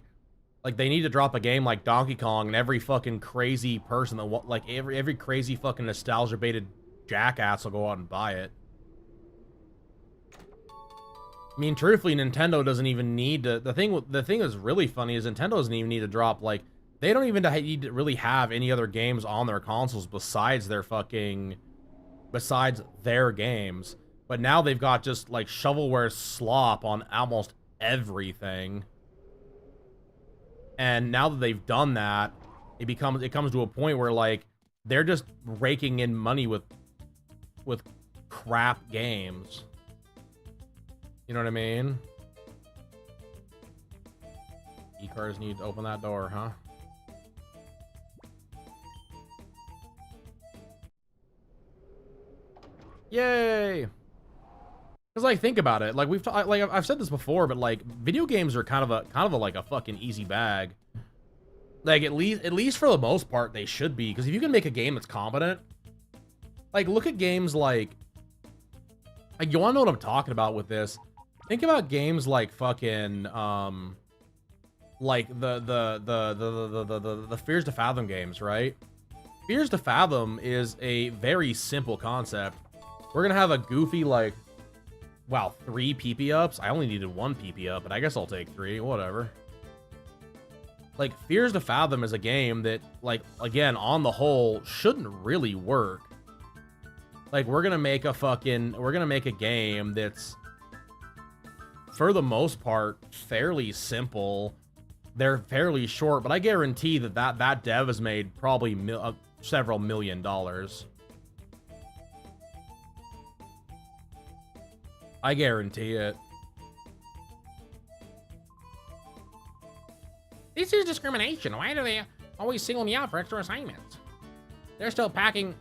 they need to drop a game like Donkey Kong, and every fucking crazy person that every crazy fucking nostalgia baited jackass will go out and buy it. I mean, truthfully, Nintendo doesn't even need to. The thing that's really funny is Nintendo doesn't even need to drop, like, they don't even need to really have any other games on their consoles besides their games. But now they've got just like shovelware slop on almost everything. And now that they've done that, it comes to a point where like they're just raking in money with crap games. You know what I mean? E-cars need to open that door, huh? Yay! Because like, think about it. Like I've said this before, but like, video games are kind of a like a fucking easy bag. Like at least for the most part, they should be. Because if you can make a game that's competent, like look at games like you wanna know what I'm talking about with this? Think about games like fucking like the Fears to Fathom games, right? Fears to Fathom is a very simple concept. We're gonna have a goofy, like, wow, 3 PP ups? I only needed 1 PP up, but I guess I'll take 3, whatever. Like, Fears to Fathom is a game that, like, again, on the whole, shouldn't really work. Like, we're gonna make a game that's, for the most part, fairly simple. They're fairly short, but I guarantee that dev has made probably several $1 million. I guarantee it. This is discrimination. Why do they always single me out for extra assignments? They're still packing.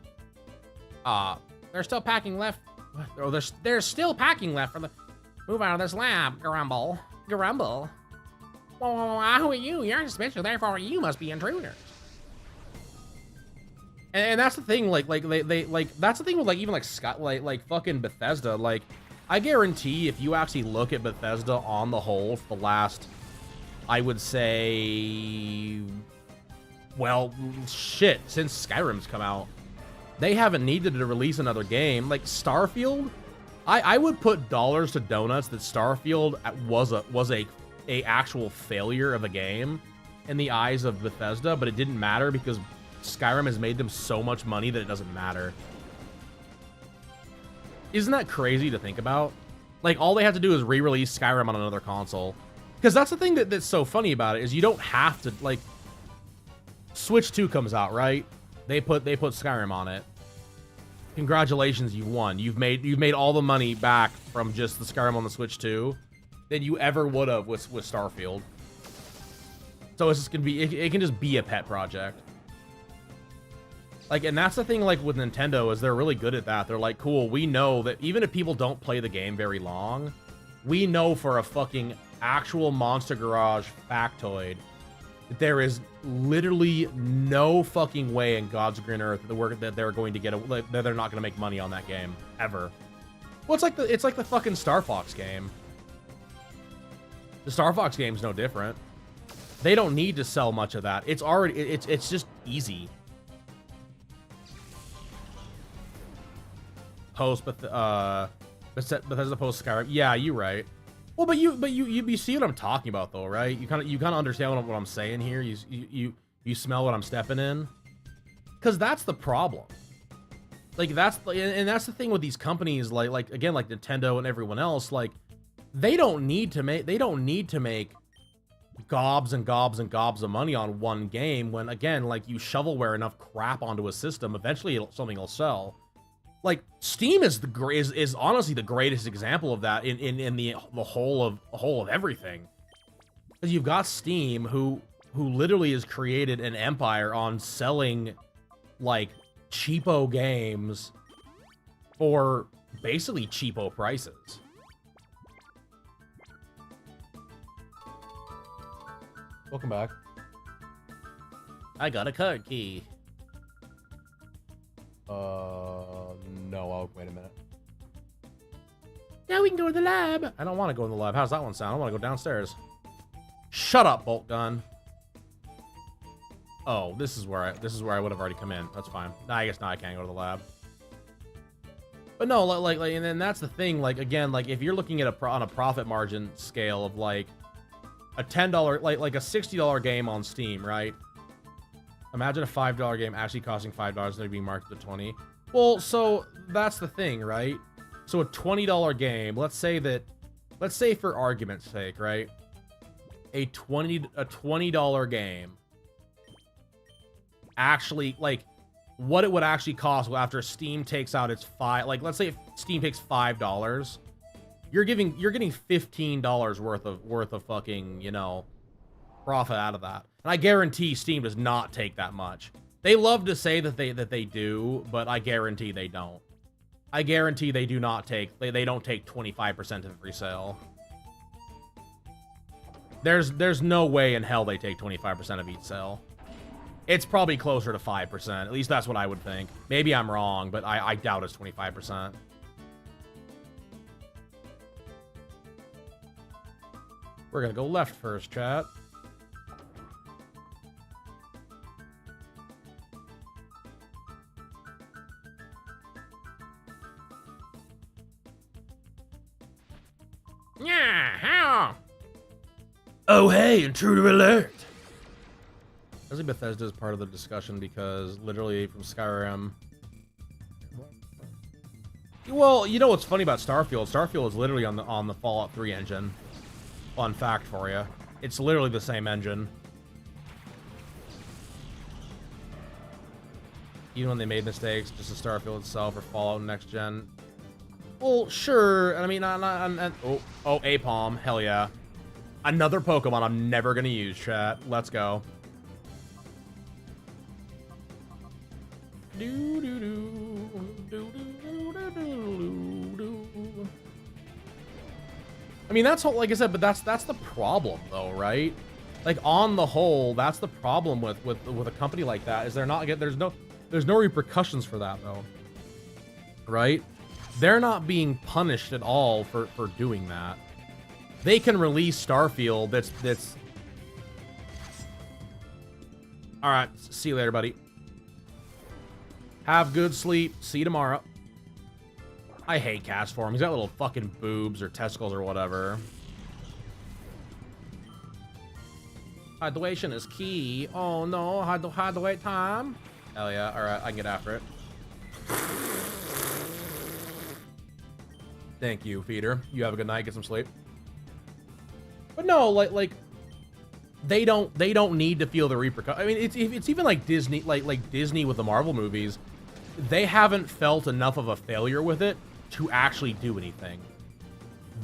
They're still packing left. Oh, there's still packing left for the. Move out of this lab, Grumble. Grumble. Well, who are you? You're suspicious, therefore you must be intruders. And that's the thing. Like that's the thing with like even like Scott, like fucking Bethesda, like. I guarantee if you actually look at Bethesda on the whole for the last, I would say, well, shit, since Skyrim's come out, they haven't needed to release another game. Like Starfield, I would put dollars to donuts that Starfield was a actual failure of a game in the eyes of Bethesda, but it didn't matter because Skyrim has made them so much money that it doesn't matter. Isn't that crazy to think about? Like, all they have to do is re-release Skyrim on another console. Because that's the thing that's so funny about it, is you don't have to, like... Switch 2 comes out, right? They put Skyrim on it. Congratulations, you won. You've made all the money back from just the Skyrim on the Switch 2 than you ever would have with Starfield. So it's just gonna be, it can just be a pet project. Like, and that's the thing, like, with Nintendo, is they're really good at that. They're like, cool, we know that even if people don't play the game very long, we know for a fucking actual Monster Garage factoid that there is literally no fucking way in God's green earth that they're going to get that they're not going to make money on that game ever. Well, it's like the fucking Star Fox game. The Star Fox game's no different. They don't need to sell much of that. It's already it's just easy. Bethesda post Skyrim. Yeah, you're right. Well, but you see what I'm talking about, though, right? You kind of understand what I'm saying here. You smell what I'm stepping in, because that's the problem. Like, that's the thing with these companies, like again, like Nintendo and everyone else. Like, they don't need to make gobs and gobs and gobs of money on one game. When, again, like, you shovelware enough crap onto a system, eventually something will sell. Like, Steam is honestly the greatest example of that in the whole of everything. Because you've got Steam, who literally has created an empire on selling, like, cheapo games for basically cheapo prices. Welcome back. I got a card key. No, wait a minute. Now we can go to the lab. I don't want to go in the lab. How's that one sound? I want to go downstairs. Shut up, bolt gun. Oh, this is where I would have already come in. That's fine. I guess now I can't go to the lab. But no, like, and then that's the thing. Like, again, like, if you're looking at on a profit margin scale of like a $10, like a $60 game on Steam, right? Imagine a $5 game actually costing $5 and they're being marketed to $20. Well, so that's the thing, right? So a $20 game, let's say for argument's sake, right? A $20 game actually, like, what it would actually cost after Steam takes out its let's say if Steam takes $5, you're getting $15 worth of fucking, you know, profit out of that. And I guarantee Steam does not take that much. They love to say that they do, but I guarantee they don't. I guarantee they do not take, they don't take 25% of every sale. There's no way in hell they take 25% of each sale. It's probably closer to 5%. At least that's what I would think. Maybe I'm wrong, but I doubt it's 25%. We're gonna go left first, chat. Yeah, how? Oh, hey, intruder alert! I think Bethesda is part of the discussion because literally from Skyrim. Well, you know what's funny about Starfield? Starfield is literally on the Fallout 3 engine. Fun fact for you. It's literally the same engine. Even when they made mistakes, just the Starfield itself or Fallout next gen. Well, sure. I mean, oh, Apom. Hell yeah. Another Pokemon I'm never gonna use, chat. Let's go. I mean, that's like I said, but that's the problem, though, right? Like, on the whole, that's the problem with a company like that is they're not there's no repercussions for that, though, right? They're not being punished at all for doing that. They can release Starfield that's all right. See you later, buddy. Have good sleep. See you tomorrow. I hate Cast Form. He's got little fucking boobs or testicles or whatever. Hide the wait is key. Oh no, hide the wait time. Hell yeah. All right, I can get after it. Thank you, feeder. You have a good night. Get some sleep. But no, like they don't need to feel the repercussions. I mean, it's even like Disney, like Disney with the Marvel movies. They haven't felt enough of a failure with it to actually do anything.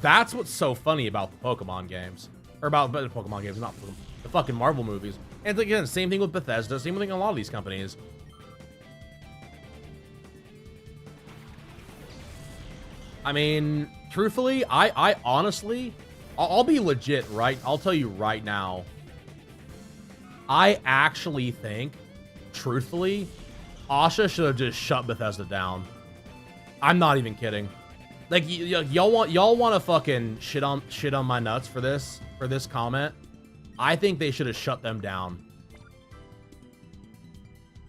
That's what's so funny about the Pokemon games, or about the Pokemon games, not the fucking Marvel movies. And again, same thing with Bethesda, same thing with a lot of these companies. I mean, truthfully, I honestly, I'll be legit, right? I'll tell you right now. I actually think, truthfully, Asha should have just shut Bethesda down. I'm not even kidding. Like, y'all want to fucking shit on my nuts for this comment. I think they should have shut them down.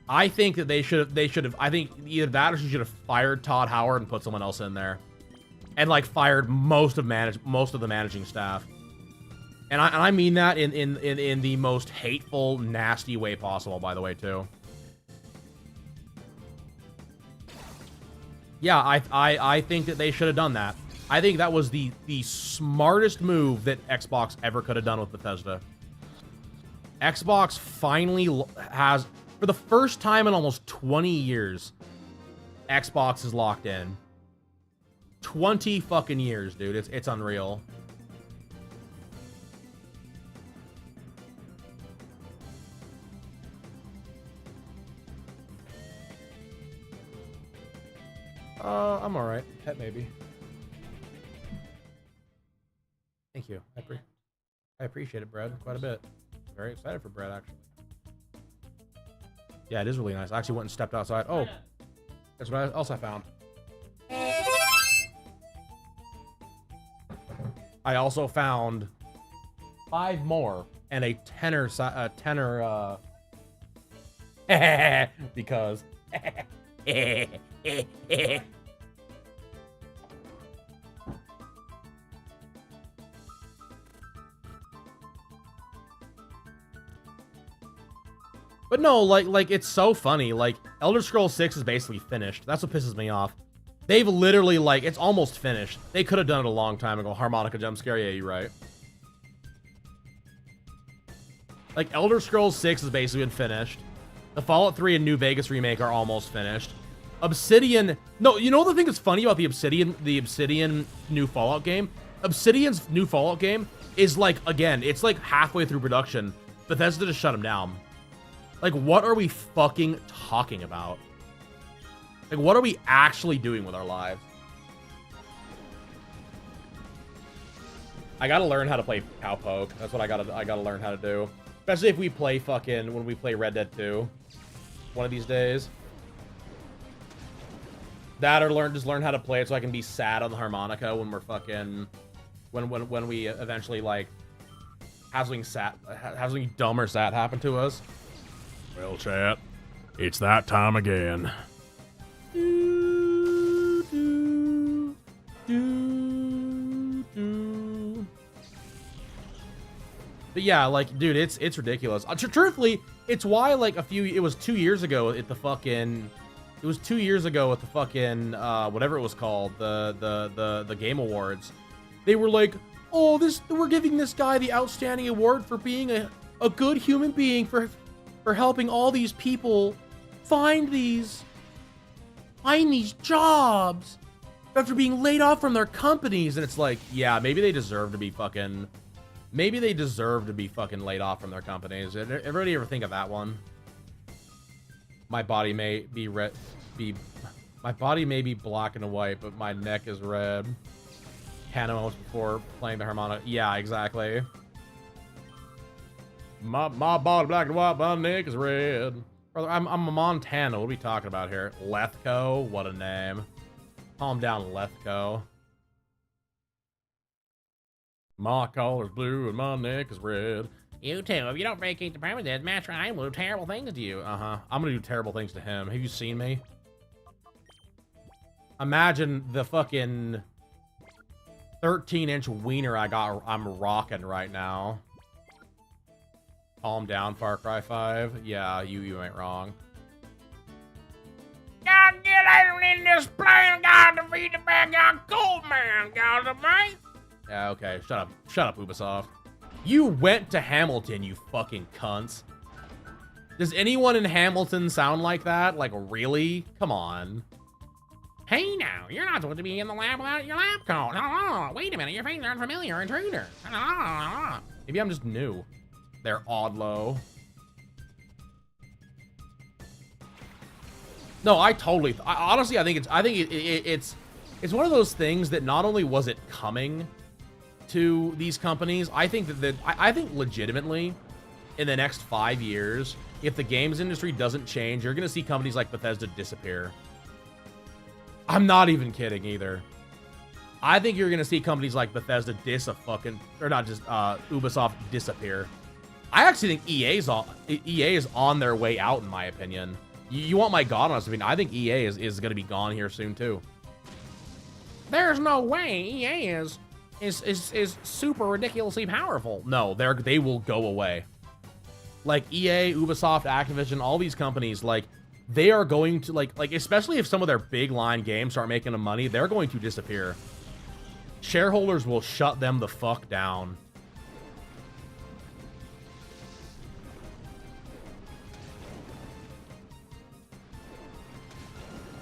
I think that they should have. I think either that or she should have fired Todd Howard and put someone else in there, and like fired most of the managing staff. And I mean that in the most hateful, nasty way possible, by the way, too. Yeah, I think that they should have done that. I think that was the smartest move that Xbox ever could have done with Bethesda. Xbox finally has, for the first time in almost 20 years, Xbox is locked in. 20 fucking years, dude. It's unreal. I'm alright. Pet maybe. Thank you. I appreciate it, Brad, quite a bit. Very excited for Brad, actually. Yeah, it is really nice. I actually went and stepped outside. Oh, that's what else I found. I also found 5 more and a tenor because but no, like it's so funny. Like Elder Scrolls 6 is basically finished. That's what pisses me off. They've literally, like, it's almost finished. They could have done it a long time ago. Harmonica jump scare, yeah, you're right. Like, Elder Scrolls 6 has basically been finished. The Fallout 3 and New Vegas remake are almost finished. Obsidian, no, you know the thing that's funny about the Obsidian new Fallout game? Obsidian's new Fallout game is like, again, it's like halfway through production. Bethesda just shut them down. Like, what are we fucking talking about? Like, what are we actually doing with our lives? I gotta learn how to play Cowpoke. That's what I gotta learn how to do. Especially if we play when we play Red Dead 2. One of these days. That or just learn how to play it so I can be sad on the harmonica when we're fucking... When we eventually, like, have something dumb or sad happen to us. Well, chat, it's that time again. But yeah, like, dude, it's ridiculous. Truthfully, it's why, like, it was 2 years ago at the fucking, it was 2 years ago at the fucking, whatever it was called, the Game Awards. They were like, oh, we're giving this guy the outstanding award for being a good human being, for helping all these people find these jobs after being laid off from their companies. And it's like, yeah, maybe they deserve to be fucking laid off from their companies. Everybody ever think of that one? My body may be my body may be black and white, but my neck is red. Hannah moments before playing the harmonica. Yeah, exactly. My body black and white, my neck is red. Brother, I'm a Montana. What are we talking about here? Lethco? What a name. Calm down, Lethco. My collar's blue and my neck is red. You too. If you don't vacate the premises, Master, I will do terrible things to you. Uh-huh. I'm gonna do terrible things to him. Have you seen me? Imagine the fucking 13-inch wiener I'm rocking right now. Calm down, Far Cry 5. Yeah, you ain't wrong. God, get out of in this plane, gotta defeat the bad guy, cold man, gotta fight. Yeah, okay. Shut up. Shut up, Ubisoft. You went to Hamilton, you fucking cunts. Does anyone in Hamilton sound like that? Like, really? Come on. Hey now, you're not supposed to be in the lab without your lab coat. Oh, wait a minute, your face is unfamiliar, intruder. Maybe I'm just new. They're Oddlow. No, honestly, I think it's one of those things that not only was it coming to these companies, I think I think legitimately in the next 5 years, if the games industry doesn't change, you're gonna see companies like Bethesda disappear. I'm not even kidding either. I think you're gonna see companies like Bethesda Ubisoft disappear. I actually think EA is on their way out, in my opinion. You want my god honest opinion? I think EA is gonna be gone here soon too. There's no way EA is super ridiculously powerful. No, they will go away. Like EA, Ubisoft, Activision, all these companies, like they are going to like especially if some of their big line games start making them money, they're going to disappear. Shareholders will shut them the fuck down.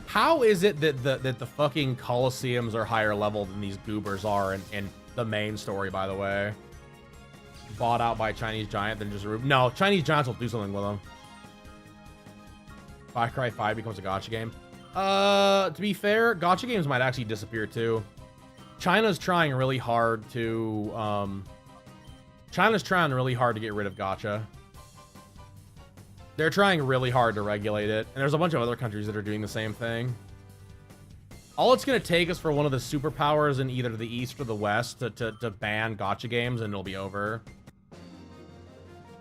How is it that the fucking Colosseums are higher level than these goobers are in the main story, by the way? Bought out by a Chinese giant, then just... No, Chinese giants will do something with them. Far Cry 5 becomes a gacha game. To be fair, gacha games might actually disappear too. China's trying really hard to... China's trying really hard to get rid of gacha. They're trying really hard to regulate it, and there's a bunch of other countries that are doing the same thing. All it's going to take is for one of the superpowers in either the East or the West to ban gacha games, and it'll be over.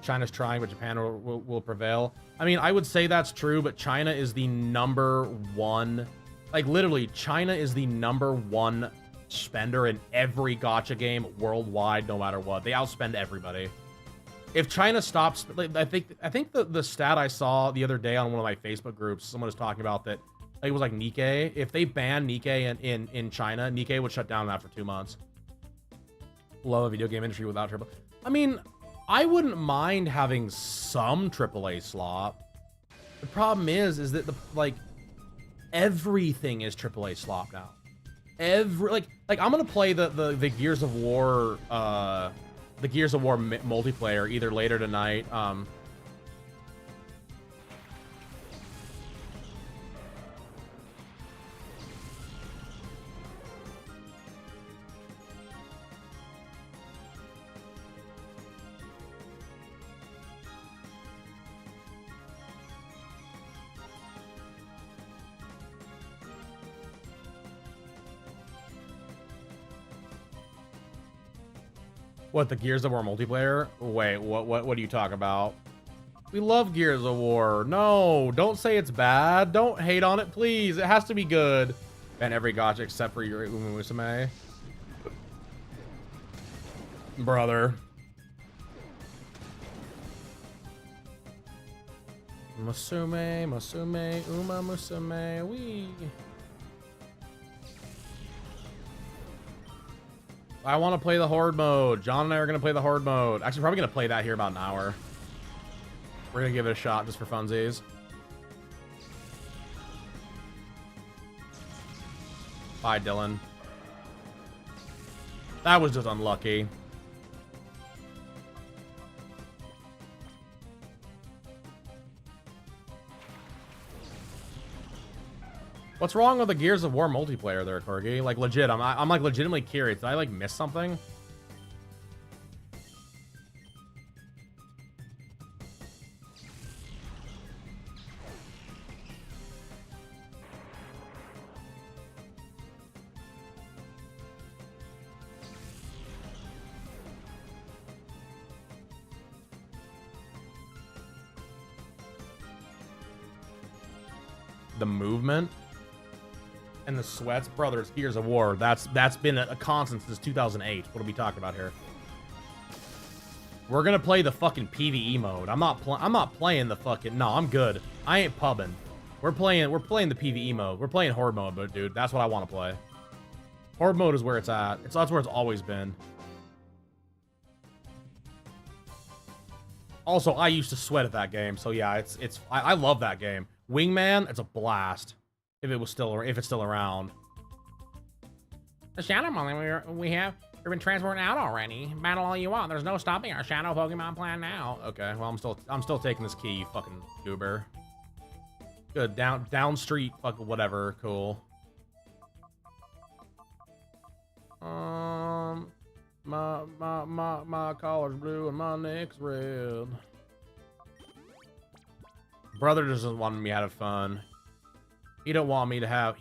China's trying, but Japan will prevail. I mean, I would say that's true, but China is the #1... Like, literally, China is the #1 spender in every gacha game worldwide, no matter what. They outspend everybody. If China stops, like, I think the stat I saw the other day on one of my Facebook groups, someone was talking about that, like, it was like Nikkei. If they ban Nikkei in China, Nikkei would shut down after 2 months. Love a video game industry without triple. I mean, I wouldn't mind having some AAA slop. The problem is that everything is AAA slop now. Like I'm gonna play the Gears of War the Gears of War multiplayer either later tonight. What, the Gears of War multiplayer? Wait, what are you talking about? We love Gears of War. No, don't say it's bad. Don't hate on it, please. It has to be good. And every gacha except for your Umumusame. Brother. Musume, Uma Musume, wee. I want to play the Horde mode. John and I are going to play the Horde mode. Actually, probably going to play that here about an hour. We're going to give it a shot just for funsies. Bye, Dylan. That was just unlucky. What's wrong with the Gears of War multiplayer there, Corgi? Like, legit, I'm like legitimately curious. Did I like miss something? The movement? And the sweats, brothers, Gears of War. That's been a constant since 2008. What are we talking about here? We're gonna play the fucking PvE mode. I'm not playing the fucking. No, I'm good. I ain't pubbing. We're playing the PvE mode. We're playing horde mode, but dude, that's what I want to play. Horde mode is where it's at. That's where it's always been. Also, I used to sweat at that game, so yeah, I love that game. Wingman, it's a blast. If it's still around. The Shadow Mole we've been transporting out already. Battle all you want. There's no stopping our Shadow Pokemon plan now. Okay, well I'm still taking this key, you fucking goober. Good, down street, fucking whatever, cool. My collar's blue and my neck's red. Brother doesn't want me to have fun. He don't want me to have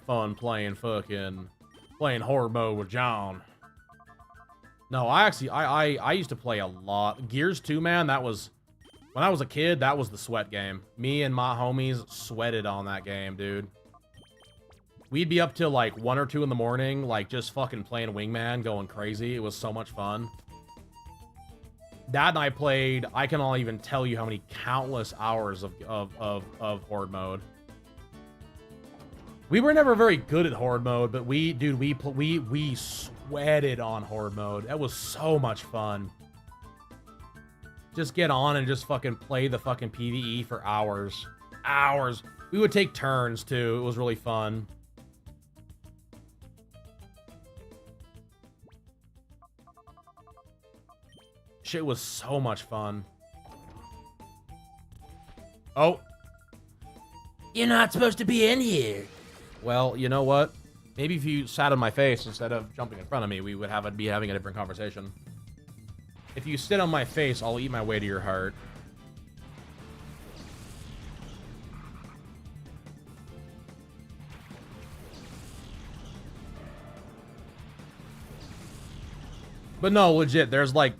fun playing horde mode with John. No, I used to play a lot. Gears 2, man, that was when I was a kid, that was the sweat game. Me and my homies sweated on that game, dude. We'd be up till like 1 or 2 in the morning, like just fucking playing Wingman, going crazy. It was so much fun. Dad and I played, I cannot even tell you how many countless hours of horde mode. We were never very good at horde mode, but we sweated on horde mode. That was so much fun. Just get on and just fucking play the fucking PvE for hours. Hours. We would take turns too. It was really fun. Shit was so much fun. Oh. You're not supposed to be in here. Well, you know what? Maybe if you sat on my face instead of jumping in front of me, we would be having a different conversation. If you sit on my face, I'll eat my way to your heart. But no, legit, there's like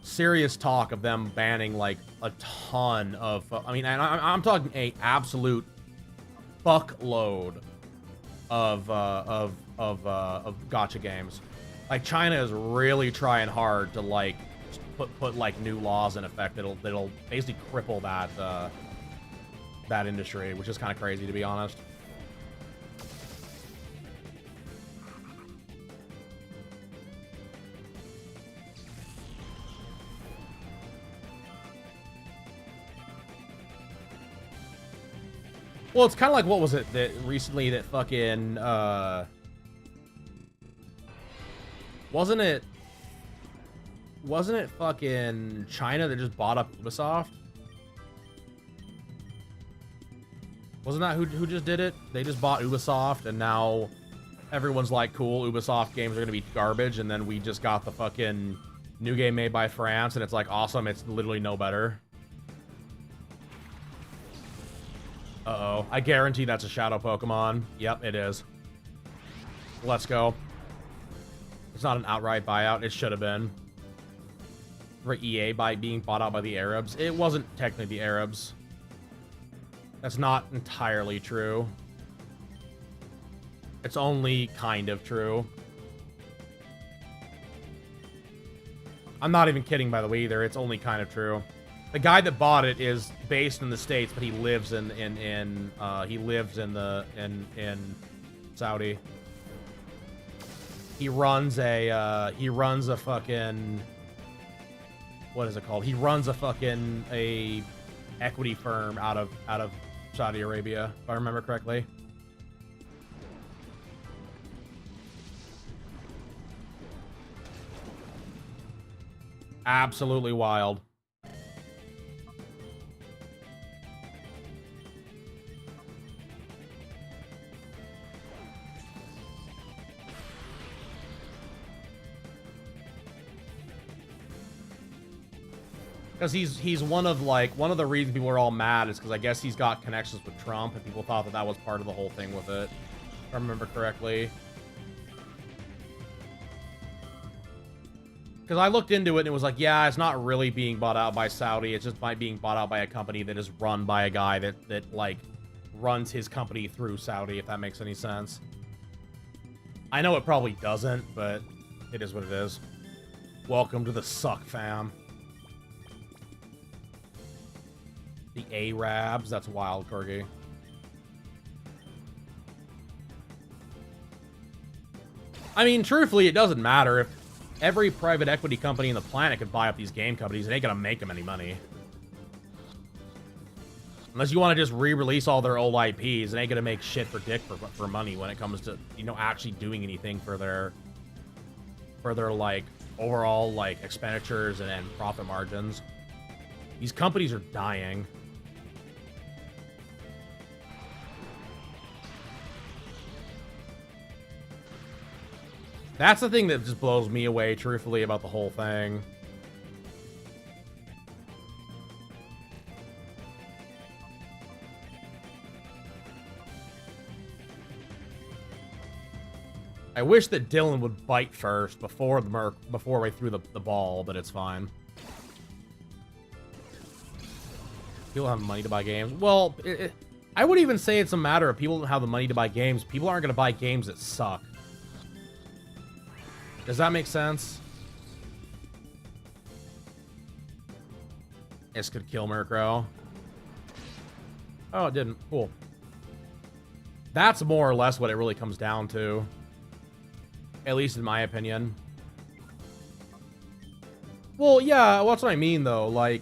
serious talk of them banning like a ton of, I mean, and I'm talking a absolute fuckload of gacha games. Like China is really trying hard to like put like new laws in effect that'll basically cripple that industry, which is kind of crazy to be honest. Well, it's kind of like, what was it that recently that fucking, wasn't it fucking China that just bought up Ubisoft? Wasn't that who just did it? They just bought Ubisoft, and now everyone's like, cool, Ubisoft games are gonna be garbage, and then we just got the fucking new game made by France, and it's like, awesome, it's literally no better. Uh-oh. I guarantee that's a shadow Pokemon. Yep, it is. Let's go. It's not an outright buyout. It should have been. For EA by being bought out by the Arabs. It wasn't technically the Arabs. That's not entirely true. It's only kind of true. I'm not even kidding, by the way, either. It's only kind of true. The guy that bought it is based in the States, but he lives in Saudi. He runs a fucking, what is it called? He runs a fucking equity firm out of Saudi Arabia, if I remember correctly. Absolutely wild. Because he's one of the reasons people are all mad is because I guess he's got connections with Trump, and people thought that was part of the whole thing with it, if I remember correctly. Because I looked into it and it was like, yeah, it's not really being bought out by Saudi. It's just being bought out by a company that is run by a guy that like runs his company through Saudi, if that makes any sense. I know it probably doesn't, but it is what it is. Welcome to the suck fam. The Arabs, that's wild, Corgi. I mean, truthfully, it doesn't matter. If every private equity company in the planet could buy up these game companies, it ain't gonna make them any money. Unless you want to just re-release all their old IPs, it ain't gonna make shit for dick for money when it comes to, you know, actually doing anything for their like overall like expenditures and profit margins. These companies are dying. That's the thing that just blows me away, truthfully, about the whole thing. I wish that Dylan would bite first before I threw the ball, but it's fine. People have money to buy games. Well, I wouldn't even say it's a matter of people don't have the money to buy games. People aren't going to buy games that suck. Does that make sense? This could kill Murkrow. Oh, it didn't. Cool. That's more or less what it really comes down to. At least in my opinion. Well, yeah, well, that's what I mean, though. Like,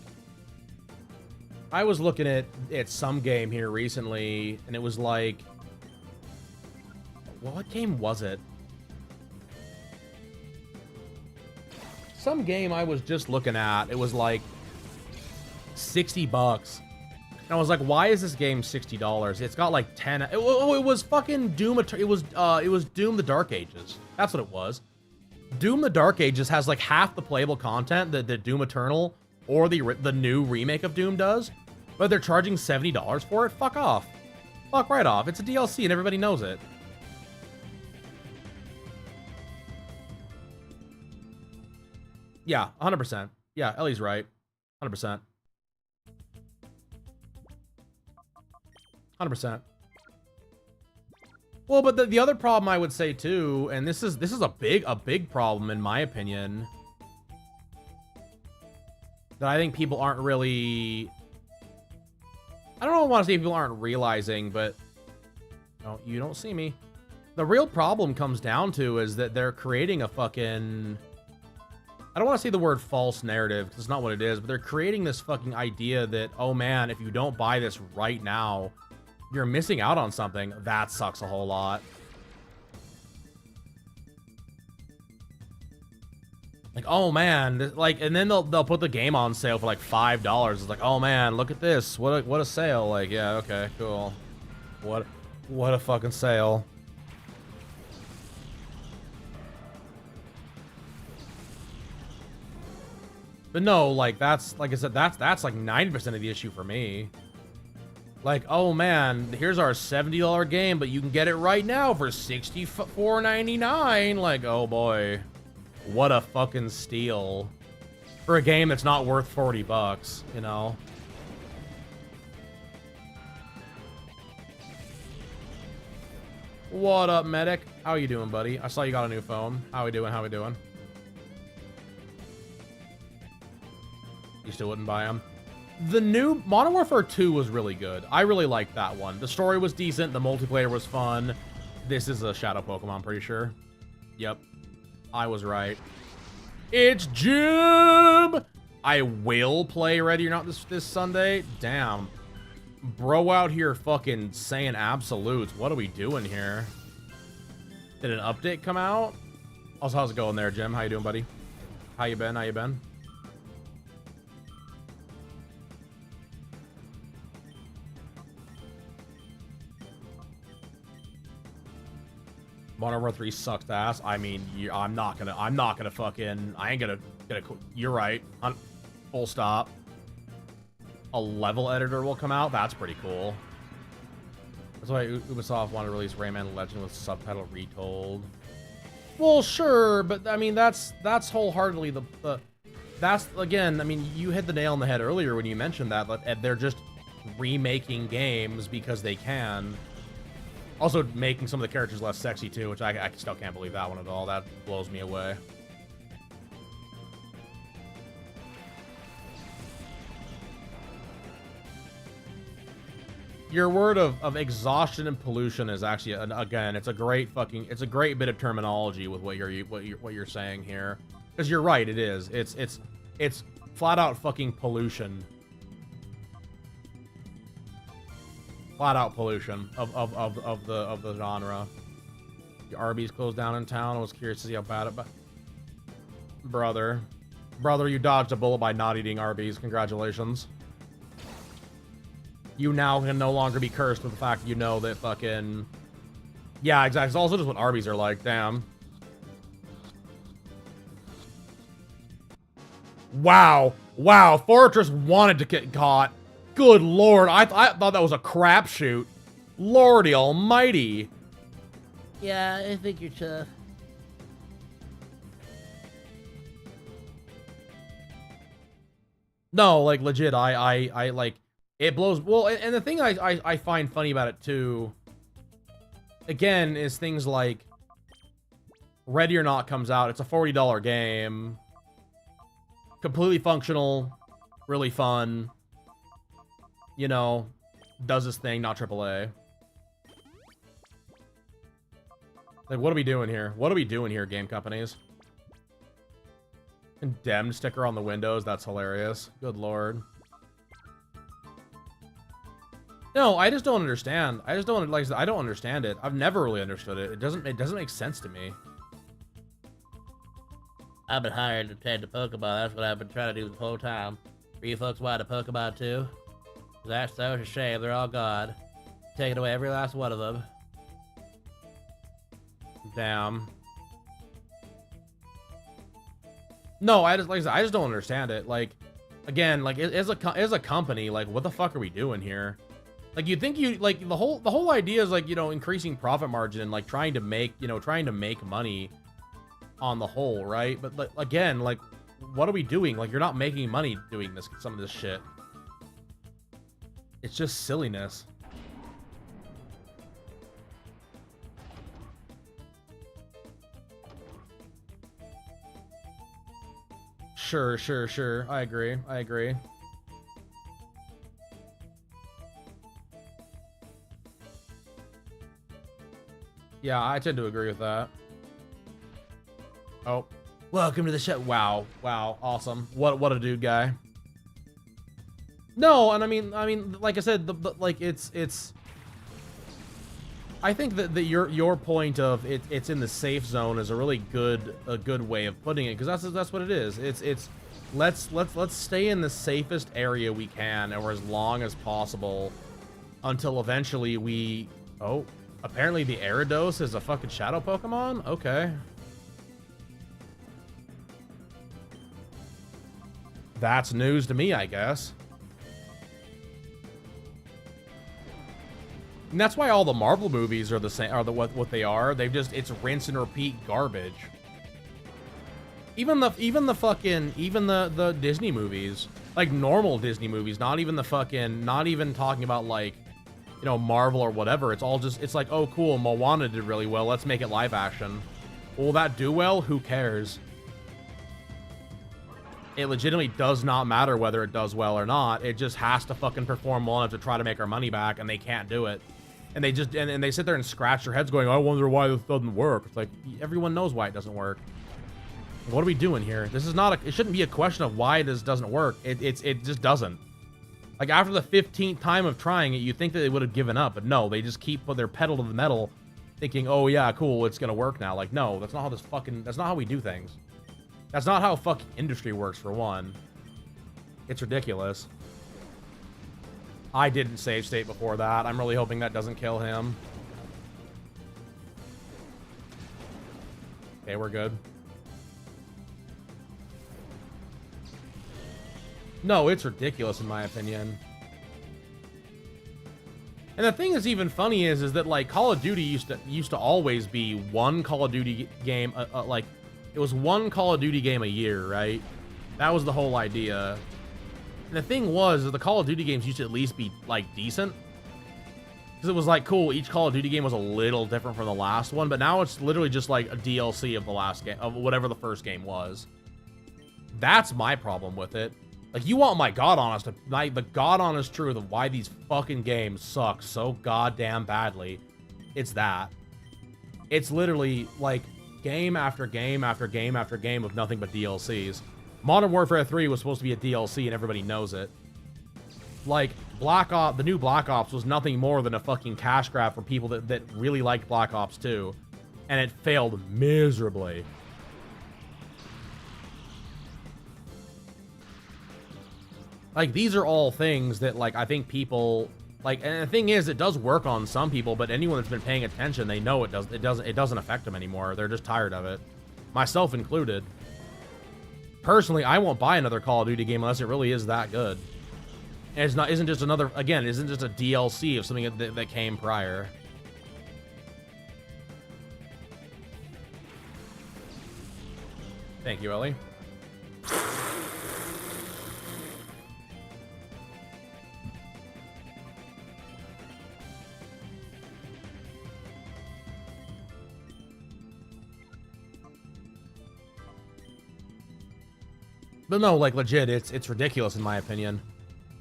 I was looking at some game here recently, and it was like... Well, what game was it? Some game I was just looking at, it was like $60. And I was like, why is this game $60? It's got like 10. It was fucking Doom. It was Doom the Dark Ages. That's what it was. Doom the Dark Ages has like half the playable content that Doom Eternal or the new remake of Doom does, but they're charging $70 for it. Fuck off. Fuck right off. It's a DLC and everybody knows it. Yeah, 100%. Yeah, Ellie's right. 100%. 100%. Well, but the other problem I would say too, and this is a big problem in my opinion, that I think people aren't really, I don't want to say people aren't realizing, but no, you don't see me. The real problem comes down to is that they're creating a fucking, I don't want to say the word false narrative, because it's not what it is, but they're creating this fucking idea that, oh man, if you don't buy this right now, you're missing out on something. That sucks a whole lot. Like, oh man, like, and then they'll put the game on sale for like $5. It's like, oh man, look at this. What a sale. Like, yeah, okay, cool. What a fucking sale. But no, like, that's, like I said, that's like 90% of the issue for me. Like, oh man, here's our $70 game, but you can get it right now for $64.99. Like, oh boy, what a fucking steal for a game that's not worth $40, you know? What up, medic? How you doing, buddy? I saw you got a new phone. How we doing? How we doing? You still wouldn't buy them? The new Modern Warfare 2 was really good. I really liked that one. The story was decent. The multiplayer was fun. This is a shadow Pokemon, I'm pretty sure. Yep. I was right. It's Jim! I will play Ready or Not this Sunday. Damn. Bro out here fucking saying absolutes. What are we doing here? Did an update come out? Also, how's it going there, Jim? How you doing, buddy? How you been? How you been? Modern Warfare 3 sucks ass. I mean, I'm not gonna fucking, I ain't gonna, you're right. Full stop. A level editor will come out. That's pretty cool. That's why Ubisoft wanted to release Rayman Legend with subtitle retold. Well, sure, but I mean, that's wholeheartedly that's, again, I mean, you hit the nail on the head earlier when you mentioned that they're just remaking games because they can. Also making some of the characters less sexy too, which I still can't believe that one at all. That blows me away. Your word of exhaustion and pollution is actually, again, it's a great bit of terminology with what you're saying here. Because you're right, it is. It's flat out fucking pollution. Flat out pollution of the genre. The Arby's closed down in town. I was curious to see how bad it. But brother, you dodged a bullet by not eating Arby's. Congratulations. You now can no longer be cursed with the fact that you know that fucking... Yeah, exactly. It's also just what Arby's are like. Damn. Wow. Wow. Fortress wanted to get caught. Good lord. I thought that was a crapshoot. Lordy almighty. Yeah, I think you're tough. No, like, legit, I like... It blows... Well, and the thing I find funny about it, too, again, is things like Ready or Not comes out. It's a $40 game. Completely functional. Really fun. You know, does this thing, not AAA. Like, what are we doing here? What are we doing here, game companies? Condemned sticker on the windows. That's hilarious. Good lord. No, I just don't understand. I just don't like. I don't understand it. I've never really understood it. It doesn't make sense to me. I've been hired to tend to Pokemon. That's what I've been trying to do the whole time. Are you folks wanting a Pokemon too? That's such a shame. They're all gone. Taking away every last one of them. Damn. No, I just don't understand it. Like, again, like as a company, like, what the fuck are we doing here? Like, you think you like the whole idea is like, you know, increasing profit margin and like trying to make money on the whole, right? But like, again, like, what are we doing? Like, you're not making money doing some of this shit. It's just silliness. Sure. I agree. Yeah, I tend to agree with that. Oh, welcome to the show. Wow, awesome. What a dude guy. No, and I mean, like I said, like it's. I think that your point of it's in the safe zone is a really good way of putting it, because that's what it is. It's let's stay in the safest area we can, or as long as possible, until eventually we. Oh, apparently the Gyarados is a fucking shadow Pokemon. Okay. That's news to me, I guess. And that's why all the Marvel movies are the same, what they are. They've just, it's rinse and repeat garbage. Even the Disney movies, like normal Disney movies, not even talking about like, you know, Marvel or whatever. It's all just, it's like, oh cool, Moana did really well, let's make it live action. Will that do well? Who cares? It legitimately does not matter whether it does well or not. It just has to fucking perform well enough to try to make our money back, and they can't do it. And they just, and they sit there and scratch their heads going, I wonder why this doesn't work. It's like, everyone knows why it doesn't work. What are we doing here? This is not it shouldn't be a question of why this doesn't work. It just doesn't. Like, after the 15th time of trying it, you think that they would have given up, but no, they just keep their pedal to the metal, thinking, oh yeah, cool, it's gonna work now. Like, no, that's not how we do things. That's not how fucking industry works, for one. It's ridiculous. I didn't save state before that. I'm really hoping that doesn't kill him. Okay, we're good. No, it's ridiculous in my opinion. And the thing that's even funny is that like Call of Duty used to always be one Call of Duty game, like it was one Call of Duty game a year, right? That was the whole idea. And the thing was that the Call of Duty games used to at least be like decent, because it was like, cool, each Call of Duty game was a little different from the last one, but now it's literally just like a DLC of the last game, of whatever the first game was. That's my problem with it. Like, you want my God honest, the God honest truth of why these fucking games suck so goddamn badly. It's that. It's literally, like, game after game after game after game of nothing but DLCs. Modern Warfare 3 was supposed to be a DLC and everybody knows it. Like, the new Black Ops was nothing more than a fucking cash grab for people that really liked Black Ops 2. And it failed miserably. Like, these are all things that, like, I think people, like, and the thing is, it does work on some people, but anyone that's been paying attention, they know it doesn't affect them anymore. They're just tired of it. Myself included. Personally, I won't buy another Call of Duty game unless it really is that good. And isn't just a DLC of something that came prior. Thank you, Ellie. But no, like, legit, it's ridiculous in my opinion.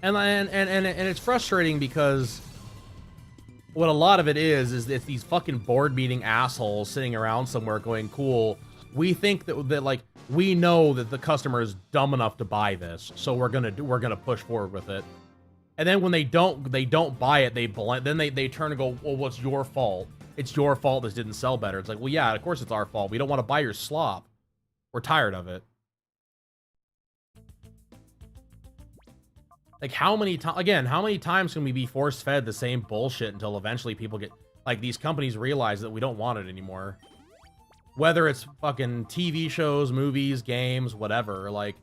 And it's frustrating because what a lot of it is it's these fucking board meeting assholes sitting around somewhere going, cool, we think that like, we know that the customer is dumb enough to buy this, so we're gonna push forward with it. And then when they don't buy it, then they turn and go, well, what's your fault? It's your fault this didn't sell better. It's like, well, yeah, of course it's our fault. We don't want to buy your slop. We're tired of it. Like, how many times can we be force-fed the same bullshit until eventually people get, like, these companies realize that we don't want it anymore? Whether it's fucking TV shows, movies, games, whatever, like,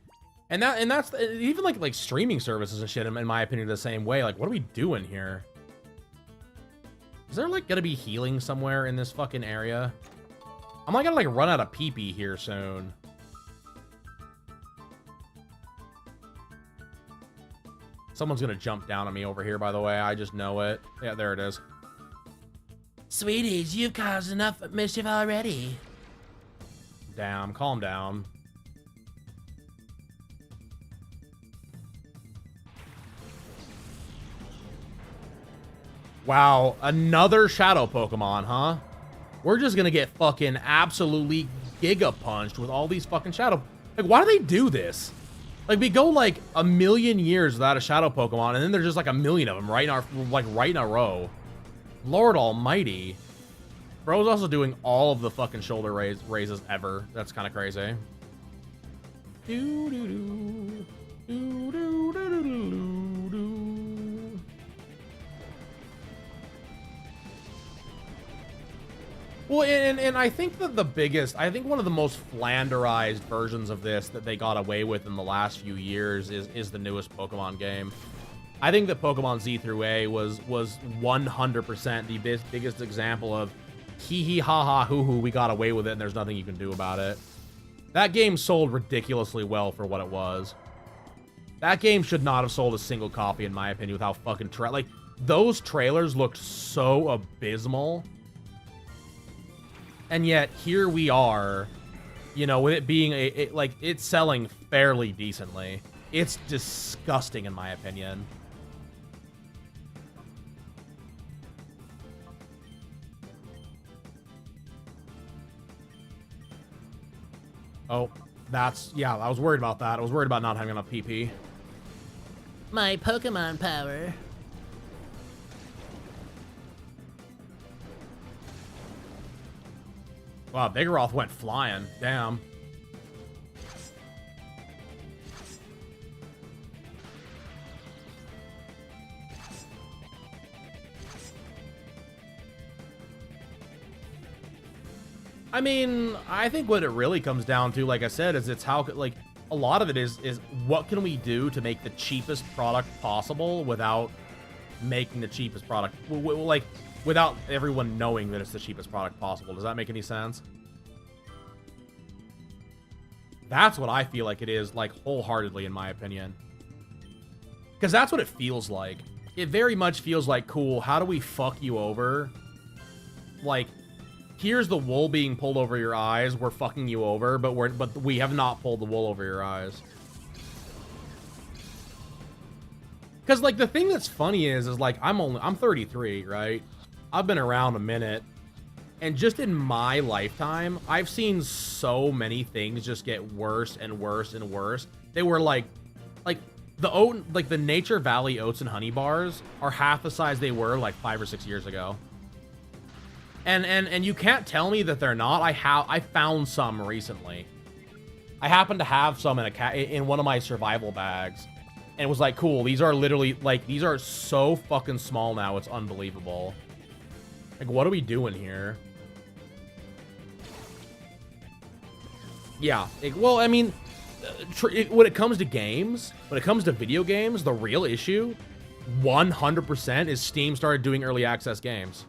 and that's even like streaming services and shit, in my opinion, the same way. Like, what are we doing here? Is there, like, gonna be healing somewhere in this fucking area? I'm like gonna, like, run out of pee-pee here soon. Someone's gonna jump down on me over here, by the way. I just know it. Yeah, there it is. Sweeties, you've caused enough mischief already. Damn, calm down. Wow, another shadow Pokemon, huh? We're just gonna get fucking absolutely giga punched with all these fucking shadow. Like, why do they do this? Like, we go like a million years without a shadow Pokemon, and then there's just like a million of them right in a row. Lord Almighty. Bro's also doing all of the fucking shoulder raises ever. That's kind of crazy. Well, and I think that one of the most flanderized versions of this that they got away with in the last few years is the newest Pokemon game. I think that Pokemon Z through A was 100% the biggest example of hee hee ha ha hoo hoo, we got away with it and there's nothing you can do about it. That game sold ridiculously well for what it was. That game should not have sold a single copy, in my opinion, with how fucking like, those trailers looked so abysmal. And yet, here we are, you know, with it being it's selling fairly decently. It's disgusting, in my opinion. Oh, yeah, I was worried about that. I was worried about not having enough PP. My Pokemon power. Wow, Vigoroth went flying. Damn. I mean, I think what it really comes down to, like I said, is it's how, like, a lot of it is what can we do to make the cheapest product possible without making the cheapest product, like, without everyone knowing that it's the cheapest product possible. Does that make any sense? That's what I feel like it is, like, wholeheartedly, in my opinion. Because that's what it feels like. It very much feels like, cool, how do we fuck you over? Like, here's the wool being pulled over your eyes, we're fucking you over, but we have not pulled the wool over your eyes. Because, like, the thing that's funny is like, I'm 33, right? I've been around a minute. And just in my lifetime, I've seen so many things just get worse and worse and worse. They were like the Nature Valley oats and honey bars are half the size they were like 5 or 6 years ago. And you can't tell me that they're not. I found some recently. I happened to have some in one of my survival bags, and it was like, cool. These are literally like, these are so fucking small now. It's unbelievable. Like, what are we doing here? Yeah, well, I mean, when it comes to games, when it comes to video games, the real issue, 100%, is Steam started doing early access games.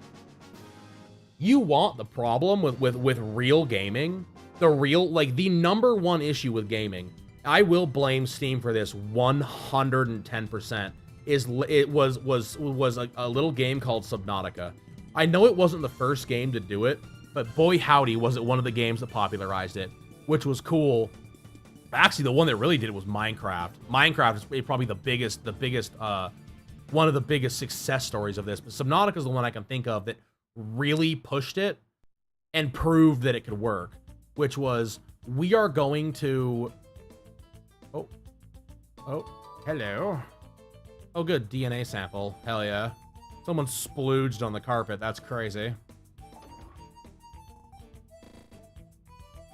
You want the problem with real gaming, the number one issue with gaming, I will blame Steam for this 110%, it was a little game called Subnautica. I know it wasn't the first game to do it, but boy howdy was it one of the games that popularized it, which was cool. Actually, the one that really did it was Minecraft. Minecraft is probably the biggest, one of the biggest success stories of this. But Subnautica is the one I can think of that really pushed it and proved that it could work, which was, we are going to... Oh, hello. Oh, good, DNA sample. Hell yeah. Someone splooged on the carpet. That's crazy.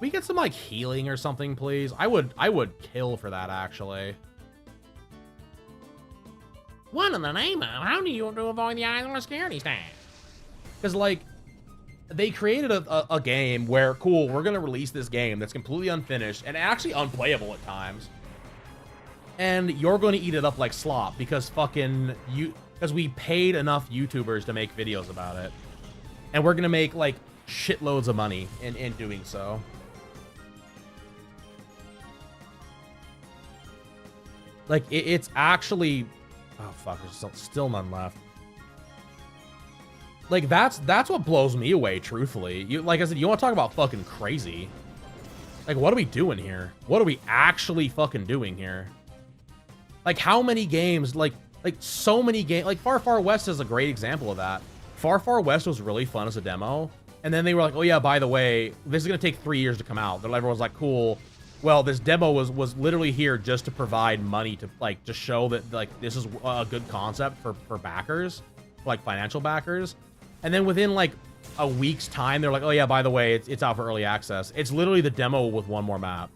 We get some like healing or something, please. I would kill for that, actually. What in the name of? How do you avoid the island security staff? Because like, they created a game where, cool, we're gonna release this game that's completely unfinished and actually unplayable at times, and you're going to eat it up like slop because because we paid enough YouTubers to make videos about it, and we're gonna make like shitloads of money in doing so. Like, it's actually... Oh, fuck, there's still none left. Like, that's what blows me away, truthfully. Like I said, you want to talk about fucking crazy. Like, what are we doing here? What are we actually fucking doing here? Like, how many games, like so many games... Like, Far Far West is a great example of that. Far Far West was really fun as a demo. And then they were like, oh yeah, by the way, this is going to take 3 years to come out. Then everyone's like, cool. Well, this demo was literally here just to provide money to, like, to show that, like, this is a good concept for backers, like, financial backers. And then within, like, a week's time, they're like, oh, yeah, by the way, it's out for early access. It's literally the demo with one more map.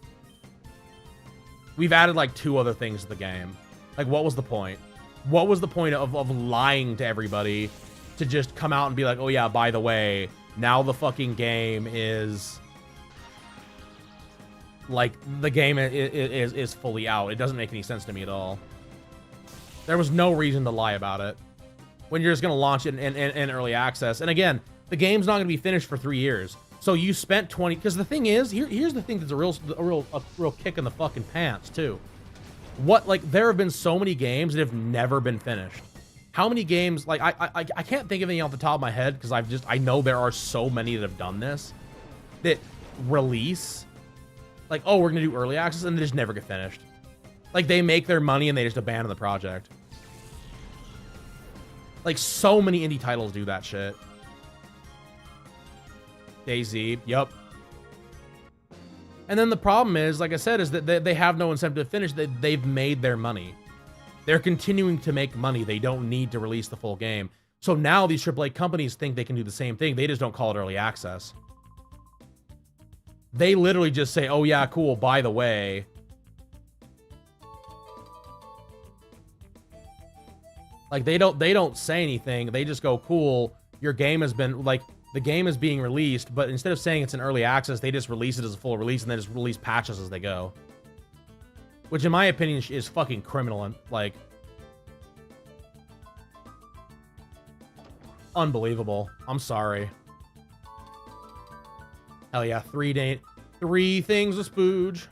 We've added, like, 2 other things to the game. Like, what was the point? What was the point of lying to everybody to just come out and be like, oh, yeah, by the way, now the fucking game is... Like, the game is fully out. It doesn't make any sense to me at all. There was no reason to lie about it when you're just going to launch it in early access. And again, the game's not going to be finished for 3 years. So you spent 20... Because the thing is, here's the thing that's a real kick in the fucking pants, too. Like, there have been so many games that have never been finished. How many games... Like, I can't think of any off the top of my head, because I know there are so many that have done this. That release... Like, oh, we're going to do early access, and they just never get finished. Like, they make their money, and they just abandon the project. Like, so many indie titles do that shit. DayZ, yep. And then the problem is, like I said, is that they have no incentive to finish. They've made their money. They're continuing to make money. They don't need to release the full game. So now these AAA companies think they can do the same thing. They just don't call it early access. They literally just say, oh yeah, cool, by the way. Like, they don't say anything. They just go, cool, your game has been, like, the game is being released, but instead of saying it's in early access, they just release it as a full release and then just release patches as they go. Which, in my opinion, is fucking criminal and, like... Unbelievable. I'm sorry. Hell yeah, 3 things a spooge.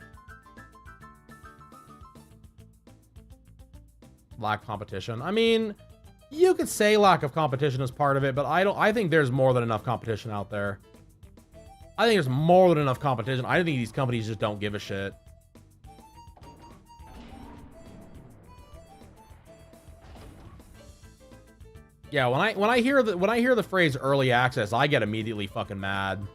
Lack of competition. I mean, you could say lack of competition is part of it, but I think there's more than enough competition out there. I think there's more than enough competition. I think these companies just don't give a shit. Yeah, when I hear the phrase early access, I get immediately fucking mad.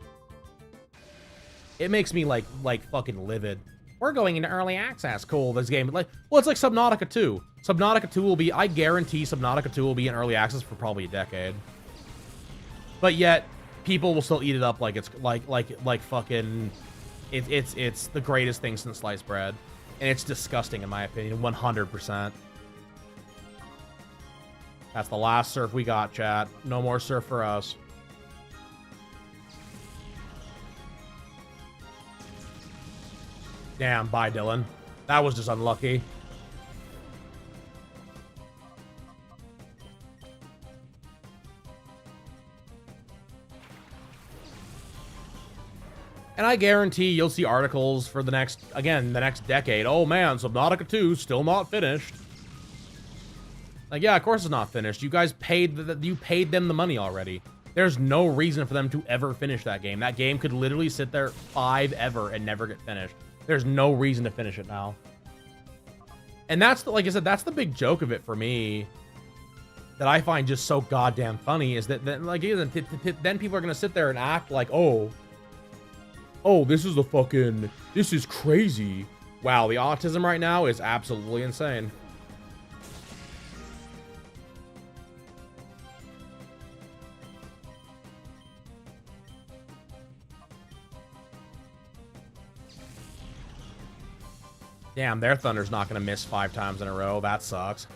It makes me like fucking livid. We're going into early access. Cool, this game, like, well, it's like Subnautica 2. Subnautica 2 will be, I guarantee Subnautica 2 will be in early access for probably a decade. But yet, people will still eat it up like it's like fucking, it's the greatest thing since sliced bread, and it's disgusting in my opinion, 100%. That's the last surf we got, chat. No more surf for us. Damn, bye, Dylan. That was just unlucky. And I guarantee you'll see articles for the next decade. Oh man, Subnautica 2 still not finished. Like, yeah, of course it's not finished. You guys paid them the money already. There's no reason for them to ever finish that game. That game could literally sit there ever and never get finished. There's no reason to finish it now. And that's, like I said, that's the big joke of it for me that I find just so goddamn funny is that like, then people are going to sit there and act like, oh, this is crazy. Wow, the autism right now is absolutely insane. Damn, their Thunder's not going to miss 5 times in a row. That sucks.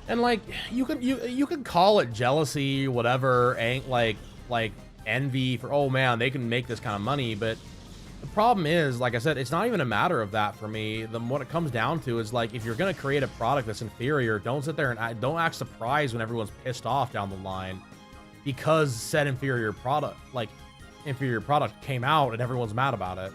And like, you can call it jealousy, whatever, like envy for, oh man, they can make this kind of money, but the problem is, like I said, it's not even a matter of that for me. What it comes down to is, like, if you're gonna create a product that's inferior, don't sit there and don't act surprised when everyone's pissed off down the line because said inferior product came out and everyone's mad about it.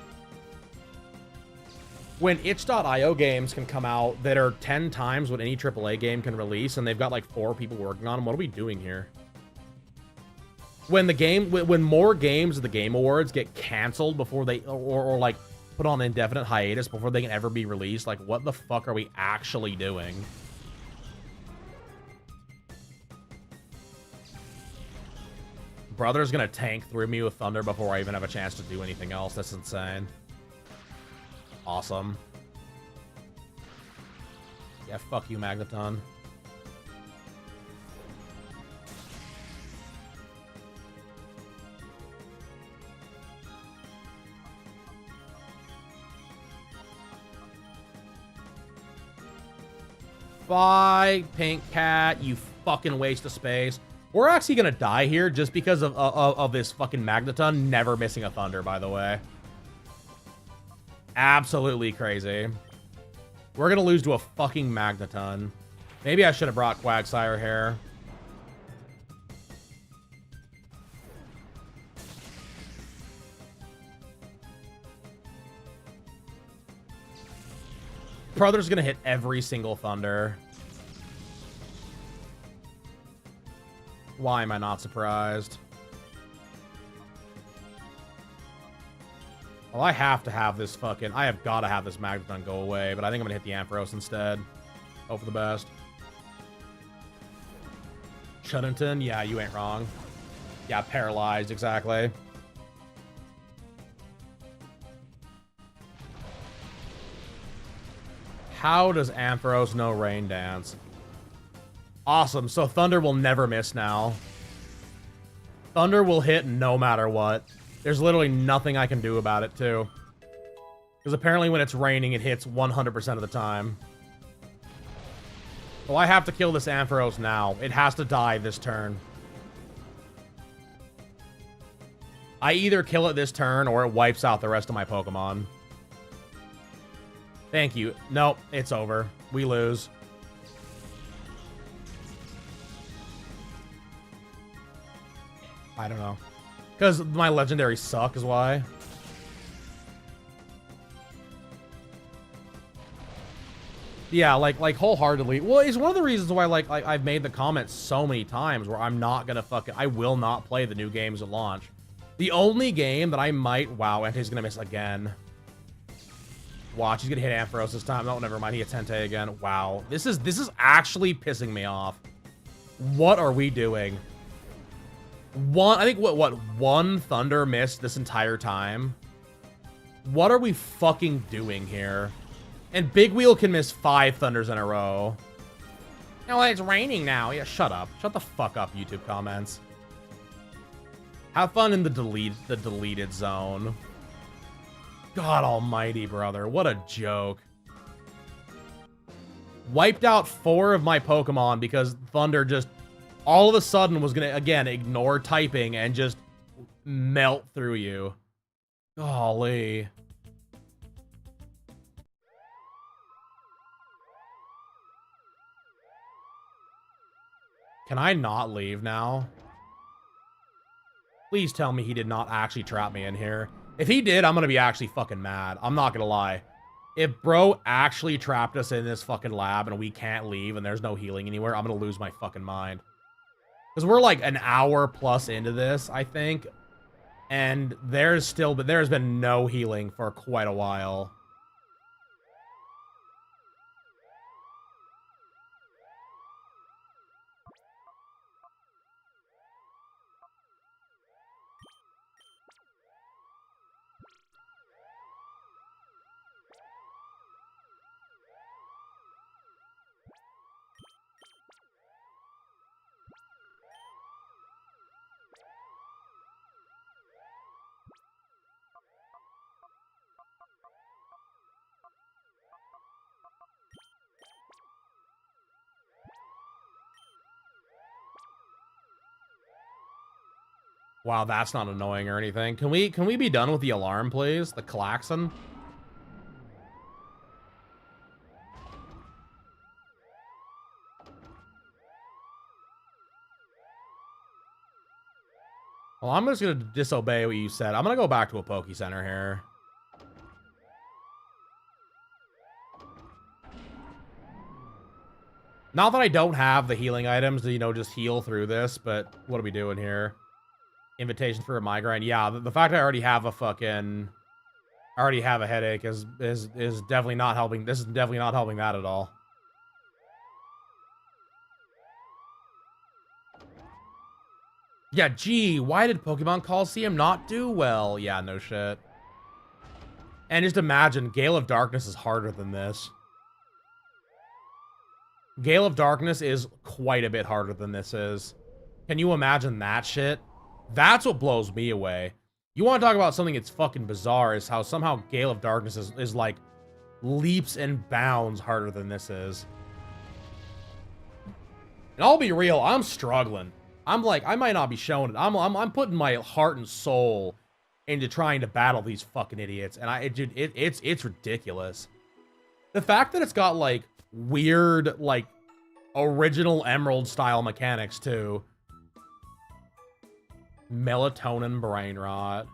When itch.io games can come out that are 10 times what any AAA game can release, and they've got like 4 people working on them, what are we doing here? When more games of the Game Awards get canceled before they, or like put on indefinite hiatus before they can ever be released, like what the fuck are we actually doing? Brother's gonna tank through me with Thunder before I even have a chance to do anything else. That's insane. Awesome. Yeah, fuck you, Magneton. Bye, Pink Cat, you fucking waste of space. We're actually gonna die here just because of this fucking Magneton never missing a Thunder, by the way. Absolutely crazy. We're gonna lose to a fucking Magneton. Maybe I should have brought Quagsire here. Brother's gonna hit every single Thunder. Why am I not surprised? Well, I have to have this fucking... I have got to have this Magneton go away, but I think I'm going to hit the Ampharos instead. Hope for the best. Chuddington? Yeah, you ain't wrong. Yeah, paralyzed, exactly. How does Ampharos know Rain Dance? Awesome, so Thunder will never miss now. Thunder will hit no matter what. There's literally nothing I can do about it, too. Because apparently when it's raining, it hits 100% of the time. Well, I have to kill this Ampharos now. It has to die this turn. I either kill it this turn or it wipes out the rest of my Pokemon. Thank you. Nope, it's over. We lose. I don't know. Because my legendaries suck is why. Yeah, like wholeheartedly. Well, it's one of the reasons why like I've made the comment so many times where I'm not gonna fucking, I will not play the new games at launch. The only game that I might... Wow, Entei's gonna miss again. Watch, he's gonna hit Ampharos this time. No, never mind. He hits Entei again. Wow. This is actually pissing me off. What are we doing? I think one Thunder missed this entire time. What are we fucking doing here? And Big Wheel can miss 5 Thunders in a row. Oh, it's raining now. Yeah, shut up. Shut the fuck up, YouTube comments. Have fun in the deleted zone. God almighty, brother. What a joke. Wiped out 4 of my Pokemon because Thunder just all of a sudden was gonna, again, ignore typing and just melt through you. Golly. Can I not leave now? Please tell me he did not actually trap me in here. If he did, I'm gonna be actually fucking mad. I'm not gonna lie. If bro actually trapped us in this fucking lab and we can't leave and there's no healing anywhere, I'm gonna lose my fucking mind. Because we're like an hour plus into this, I think. And there's been no healing for quite a while. Wow, that's not annoying or anything. Can we be done with the alarm, please? The klaxon? Well, I'm just gonna disobey what you said. I'm gonna go back to a Poke Center here. Not that I don't have the healing items to, you know, just heal through this, but what are we doing here? Invitation for a migraine. Yeah, the fact I already have a headache is definitely not helping. This is definitely not helping that at all. Yeah, gee, why did Pokemon Colosseum not do well? Yeah, no shit. And just imagine, Gale of Darkness is harder than this. Gale of Darkness is quite a bit harder than this is. Can you imagine that shit? That's what blows me away. You want to talk about something that's fucking bizarre is how somehow Gale of Darkness is like leaps and bounds harder than this is. And I'll be real, I'm struggling. I'm like, I might not be showing it. I'm putting my heart and soul into trying to battle these fucking idiots. And it's ridiculous. The fact that it's got like weird, like original Emerald style mechanics too. Melatonin brain rot.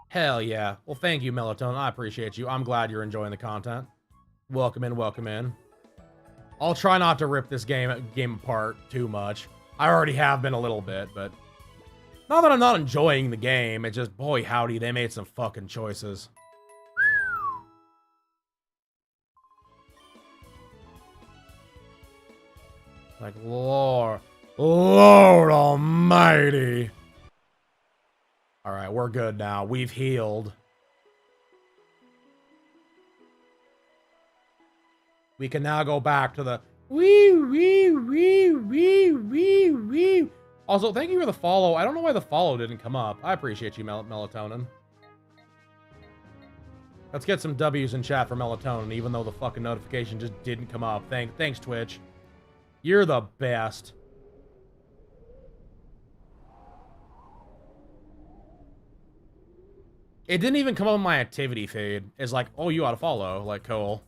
Hell yeah. Well, thank you, Melatonin. I appreciate you. I'm glad you're enjoying the content. Welcome in, welcome in. I'll try not to rip this game apart too much. I already have been a little bit, but not that I'm not enjoying the game. It's just, boy, howdy, they made some fucking choices. Like, Lord almighty. All right, we're good now. We've healed. We can now go back to the wee. Also, thank you for the follow. I don't know why the follow didn't come up. I appreciate you, Melatonin. Let's get some W's in chat for Melatonin, even though the fucking notification just didn't come up. Thanks, Twitch. You're the best. It didn't even come up on my activity feed. It's like, oh, you ought to follow. Like, cool.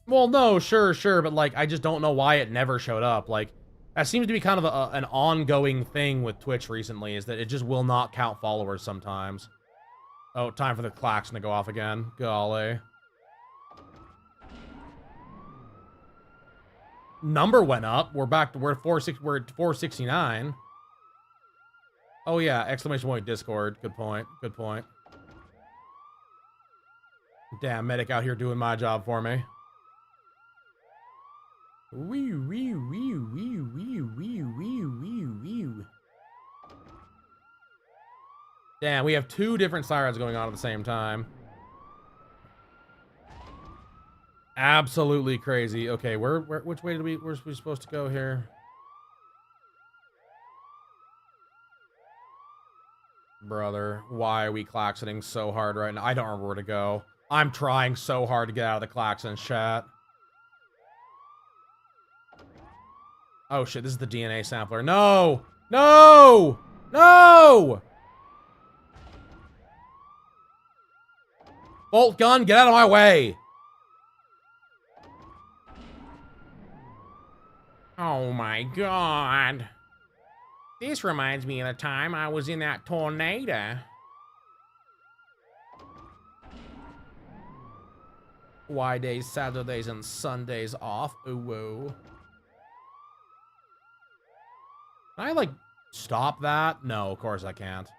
Well, no, sure, but like, I just don't know why it never showed up. Like, that seems to be kind of an ongoing thing with Twitch recently, is that it just will not count followers sometimes. Oh, time for the klaxon to go off again. Golly. Number went up. We're back to we're at 469. Oh yeah, exclamation point Discord. Good point. Good point. Damn, medic out here doing my job for me. Wee wee wee wee wee wee wee wee wee. Damn, we have two different sirens going on at the same time. Absolutely crazy. Okay, which way where's we supposed to go here? Brother, why are we klaxoning so hard right now? I don't remember where to go. I'm trying so hard to get out of the klaxon chat. Oh shit, this is the DNA sampler. No! No! No! Bolt gun, get out of my way! Oh my god. This reminds me of the time I was in that tornado. Why days, Saturdays, and Sundays off? Ooh, whoa. Can I, like, stop that? No, of course I can't.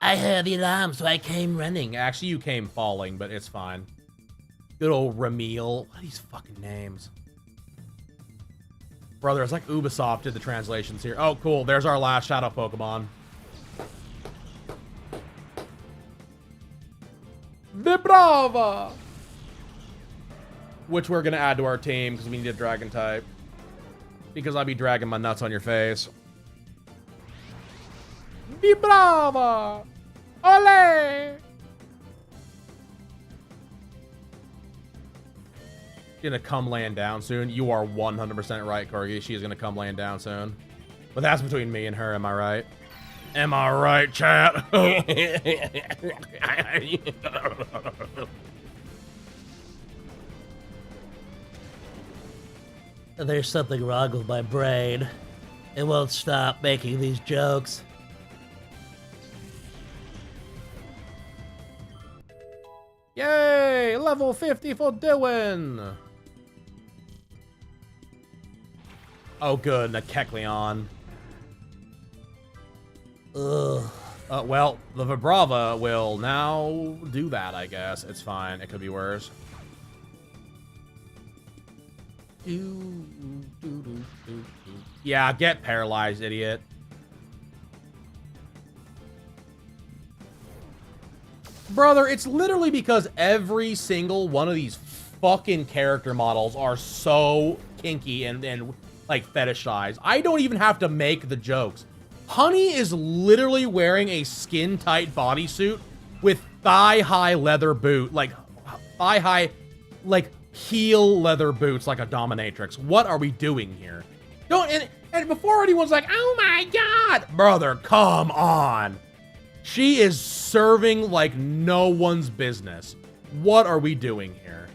I heard the alarm, so I came running. Actually, you came falling, but it's fine. Good old Ramil. What are these fucking names? Brother, it's like Ubisoft did the translations here. Oh, cool. There's our last shadow Pokemon. Vibrava! Which we're going to add to our team because we need a dragon type. Because I'll be dragging my nuts on your face. Vibrava! Ole! Gonna come laying down soon. You are 100% right, Corgi. She is gonna come laying down soon. But that's between me and her, am I right? Am I right, chat? There's something wrong with my brain. It won't stop making these jokes. Yay! Level 50 for Dylan! Oh, good. A Kecleon. Ugh. Well, the Vibrava will now do that, I guess. It's fine. It could be worse. Yeah, get paralyzed, idiot. Brother, it's literally because every single one of these fucking character models are so kinky and like fetishized. I don't even have to make the jokes. Honey is literally wearing a skin-tight bodysuit with thigh-high leather boot, like thigh-high, like heel leather boots, like a dominatrix. What are we doing here? Don't and before anyone's like, oh my god, brother, come on. She is serving like no one's business. What are we doing here?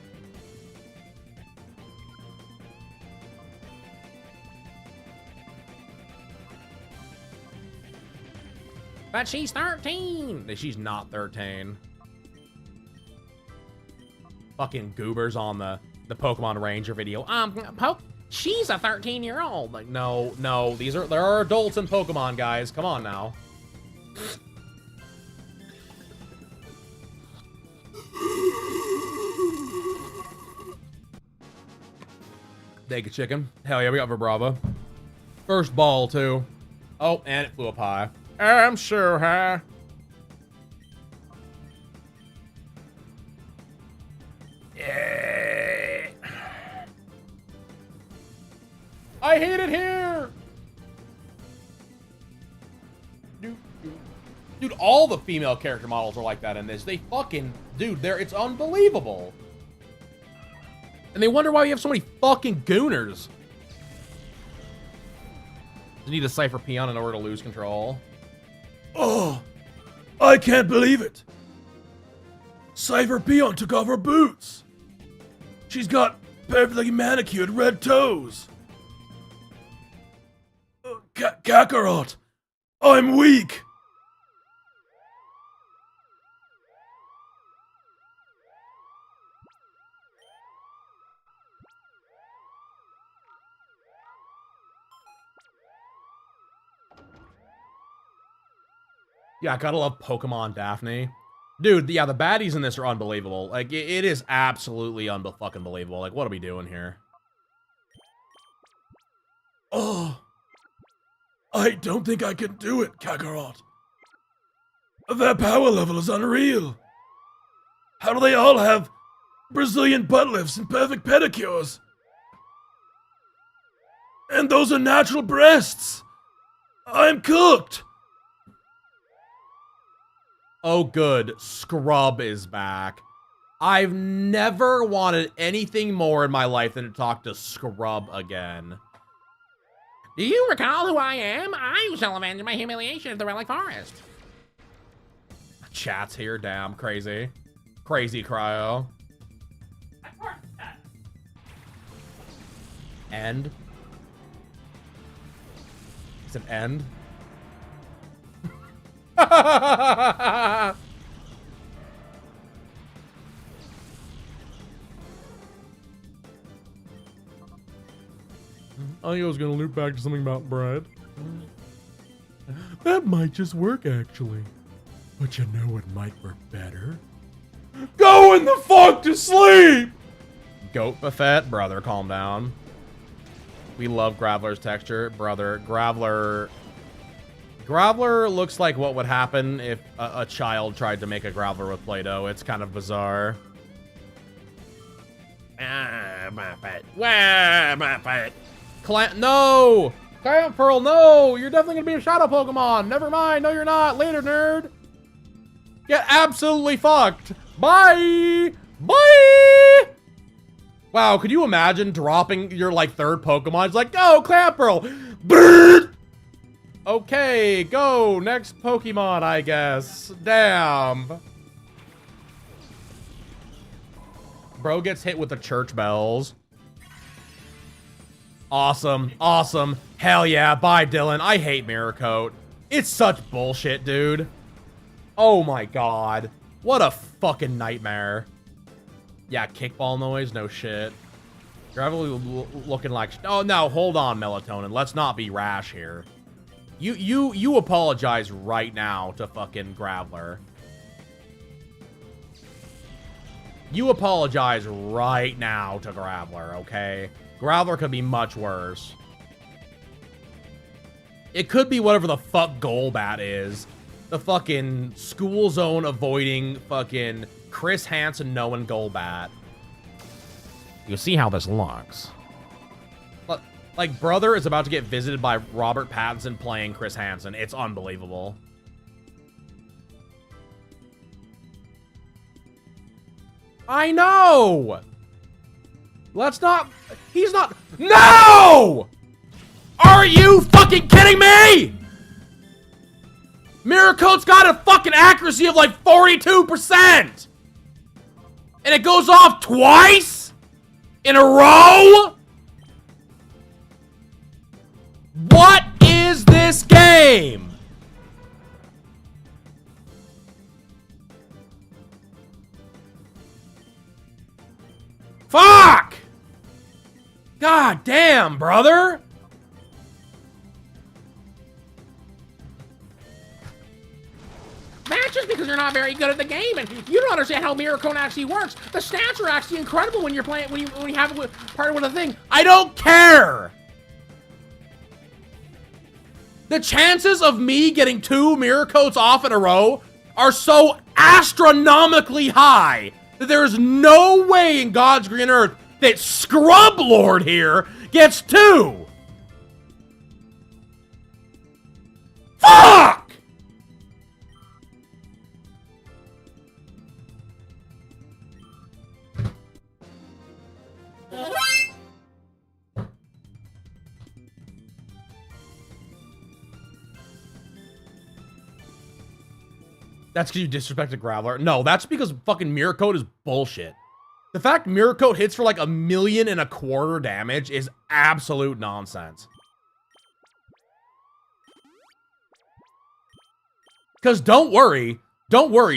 But she's 13. She's not 13. Fucking goobers on the Pokemon Ranger video. She's a 13-year-old. Like, no, there are adults in Pokemon, guys. Come on now. Take a chicken. Hell yeah, we got Vibrava. First ball, too. Oh, and it flew up high. I'm sure high. Yeah. I hate it here. Dude, all the female character models are like that in this. They fucking, dude, it's unbelievable. And they wonder why we have so many fucking gooners. You need a Cypher Peon in order to lose control. Oh, I can't believe it. Cypher Peon took off her boots. She's got perfectly manicured red toes. Kakarot, I'm weak. Yeah, I gotta love Pokemon Daphne. Dude, yeah, the baddies in this are unbelievable. Like, it is absolutely fucking believable. Like, what are we doing here? Oh, I don't think I can do it, Kakarot. Their power level is unreal. How do they all have Brazilian butt lifts and perfect pedicures? And those are natural breasts. I'm cooked. Oh, good. Scrub is back. I've never wanted anything more in my life than to talk to Scrub again. Do you recall who I am? I shall avenge my humiliation of the Relic Forest. Chat's here, damn. Crazy. Crazy, Cryo. End? It's an end? I was gonna loop back to something about bread. That might just work, actually. But you know what might work better? Going the fuck to sleep! Goat buffet? Brother, calm down. We love Graveler's texture. Brother, Graveler looks like what would happen if a child tried to make a Graveler with Play-Doh. It's kind of bizarre. My fight. Wah, my fight. No! Clamp Pearl, no! You're definitely gonna be a shadow Pokemon! Never mind, no you're not! Later, nerd! Get absolutely fucked! Bye! Bye! Wow, could you imagine dropping your, like, third Pokemon? It's like, go, Clamp Pearl! Brrr! Okay, go! Next Pokemon, I guess. Damn. Bro gets hit with the church bells. Awesome. Awesome. Hell yeah. Bye, Dylan. I hate Mirror Coat. It's such bullshit, dude. Oh my god. What a fucking nightmare. Yeah, kickball noise. No shit. You're probably looking like... Oh, no. Hold on, Melatonin. Let's not be rash here. You apologize right now to fucking Graveler. You apologize right now to Graveler, okay? Graveler could be much worse. It could be whatever the fuck Golbat is. The fucking school zone avoiding fucking Chris Hansen knowing Golbat. You see how this looks. Like, brother is about to get visited by Robert Pattinson playing Chris Hansen. It's unbelievable. I know! Let's not... He's not... No! Are you fucking kidding me? Mirror Coat's got a fucking accuracy of like 42%! And it goes off twice? In a row? What is this game? Fuck! God damn, brother! That's just because you're not very good at the game and you don't understand how Mirror Coat actually works. The stats are actually incredible when you're playing, when you have it with, partnered with a thing. I don't care! The chances of me getting 2 Mirror Coats off in a row are so astronomically high that there's no way in God's green earth that Scrub Lord here gets 2. Fuck! That's because you disrespected Graveler. No, that's because fucking Mirror Coat is bullshit. The fact Mirror Coat hits for like 1.25 million damage is absolute nonsense. Because don't worry,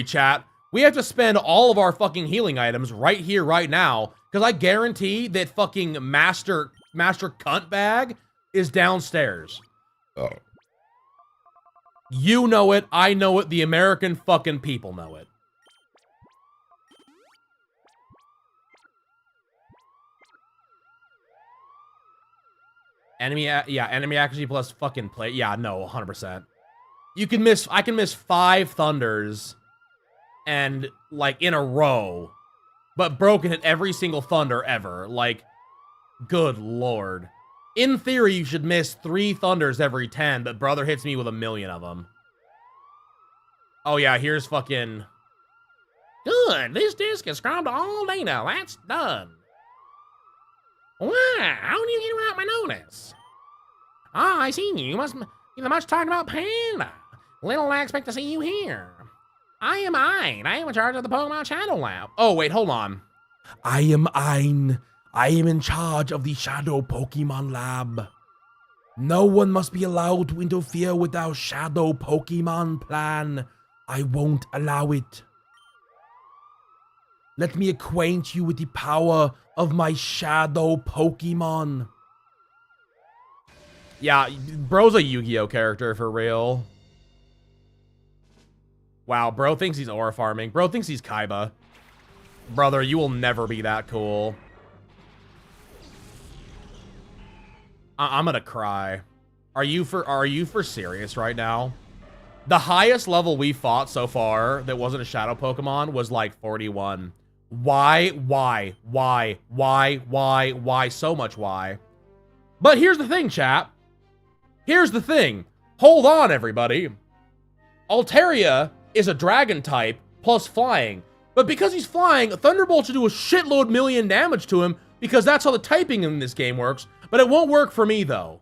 chat. We have to spend all of our fucking healing items right here, right now. Because I guarantee that fucking master cunt bag is downstairs. Oh. You know it, I know it, the American fucking people know it. Enemy accuracy plus fucking play. Yeah, no, 100%. I can miss 5 thunders and like in a row, but broken hit every single thunder ever. Like, good lord. In theory, you should miss 3 thunders every 10, but brother hits me with 1,000,000 of them. Oh yeah, here's fucking... Good, this disc is scrubbed all data. That's done. Wow, how did you get without my notice? Ah, I see you. You must be the much talked about Panda. Little I expect to see you here. I am Ein. I am in charge of the Pokemon Shadow Lab. Oh, wait, hold on. I am Ein. I am in charge of the Shadow Pokemon Lab. No one must be allowed to interfere with our Shadow Pokemon plan. I won't allow it. Let me acquaint you with the power of my Shadow Pokemon. Yeah, bro's a Yu-Gi-Oh character for real. Wow, bro thinks he's aura farming. Bro thinks he's Kaiba. Brother, you will never be that cool. I'm gonna cry. Are you for serious right now? The highest level we fought so far that wasn't a shadow Pokemon was like 41. Why? So much why? But here's the thing, chat. Here's the thing. Hold on, everybody. Altaria is a dragon type plus flying. But because he's flying, Thunderbolt should do a shitload million damage to him because that's how the typing in this game works. But it won't work for me, though.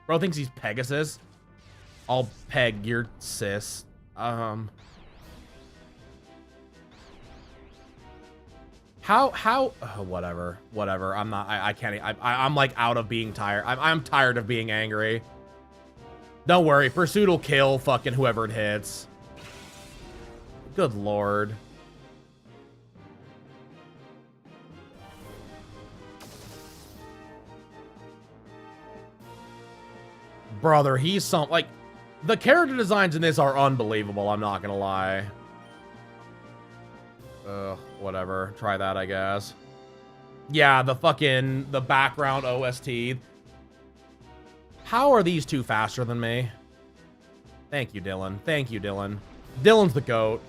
Bro thinks he's Pegasus. I'll peg your sis. How, oh, whatever. I'm not, I can't, I'm like out of being tired. I'm tired of being angry. Don't worry, Pursuit will kill fucking whoever it hits. Good lord. Brother, he's like, the character designs in this are unbelievable, I'm not gonna lie. Whatever. Try that, I guess. Yeah, the background OST. How are these two faster than me? Thank you, Dylan. Thank you, Dylan. Dylan's the GOAT.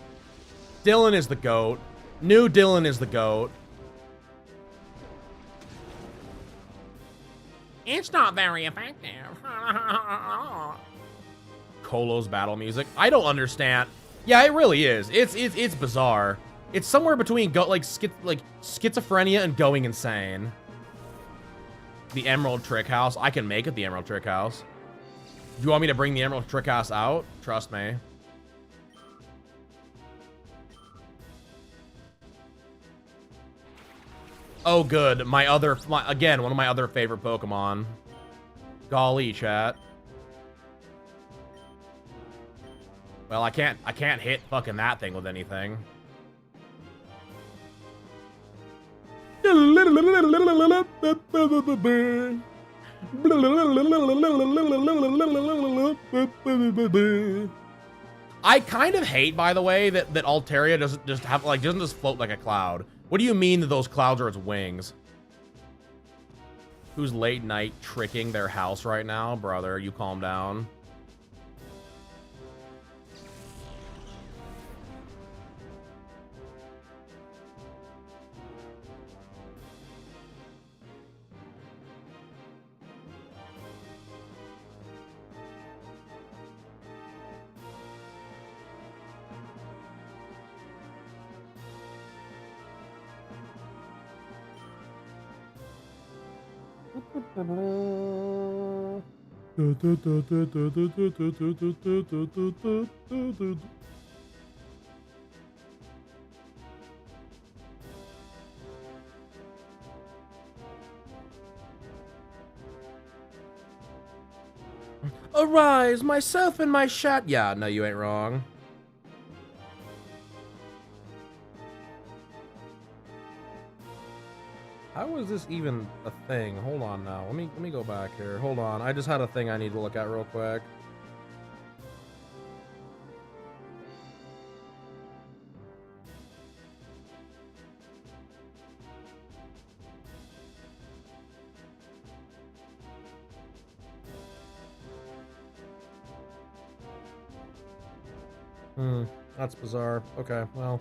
Dylan is the GOAT. New Dylan is the GOAT. It's not very effective. Colo's battle music. I don't understand. Yeah, it really is. It's bizarre. It's somewhere between schizophrenia and going insane. The Emerald Trick House. I can make it the Emerald Trick House. Do you want me to bring the Emerald Trick House out? Trust me. Oh, good. Again, one of my other favorite Pokemon. Golly, chat. Well, I can't hit fucking that thing with anything. I kind of hate, by the way, that Altaria doesn't just float like a cloud. What do you mean that those clouds are its wings? Who's late night tricking their house right now? Brother, you calm down. Arise, myself and my shat. Yeah, no, you ain't wrong. How is this even a thing? Hold on now. Let me go back here. Hold on. I just had a thing I need to look at real quick. That's bizarre. Okay, well.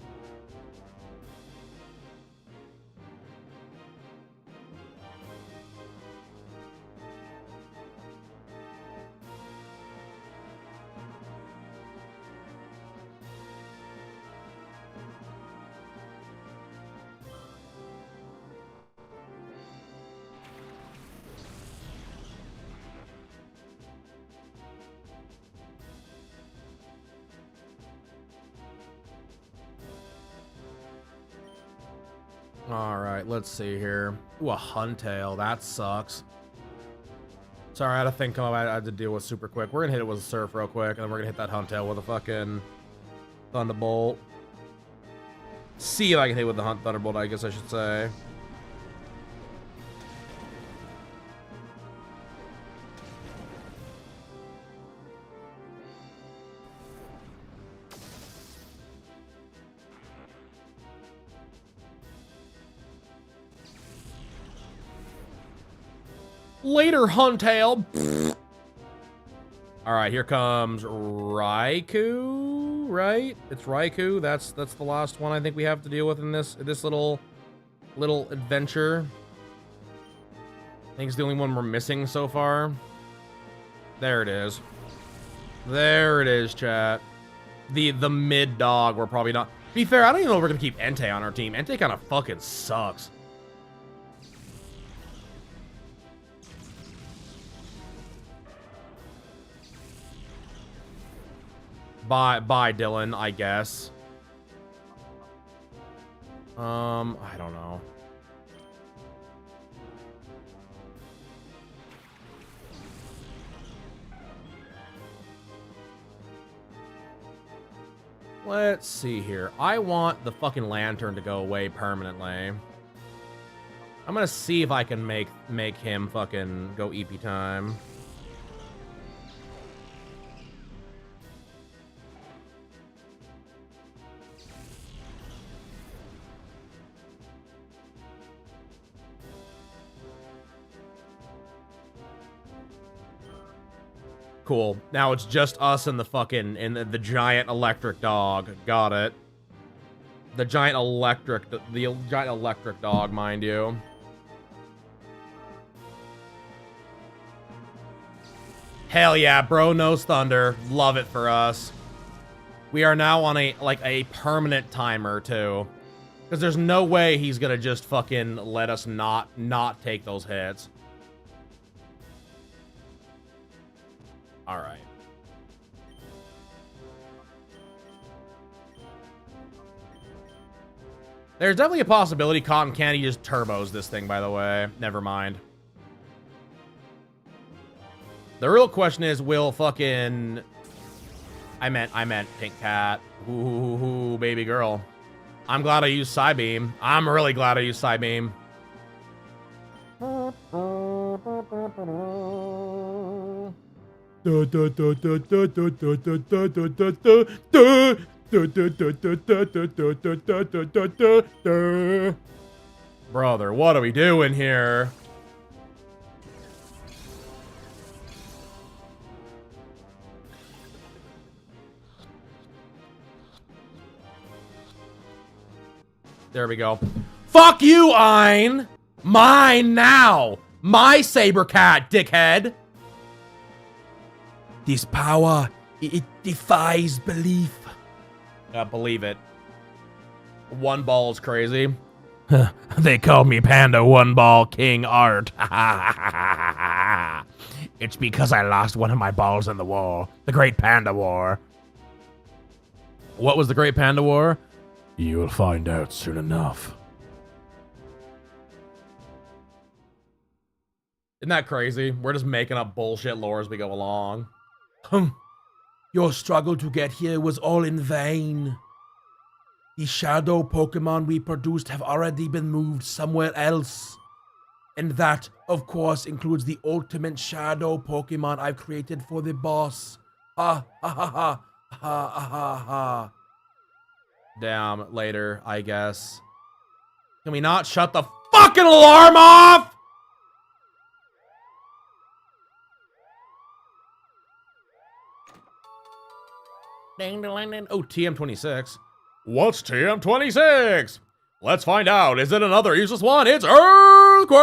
Alright, let's see here. Ooh, a huntail. That sucks. Sorry, I had a thing come up I had to deal with super quick. We're gonna hit it with a surf real quick, and then we're gonna hit that huntail with a fucking thunderbolt. See if I can hit with the thunderbolt, I guess I should say. Later, Huntail. All right, here comes Raikou, right? It's Raikou. That's the last one I think we have to deal with in this little adventure. I think it's the only one we're missing so far. There it is. There it is, chat. The mid dog. We're probably not. To be fair, I don't even know if we're gonna keep Entei on our team. Entei kind of fucking sucks. Bye, Dylan, I guess. I don't know. Let's see here. I want the fucking lantern to go away permanently. I'm gonna see if I can make him fucking go EP time. Cool. Now it's just us and the fucking the giant electric dog. Got it. The giant electric dog, mind you. Hell yeah, bro knows thunder. Love it for us. We are now on a permanent timer too. Because there's no way he's gonna just fucking let us not take those hits. All right. There's definitely a possibility Cotton Candy just turbos this thing, by the way. Never mind. The real question is, will fucking... I meant Pink Cat. Ooh, baby girl. I'm glad I used Psybeam. I'm really glad I used Psybeam. Brother, what are we doing here? There we go. Fuck you, Ein! Mine now! My saber cat, dickhead! This power, it defies belief. Believe it. One ball's crazy. They call me Panda One Ball King Art. It's because I lost one of my balls in the war. The Great Panda War. What was the Great Panda War? You'll find out soon enough. Isn't that crazy? We're just making up bullshit lore as we go along. Your struggle to get here was all in vain. The shadow Pokemon we produced have already been moved somewhere else. And that, of course, includes the ultimate shadow Pokemon I've created for the boss. Ha ha ha ha ha ha ha. Damn, later, I guess. Can we not shut the fucking alarm off? Ding, ding, ding. Oh, TM26. What's TM26? Let's find out. Is it another useless one? It's Earthquake!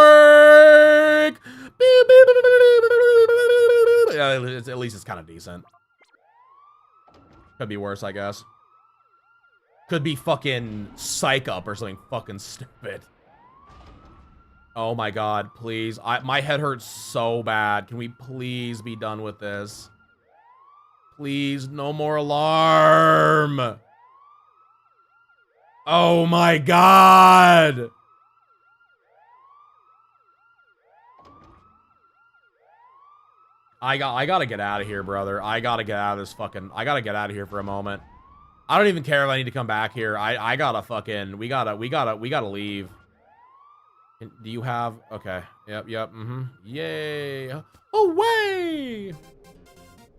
Yeah, at least it's kind of decent. Could be worse, I guess. Could be fucking Psych Up or something fucking stupid. Oh my god, please. My head hurts so bad. Can we please be done with this? Please, no more alarm. Oh my god. I gotta get out of here, brother. I gotta get out of this fucking... I gotta get out of here for a moment. I don't even care if I need to come back here. I gotta fucking... We gotta leave. Do you have... Okay. Yep. Yay. Away!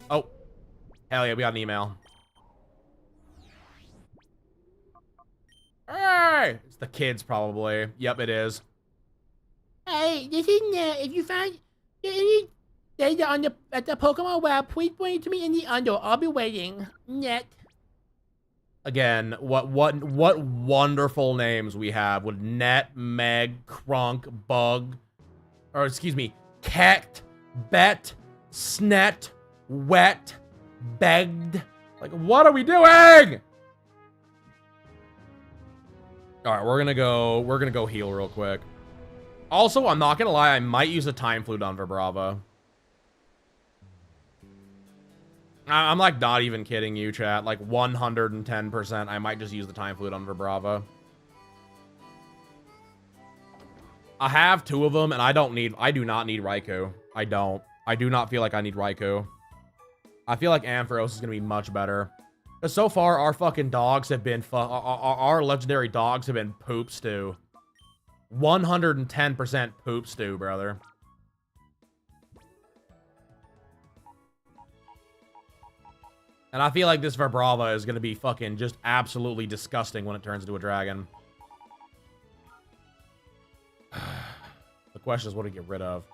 Oh. Hell yeah, we got an email. Hey! It's the kids, probably. Yep, it is. Hey, this is Nat. If you find any data on at the Pokemon web, please bring it to me in the under. I'll be waiting. Net. Again, what wonderful names we have with Net, Meg, Crunk, Bug, or excuse me, Kekt, Bet, Snet, Wet, Begged. Like, what are we doing? All right, we're gonna go heal real quick. Also, I'm not gonna lie, I might use a time flute on Vibrava. I'm like not even kidding you, chat. Like 110%, I might just use the time flute on Vibrava. I have 2 of them, and I do not need Raikou. I do not feel like I need Raikou. I feel like Ampharos is gonna be much better. Because so far, our fucking dogs have been our legendary dogs have been poop stew. 110% poop stew, brother. And I feel like this Vibrava is gonna be fucking just absolutely disgusting when it turns into a dragon. The question is what to get rid of.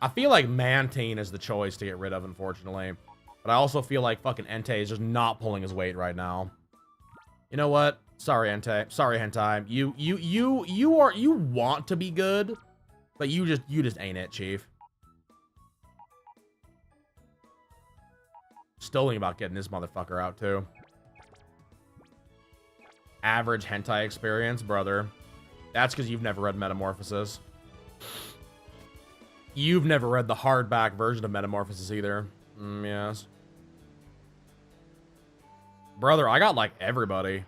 I feel like Mantine is the choice to get rid of, unfortunately. But I also feel like fucking Entei is just not pulling his weight right now. You know what? Sorry, Entei. Sorry, Hentai. You want to be good, but you just ain't it, Chief. Still thinking about getting this motherfucker out too. Average hentai experience, brother. That's because you've never read Metamorphosis. You've never read the hardback version of Metamorphosis either. Yes. Brother, I got like everybody.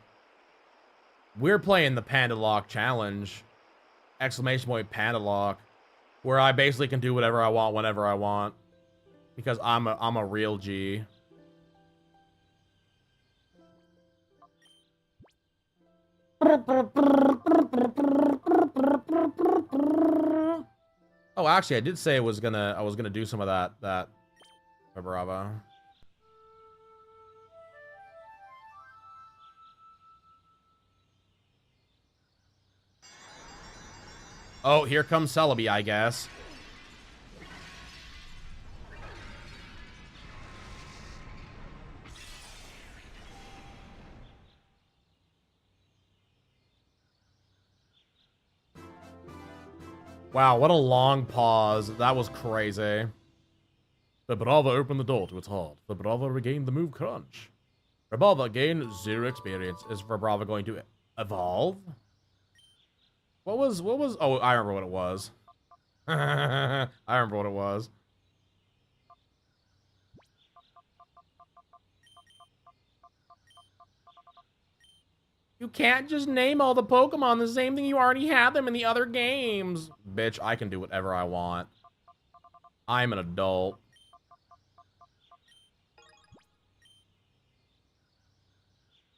We're playing the Panda Lock Challenge. Exclamation point Panda Lock. Where I basically can do whatever I want whenever I want. Because I'm a real G. Oh, actually, I did say I was gonna do some of that Brava. Oh, here comes Celebi, I guess. Wow, what a long pause. That was crazy. Vibrava opened the door to its heart. Vibrava regained the move crunch. Vibrava gained 0 experience. Is Vibrava going to evolve? What was, oh, I remember what it was. I remember what it was. You can't just name all the Pokemon the same thing you already had them in the other games. Bitch, I can do whatever I want. I'm an adult.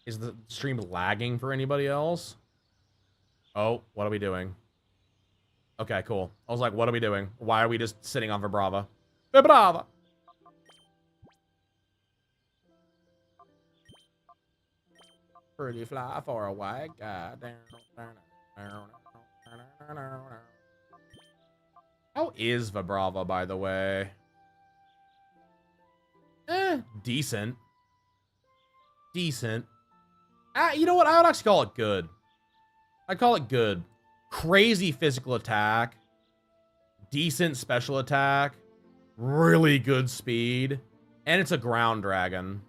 Is the stream lagging for anybody else? Oh, what are we doing? Okay, cool. I was like, what are we doing? Why are we just sitting on Vibrava? Vibrava! Pretty fly for a white guy. How is Vibrava, by the way? Decent. Decent. You know what? I would actually call it good. I'd call it good. Crazy physical attack. Decent special attack. Really good speed. And it's a ground dragon.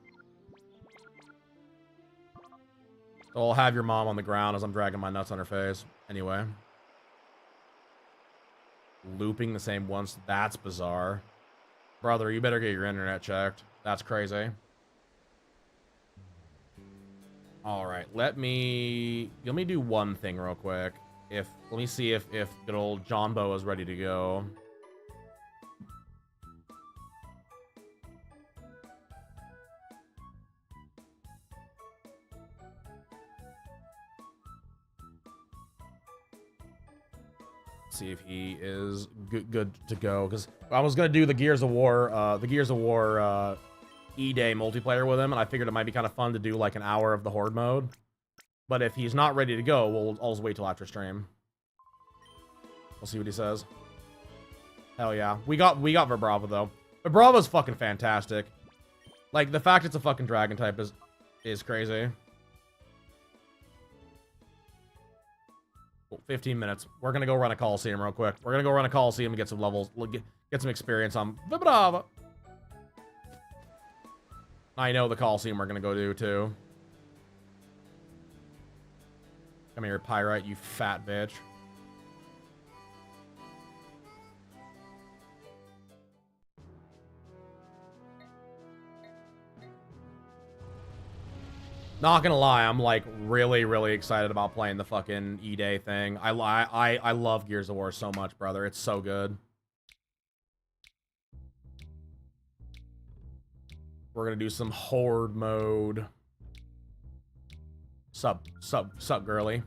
So I'll have your mom on the ground as I'm dragging my nuts on her face. Anyway. Looping the same once. That's bizarre. Brother, you better get your internet checked. That's crazy. Alright, let me do one thing real quick. Let me see if good old John Bo is ready to go. See if he is good to go, because I was gonna do the Gears of War E-Day multiplayer with him, and I figured it might be kind of fun to do like an hour of the Horde mode. But if he's not ready to go, I'll just wait till after stream. We'll see what he says. Hell yeah, we got Vibrava though. Vibrava's fucking fantastic. Like the fact it's a fucking dragon type is crazy. 15 minutes. We're gonna go run a Colosseum real quick. We're gonna go run a Colosseum and get some levels, get some experience on Vibrava. I know the Colosseum we're gonna go do too. Come here, Pyrite, you fat bitch. Not gonna lie, I'm like really excited about playing the fucking E-Day thing. I love Gears of War so much, brother. It's so good. We're gonna do some Horde mode. Sup, girly.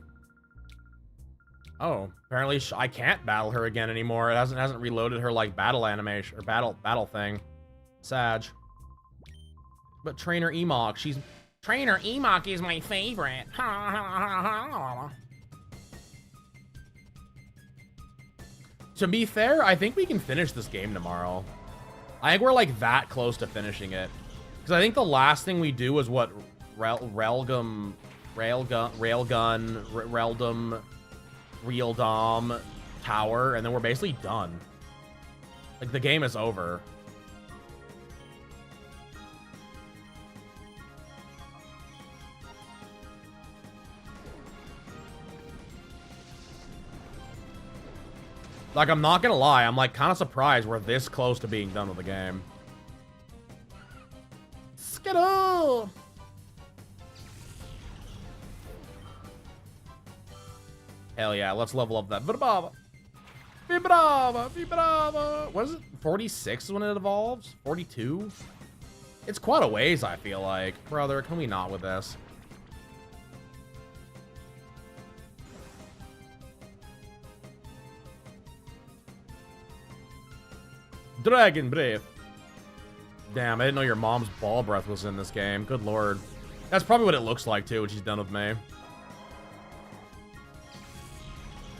Oh, apparently I can't battle her again anymore. It hasn't reloaded her like battle animation or battle thing. Sag. But Trainer Emok, Trainer Emok is my favorite. To be fair, I think we can finish this game tomorrow. I think we're like that close to finishing it. Because I think the last thing we do is what Raildom, Tower, and then we're basically done. Like the game is over. Like, I'm not gonna lie, I'm like kind of surprised we're this close to being done with the game. Skittle! Hell yeah, let's level up that Vibrava. Vibrava. What is it? 46 is when it evolves? 42? It's quite a ways, I feel like. Brother, can we not with this? Dragon Breath. Damn, I didn't know your mom's ball breath was in this game. Good lord. That's probably what it looks like, too, when she's done with me.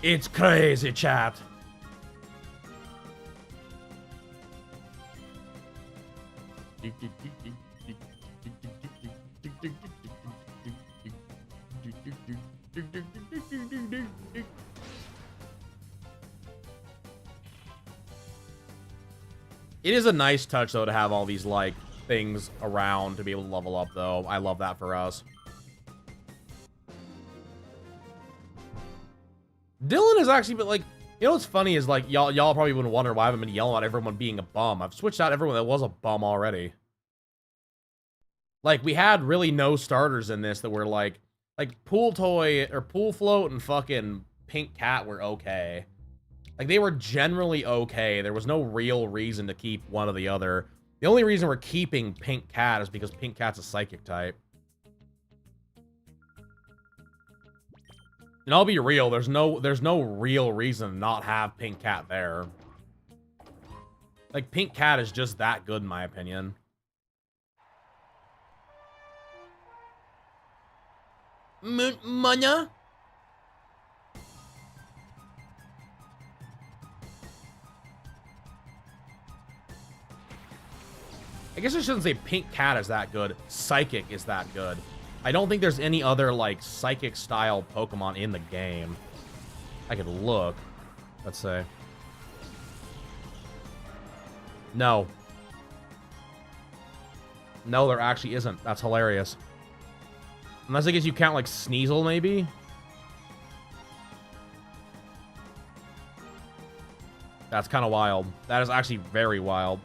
It's crazy, chat. It is a nice touch, though, to have all these, like, things around to be able to level up, though. I love that for us. Dylan is actually, but, like, you know what's funny is, like, y'all probably wouldn't wonder why I haven't been yelling at everyone being a bum. I've switched out everyone that was a bum already. Like, we had really no starters in this that were, like Pool Toy, or Pool Float and fucking Pink Cat were okay. Like, they were generally okay. There was no real reason to keep one or the other. The only reason we're keeping Pink Cat is because Pink Cat's a psychic type. And I'll be real, there's no real reason to not have Pink Cat there. Like, Pink Cat is just that good, in my opinion. Munya? I guess I shouldn't say Pink Cat is that good. Psychic is that good. I don't think there's any other, like, psychic-style Pokemon in the game. I could look. Let's say. No. No, there actually isn't. That's hilarious. Unless I guess you count, like, Sneasel, maybe? That's kind of wild. That is actually very wild.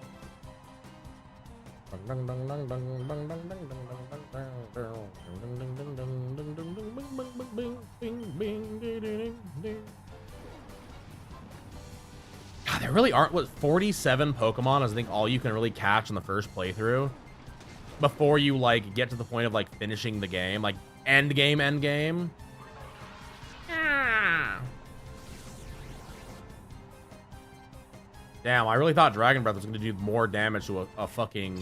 God, there really aren't, what, 47 Pokemon is I think all you can really catch in the first playthrough before you, like, get to the point of, like, finishing the game. Like, end game. Damn, I really thought Dragon Breath was going to do more damage to a fucking...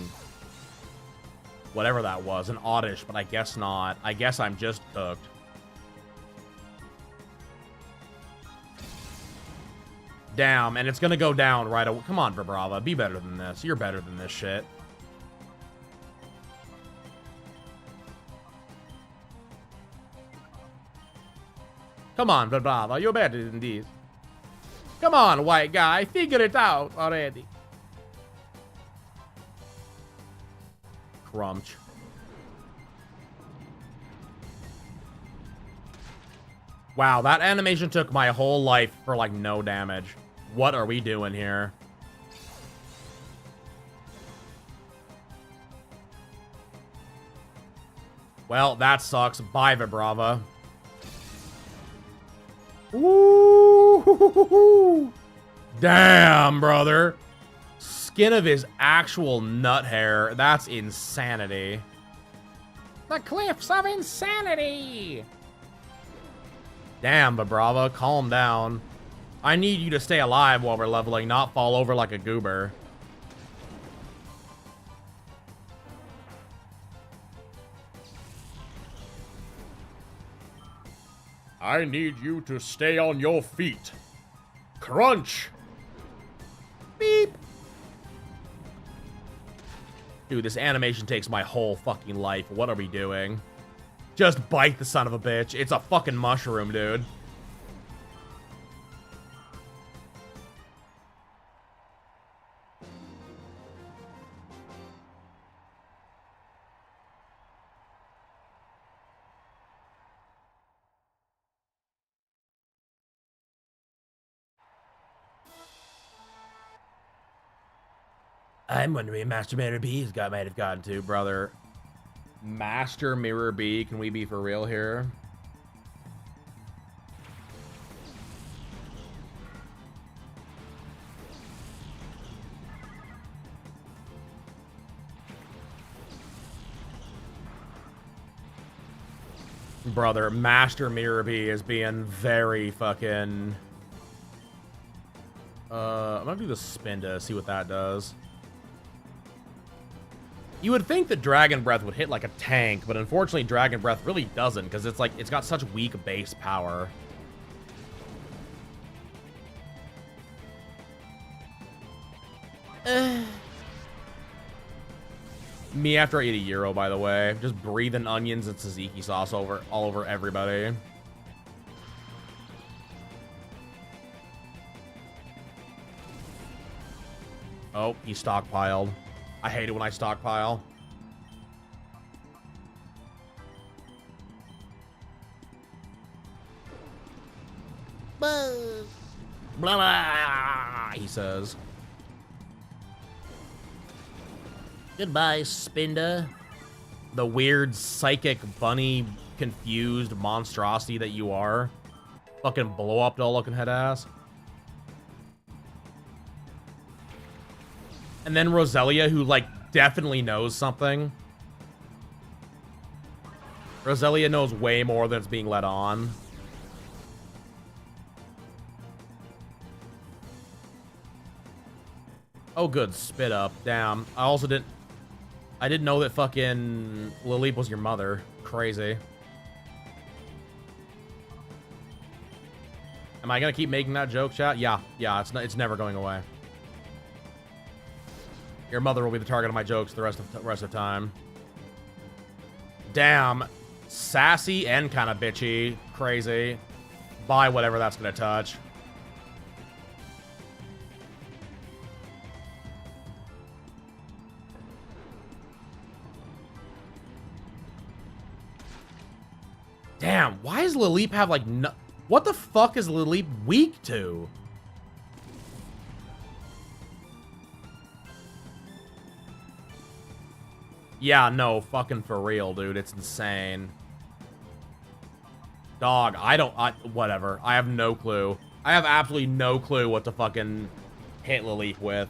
whatever that was, an Oddish, but I guess not. I guess I'm just cooked. Damn, and it's going to go down right away. Come on, Vibrava, be better than this. You're better than this shit. Come on, Vibrava, you're better than this. Come on, white guy, figure it out already. Crunch. Wow, that animation took my whole life for, like, no damage. What are we doing here? Well, that sucks. Bye, Vibrava. Ooh! Damn, brother. Skin of his actual nut hair. That's insanity. The cliffs of insanity. Damn, Vibrava, calm down. I need you to stay alive while we're leveling, not fall over like a goober. I need you to stay on your feet. Crunch! Beep! Dude, this animation takes my whole fucking life. What are we doing? Just bite the son of a bitch. It's a fucking mushroom, dude. I'm wondering Master Mirror B's might have gotten to, brother. Master Mirror B, can we be for real here? Brother, Master Mirror B is being very fucking... I'm gonna do the spin to see what that does. You would think that Dragon Breath would hit like a tank, but unfortunately Dragon Breath really doesn't, because it's like, it's got such weak base power. Me after I eat a gyro, by the way. Just breathing onions and tzatziki sauce all over everybody. Oh, he stockpiled. I hate it when I stockpile. Buzz. Blah, blah, he says. Goodbye, Spinda. The weird psychic bunny confused monstrosity that you are. Fucking blow up doll looking head ass. And then Roselia, who, like, definitely knows something. Roselia knows way more than it's being let on. Oh, good. Spit up. Damn. I didn't know that fucking Lilip was your mother. Crazy. Am I gonna keep making that joke, chat? Yeah. It's never going away. Your mother will be the target of my jokes the rest of time. Damn. Sassy and kind of bitchy. Crazy. Buy whatever that's gonna touch. Damn, why does Lilip have, like, no... What the fuck is Lilip weak to? Yeah, no, fucking for real, dude. It's insane. Dog, whatever. I have no clue. I have absolutely no clue what to fucking hit Lilip with.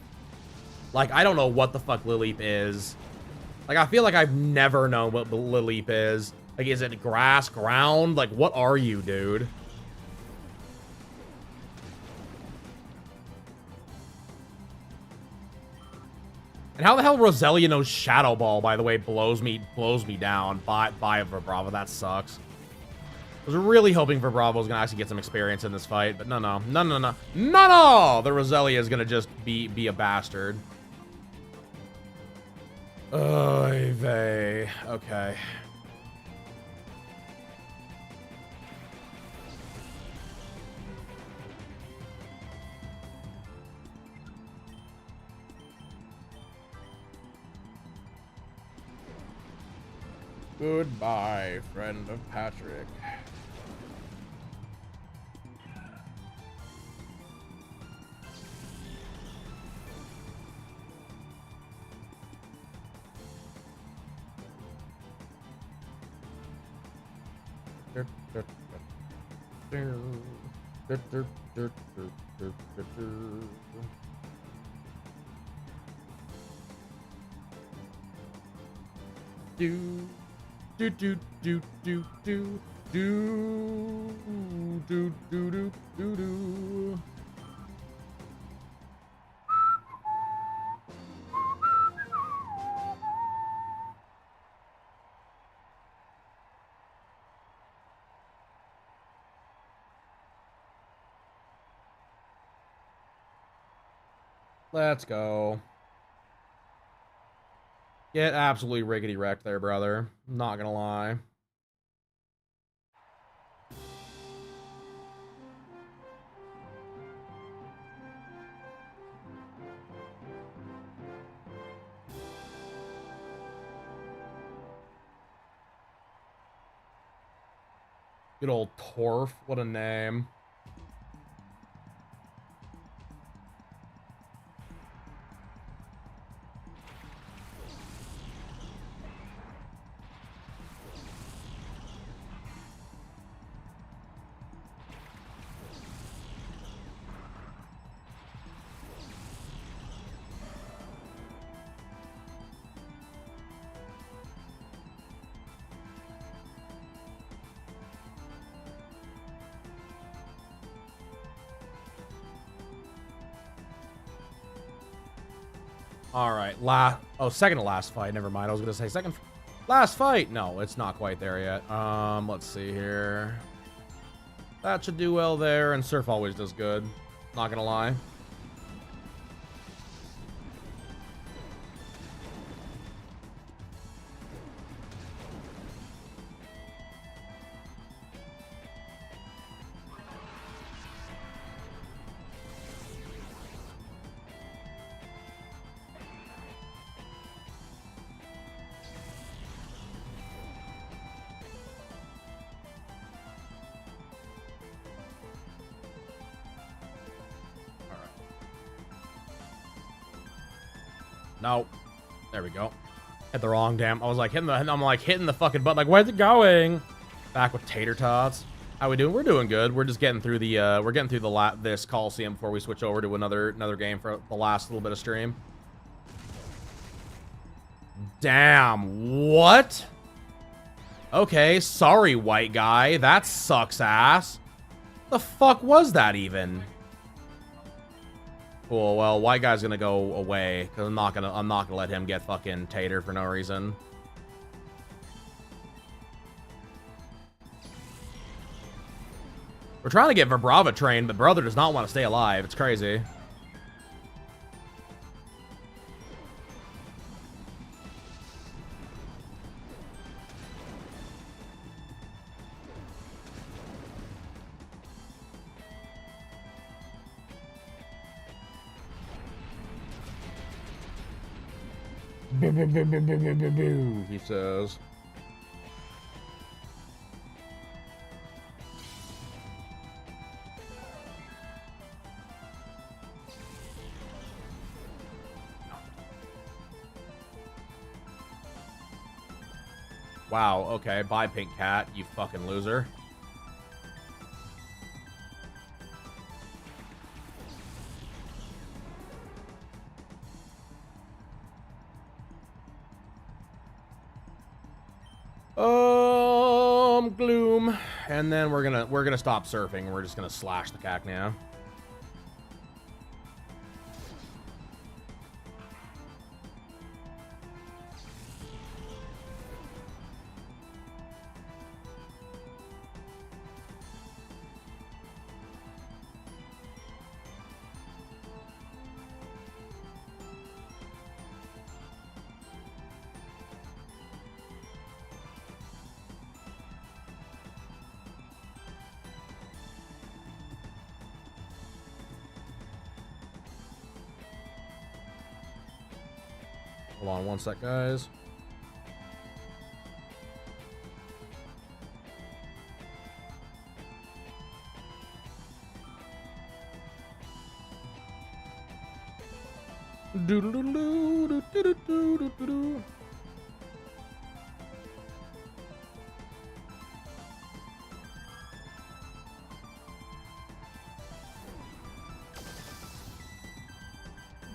Like, I don't know what the fuck Lilip is. Like, I feel like I've never known what Lilip is. Like, is it grass, ground? Like, what are you, dude? And how the hell Roselia knows Shadow Ball, by the way, blows me down. Bye, Verbravo. That sucks. I was really hoping Verbravo was going to actually get some experience in this fight, but no. The Roselia is going to just be a bastard. Oy vey. Okay. Goodbye, friend of Patrick. Let's go. Get absolutely riggedy wrecked there, brother. Not gonna lie. Good old Torf. What a name. All right, second to last fight. Never mind. I was gonna say last fight. No, it's not quite there yet. Let's see here. That should do well there, and Surf always does good. Not gonna lie. No. There we go. Hit the wrong damn. I was like hitting the fucking button. Like, where's it going? Back with tater tots. How we doing? We're doing good. We're just getting through the this Colosseum before we switch over to another game for the last little bit of stream. Damn, what? Okay, sorry, white guy. That sucks ass. The fuck was that even? Cool, well, white guy's gonna go away, because I'm not gonna let him get fucking tatered for no reason. We're trying to get Vibrava trained, but brother does not want to stay alive. It's crazy. He says. Wow, okay, bye pink cat, you fucking loser. Gloom, and then we're gonna stop surfing. We're just gonna slash the cack now. Hold on one sec, guys.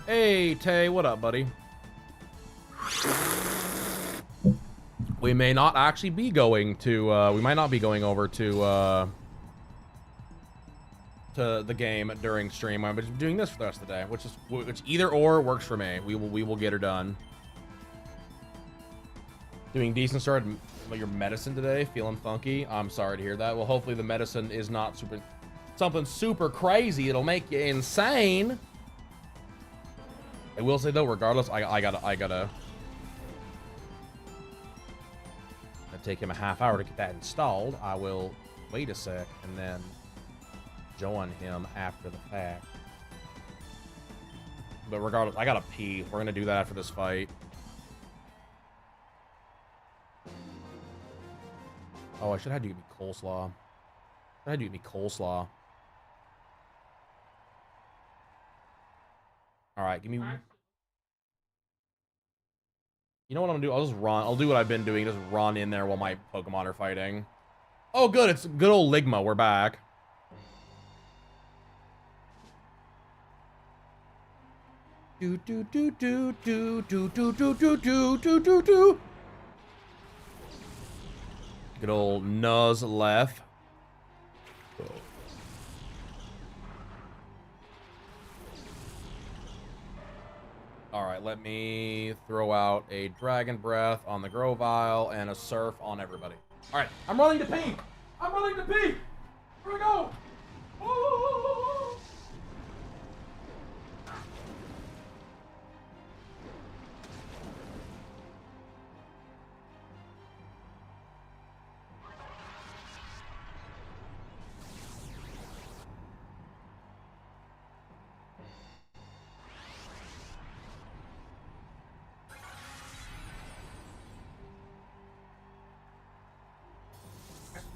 Hey, Tay, what up, buddy? We may not actually be going to, we might not be going over to the game during stream. I'm just doing this for the rest of the day, which either or works for me. We will get her done. Doing decent start your medicine today, feeling funky. I'm sorry to hear that. Well, hopefully the medicine is not something super crazy. It'll make you insane. I will say though, regardless, I gotta take him a half hour to get that installed. I will wait a sec and then join him after the fact. But regardless, I gotta pee. We're gonna do that after this fight. Oh, I should have had you give me coleslaw. I had you give me coleslaw. All right, give me. You know what I'm gonna do? I'll just run. I'll do what I've been doing. Just run in there while my Pokemon are fighting. Oh, good. It's good old Ligma. We're back. Do do do do do do do do do do do do do. Good old Nuzlef. Alright, let me throw out a Dragon Breath on the Grovyle and a Surf on everybody. Alright, I'm running to pee! I'm running to pee! Here we go! Ooh.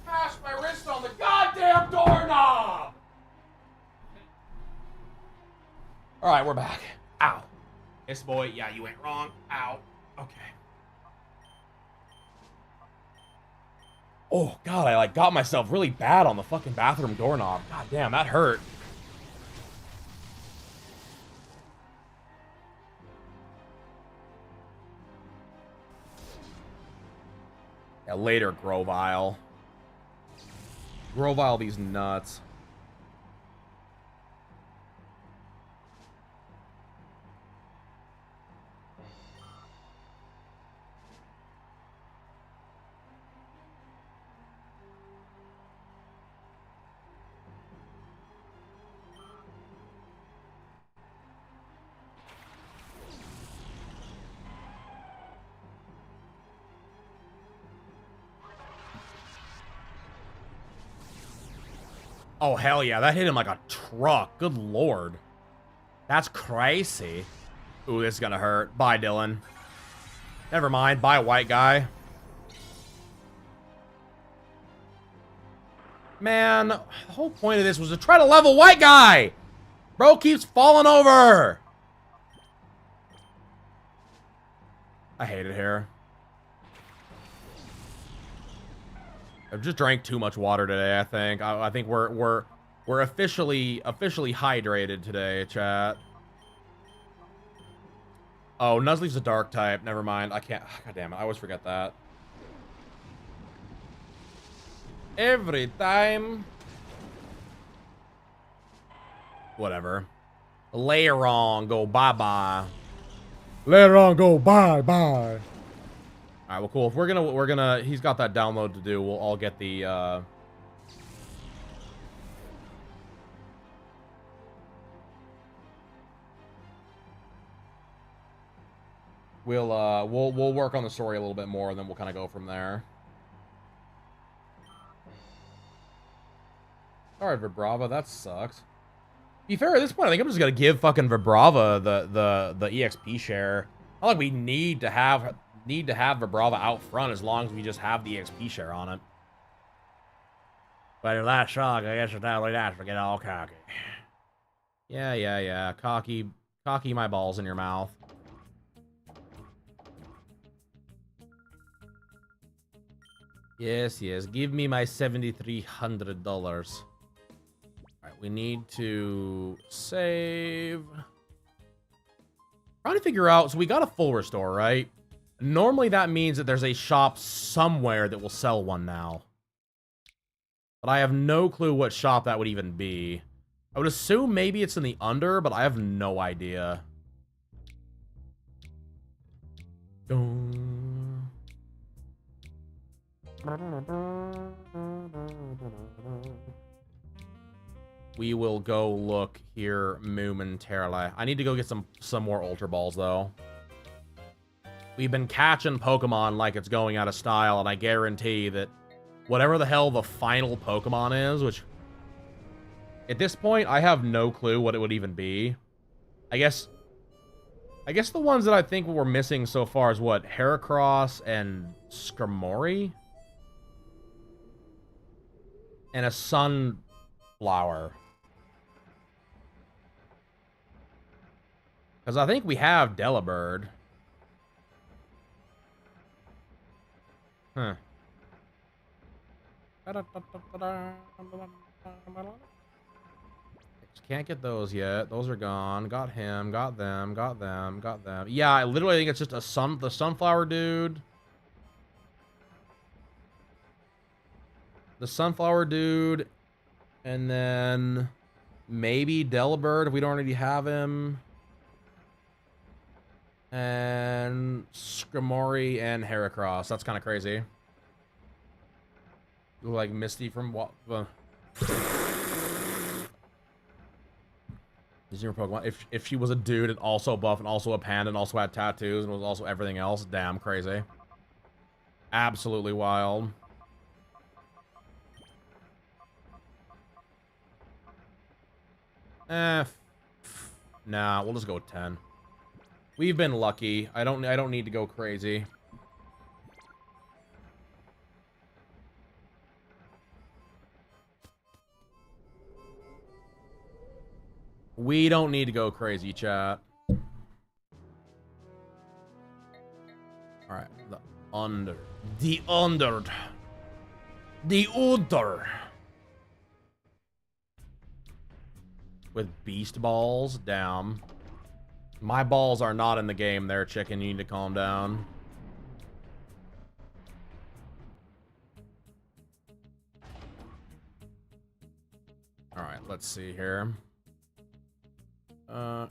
Smashed my wrist on the goddamn doorknob! Alright, we're back. Ow. Yes, boy. Yeah, you went wrong. Ow. Okay. Oh, God, I, got myself really bad on the fucking bathroom doorknob. God damn, that hurt. Yeah, later, Grovile. Grovile these nuts. Oh, hell yeah. That hit him like a truck. Good lord. That's crazy. Ooh, this is gonna hurt. Bye, Dylan. Never mind. Bye, white guy. Man, the whole point of this was to try to level white guy. Bro keeps falling over. I hate it here. I've just drank too much water today, I think. I think we're officially hydrated today, chat. Oh, Nuzleaf's a dark type. Never mind. I can't. God damn it. I always forget that. Every time. Whatever. Later on, go bye-bye. Later on, go bye-bye. All right, well, cool. If we're gonna, he's got that download to do. We'll all get the, we'll work on the story a little bit more, and then we'll kind of go from there. All right, Vibrava, that sucks. To be fair, at this point, I think I'm just gonna give fucking Vibrava the EXP share. Not like we need to have Vibrava out front as long as we just have the XP share on it. But your last shock, I guess it's totally nice to get all cocky. Yeah. Cocky my balls in your mouth. Yes. Give me my $7,300. Alright, we need to save. Trying to figure out, so we got a full restore, right? Normally that means that there's a shop somewhere that will sell one now. But I have no clue what shop that would even be. I would assume maybe it's in the under, but I have no idea. We will go look here momentarily. I need to go get some more Ultra Balls, though. We've been catching Pokemon like it's going out of style, and I guarantee that whatever the hell the final Pokemon is, which at this point, I have no clue what it would even be. I guess the ones that I think we're missing so far is what? Heracross and Skarmory? And a Sunflower. Because I think we have Delibird. Huh. Can't get those yet. Those are gone. Got him. Got them. Got them. Got them. Yeah, I literally think it's just the Sunflower dude. The Sunflower dude. And then maybe Delibird if we don't already have him. And Skarmory and Heracross. That's kind of crazy. Like Misty from what? Zero Pokemon. If she was a dude and also buff and also a panda and also had tattoos and was also everything else, damn crazy. Absolutely wild. Nah, we'll just go with 10. We've been lucky. I don't need to go crazy. We don't need to go crazy, chat. Alright, the under. The under. The under. With beast balls? Damn. My balls are not in the game there, chicken. You need to calm down. All right, let's see here. Oh.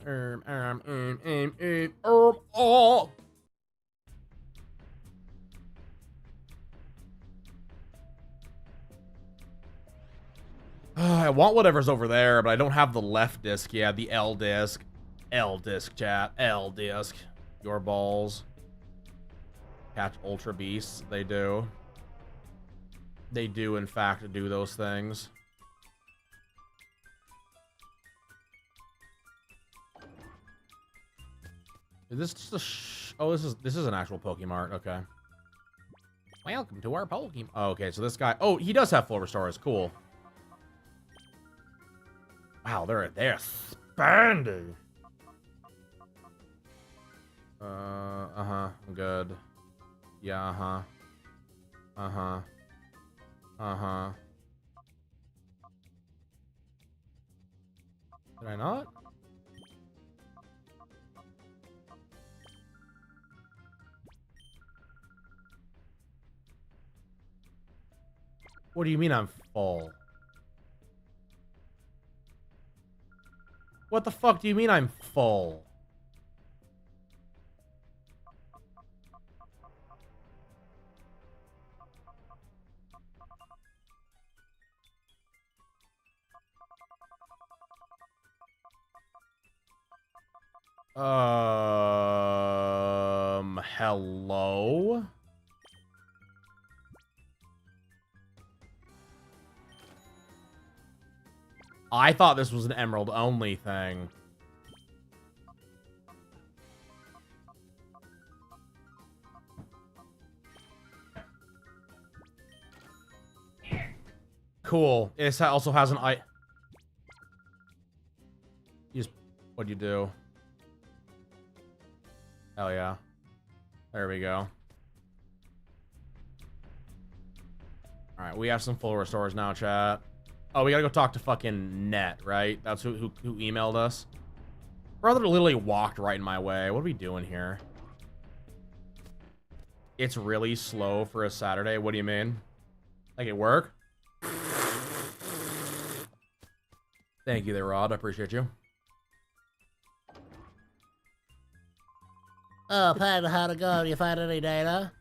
I want whatever's over there, but I don't have the left disc. Yeah, the L disc. L disc, chat. L disc. Your balls. Catch Ultra Beasts. They do. They do, in fact, do those things. Is this just a oh, this is an actual Pokemart. Okay. Welcome to our Pokemon. Oh, okay, so this guy. Oh, he does have full restores. Cool. Wow, they're expanding. I'm good. Yeah, Did I not? What do you mean I'm full? What the fuck do you mean I'm full? Hello? I thought this was an emerald only thing. Cool. It also has an what'd you do? Hell yeah. There we go. Alright, we have some full restores now, chat. Oh, we gotta go talk to fucking Net, right? That's who emailed us. Brother literally walked right in my way. What are we doing here? It's really slow for a Saturday. What do you mean? Like it work? Thank you there, Rod. I appreciate you. Oh, Panda, how'd it go? Did you find any data?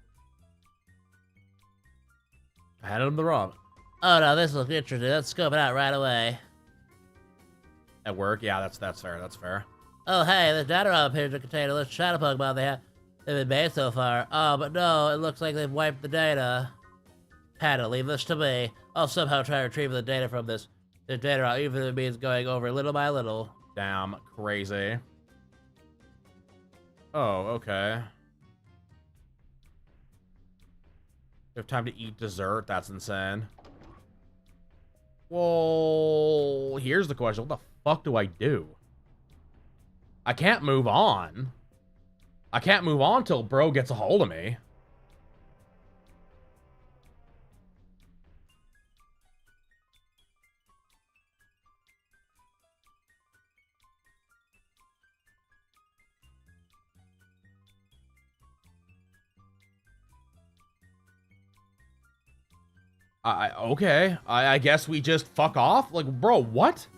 I handed him the Rod. Oh no, this looks interesting. Let's scope it out right away. At work? Yeah, that's fair. That's fair. Oh hey, this data rob appears to contain a list of shadow Pokemon they've been made so far. Oh, but no, it looks like they've wiped the data. Panda, leave this to me. I'll somehow try to retrieve the data from this data rob, even if it means going over little by little. Damn crazy. Oh, okay. You have time to eat dessert? That's insane. Well, here's the question. What the fuck do I do? I can't move on. I can't move on till bro gets a hold of me. Okay. I guess we just fuck off? Like, bro, what?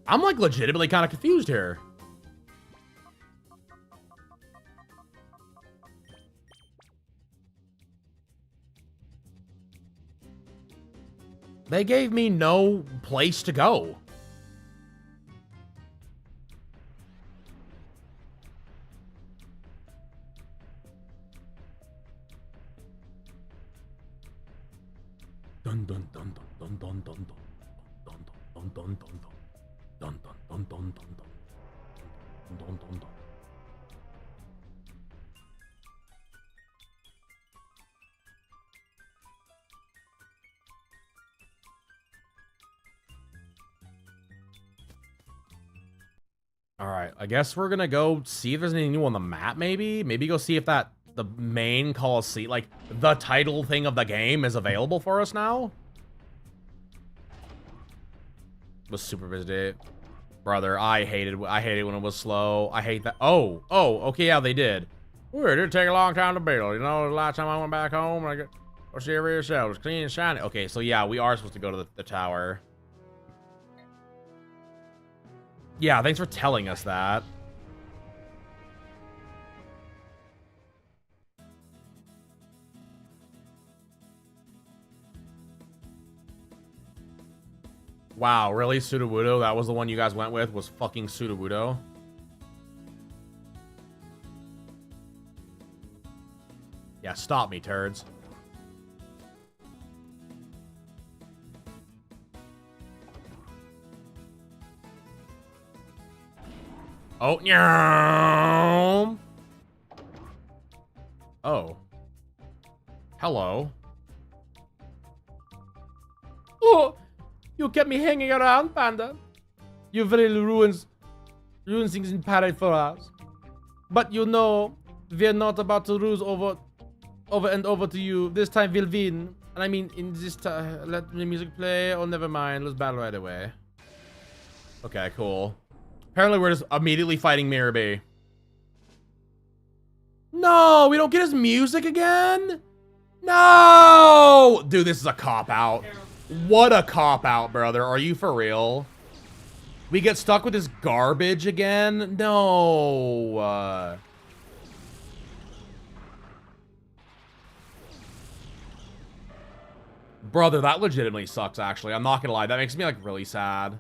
I'm like legitimately kind of confused here. They gave me no place to go. Dun dun dun dun dun dun dun dun dun dun dun dun dun dun dun dun dun dun dun dun. All right, I guess we're gonna go see if there's anything new on the map. Maybe go see if the main Colosseum, like the title thing of the game, is available for us now. Was super busy, brother. I hate it when it was slow. I hate that. Oh, okay, yeah, they did. Ooh, it did take a long time to build. You know, the last time I went back home, I got, or see for yourself, it's clean and shiny. Okay, so yeah, we are supposed to go to the tower. Yeah, thanks for telling us that. Wow, really? Sudowoodo? That was the one you guys went with, was fucking Sudowoodo? Yeah, stop me, turds. Oh, no. Oh. Hello. Oh, you kept me hanging around, Panda. You really ruin things in paradise for us. But you know, we're not about to lose over and over to you. This time we'll win. And I mean, in this time, let the music play. Oh, never mind. Let's battle right away. Okay, cool. Apparently, we're just immediately fighting Mirabee. No, we don't get his music again? No! Dude, this is a cop-out. What a cop-out, brother. Are you for real? We get stuck with this garbage again? No. Brother, that legitimately sucks, actually. I'm not gonna lie. That makes me, like, really sad.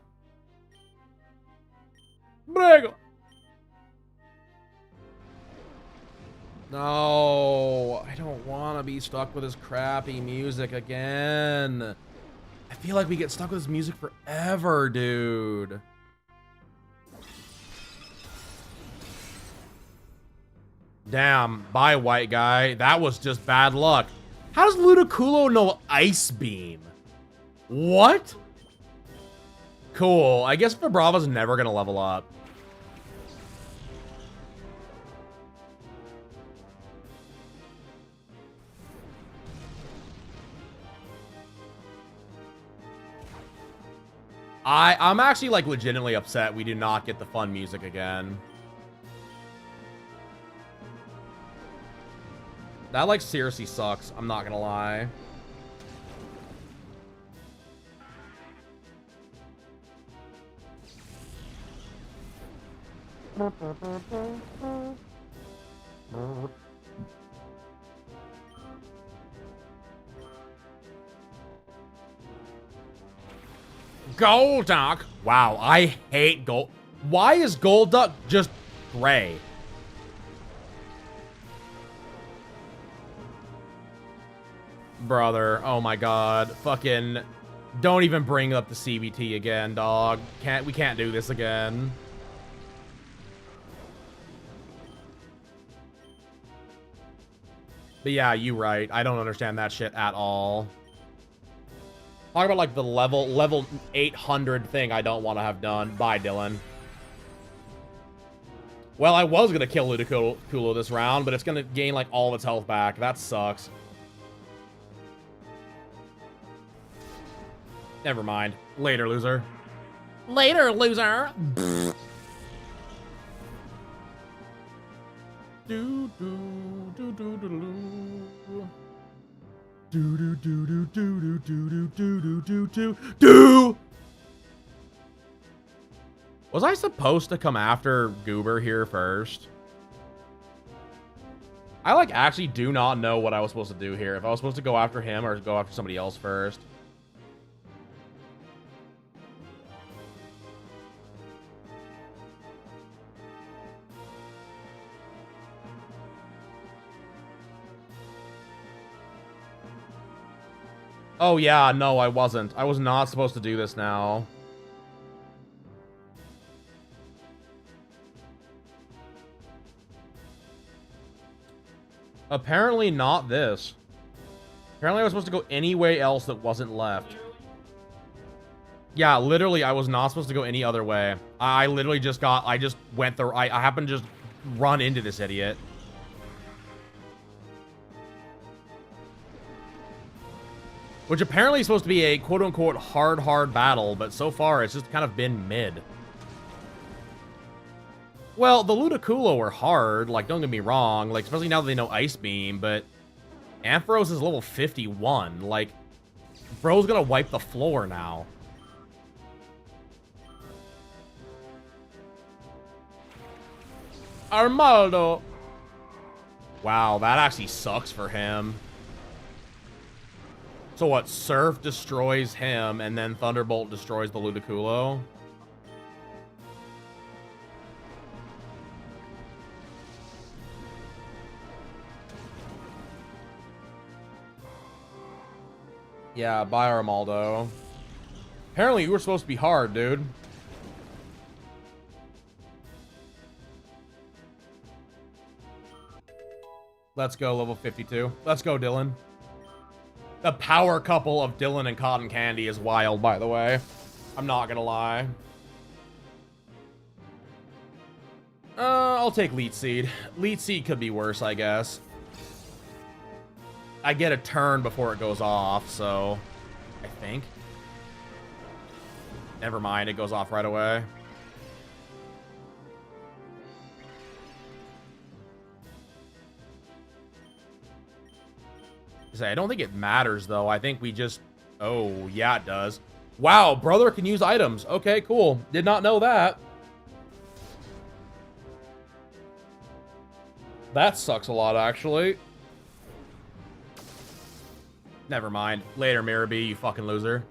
Brego. No, I don't want to be stuck with his crappy music again. I feel like we get stuck with his music forever, dude. Damn, bye, white guy. That was just bad luck. How does Ludicolo know Ice Beam? What? Cool. I guess Vibrava's never gonna level up. I'm actually, like, legitimately upset we do not get the fun music again. That, like, seriously sucks. I'm not gonna lie. Golduck. Wow, I hate Gold. Why is Golduck just gray? Brother, oh my god. Fucking don't even bring up the CBT again, dog. We can't do this again. But yeah, you right. I don't understand that shit at all. Talk about, like, the level 800 thing I don't want to have done. Bye, Dylan. Well, I was going to kill Ludicolo this round, but it's going to gain, like, all of its health back. That sucks. Never mind. Later, loser. Later, loser. Do do do do do do. Do do do do do do do do do do do. Was I supposed to come after Goober here first? I, like, actually do not know what I was supposed to do here. If I was supposed to go after him or go after somebody else first. Oh, yeah, no, I wasn't. I was not supposed to do this now. Apparently not this. Apparently I was supposed to go anywhere else that wasn't left. Yeah, literally, I was not supposed to go any other way. I literally just got... I just went the... I happened to just run into this idiot. Which apparently is supposed to be a quote-unquote hard battle, but so far it's just kind of been mid. Well, the Ludicolo are hard, like, don't get me wrong, like, especially now that they know Ice Beam, but Ampharos is level 51, like, bro's gonna wipe the floor now. Armaldo! Wow, that actually sucks for him. So what, Surf destroys him, and then Thunderbolt destroys the Ludicolo? Yeah, bye, Armaldo. Apparently, you were supposed to be hard, dude. Let's go, level 52. Let's go, Dylan. The power couple of Dylan and Cotton Candy is wild, by the way. I'm not gonna lie. I'll take Leet Seed. Leet Seed could be worse, I guess. I get a turn before it goes off, so I think. Never mind, it goes off right away. I don't think it matters, though. I think we just... Oh, yeah, it does. Wow, brother can use items. Okay, cool. Did not know that. That sucks a lot, actually. Never mind. Later, Mirabee, you fucking loser.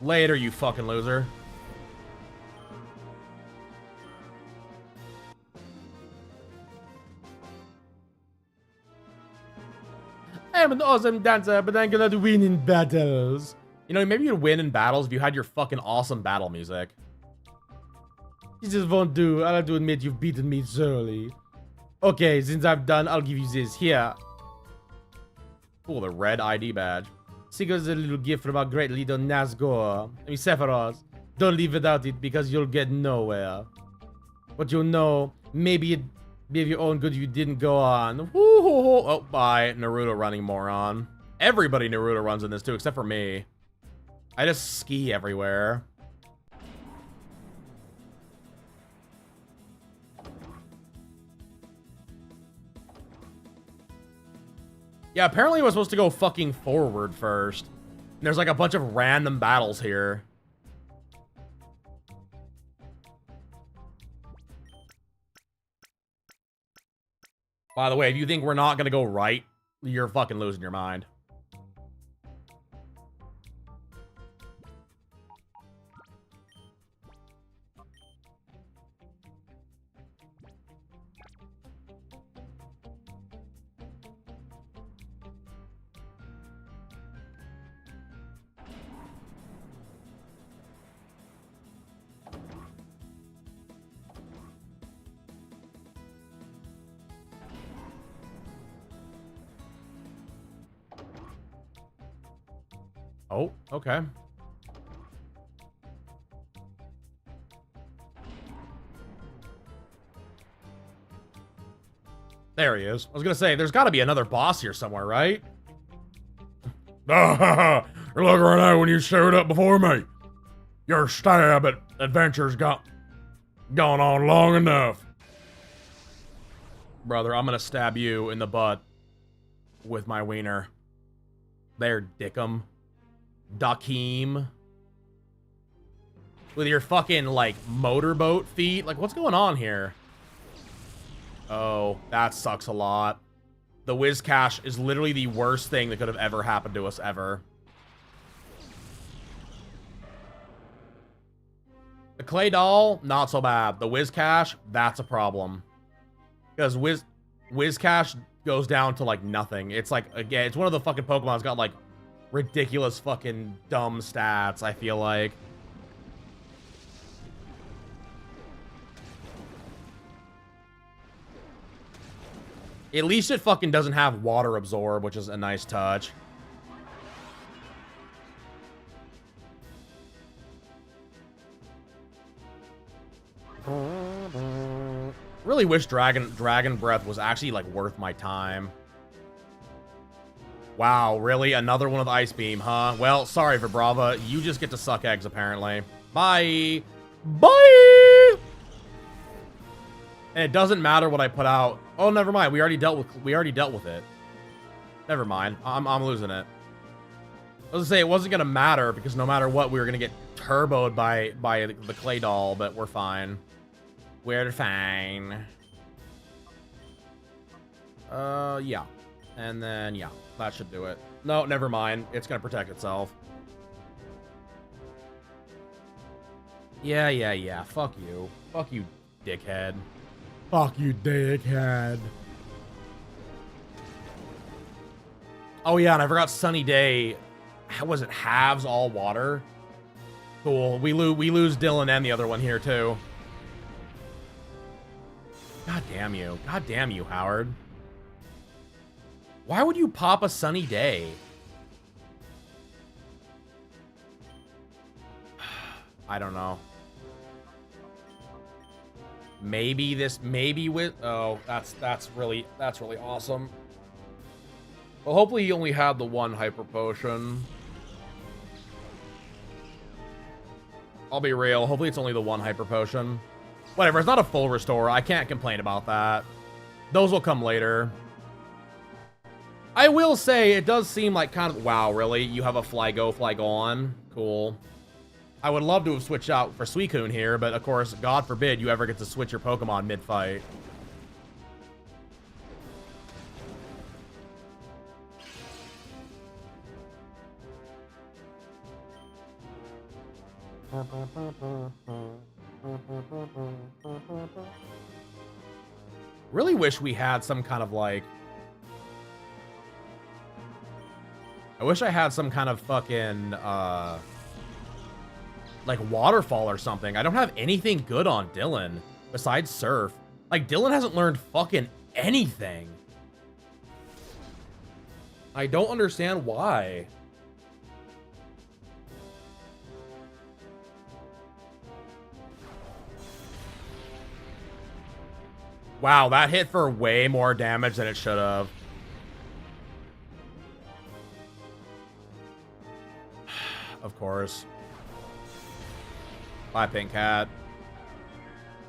Later, you fucking loser. I'm an awesome dancer, but I'm gonna win in battles. You know, maybe you'd win in battles if you had your fucking awesome battle music. You just won't do. I'll have to admit you've beaten me thoroughly. Okay, since I've done, I'll give you this. Here. Cool, the red ID badge. Seeker's a little gift from our great leader Nazgul. Sephiroth. Don't leave without it because you'll get nowhere. But you'll know, maybe it be of your own good if you didn't go on. Woo-hoo-hoo. Oh, bye. Naruto running, moron. Everybody Naruto runs in this too, except for me. I just ski everywhere. Yeah, apparently I was supposed to go fucking forward first. And there's like a bunch of random battles here. By the way, if you think we're not gonna go right, you're fucking losing your mind. Oh, okay. There he is. I was gonna say, there's gotta be another boss here somewhere, right? You're looking right out when you showed up before me. Your stab at adventure's gone on long enough. Brother, I'm gonna stab you in the butt with my wiener. There, dickum. Dakeem. With your fucking, like, motorboat feet. Like, what's going on here? Oh, that sucks a lot. The Whiscash is literally the worst thing that could have ever happened to us ever. The clay doll, not so bad. The Whiscash, that's a problem. Because Whiscash goes down to, like, nothing. It's like, again, it's one of the fucking Pokemon that's got, like, ridiculous fucking dumb stats, I feel like. At least it fucking doesn't have water absorb, which is a nice touch. Really wish Dragon Breath was actually, like, worth my time. Wow, really? Another one with Ice Beam, huh? Well, sorry, Vibrava. You just get to suck eggs, apparently. Bye! Bye! And it doesn't matter what I put out. Oh, never mind. We already dealt with it. Never mind. I'm losing it. I was gonna say it wasn't gonna matter because no matter what, we were gonna get turboed by the clay doll, but we're fine. We're fine. Yeah. And then, yeah, that should do it. No, never mind. It's gonna protect itself. Yeah. Fuck you. Fuck you, dickhead. Fuck you, dickhead. Oh, yeah, and I forgot Sunny Day. Was it halves all water? Cool. We lose Dylan and the other one here, too. God damn you. God damn you, Howard. Why would you pop a Sunny Day? I don't know. Maybe with... Oh, that's really awesome. Well, hopefully you only had the one hyper potion. I'll be real. Hopefully it's only the one hyper potion. Whatever, it's not a full restore. I can't complain about that. Those will come later. I will say, it does seem like kind of... Wow, really? You have a fly go, fly go on? Cool. I would love to have switched out for Suicune here, but of course, God forbid you ever get to switch your Pokemon mid-fight. Really wish we had some kind of like... I wish I had some kind of fucking, like waterfall or something. I don't have anything good on Dylan besides Surf. Like, Dylan hasn't learned fucking anything. I don't understand why. Wow, that hit for way more damage than it should have. Of course. Bye, Pink Cat.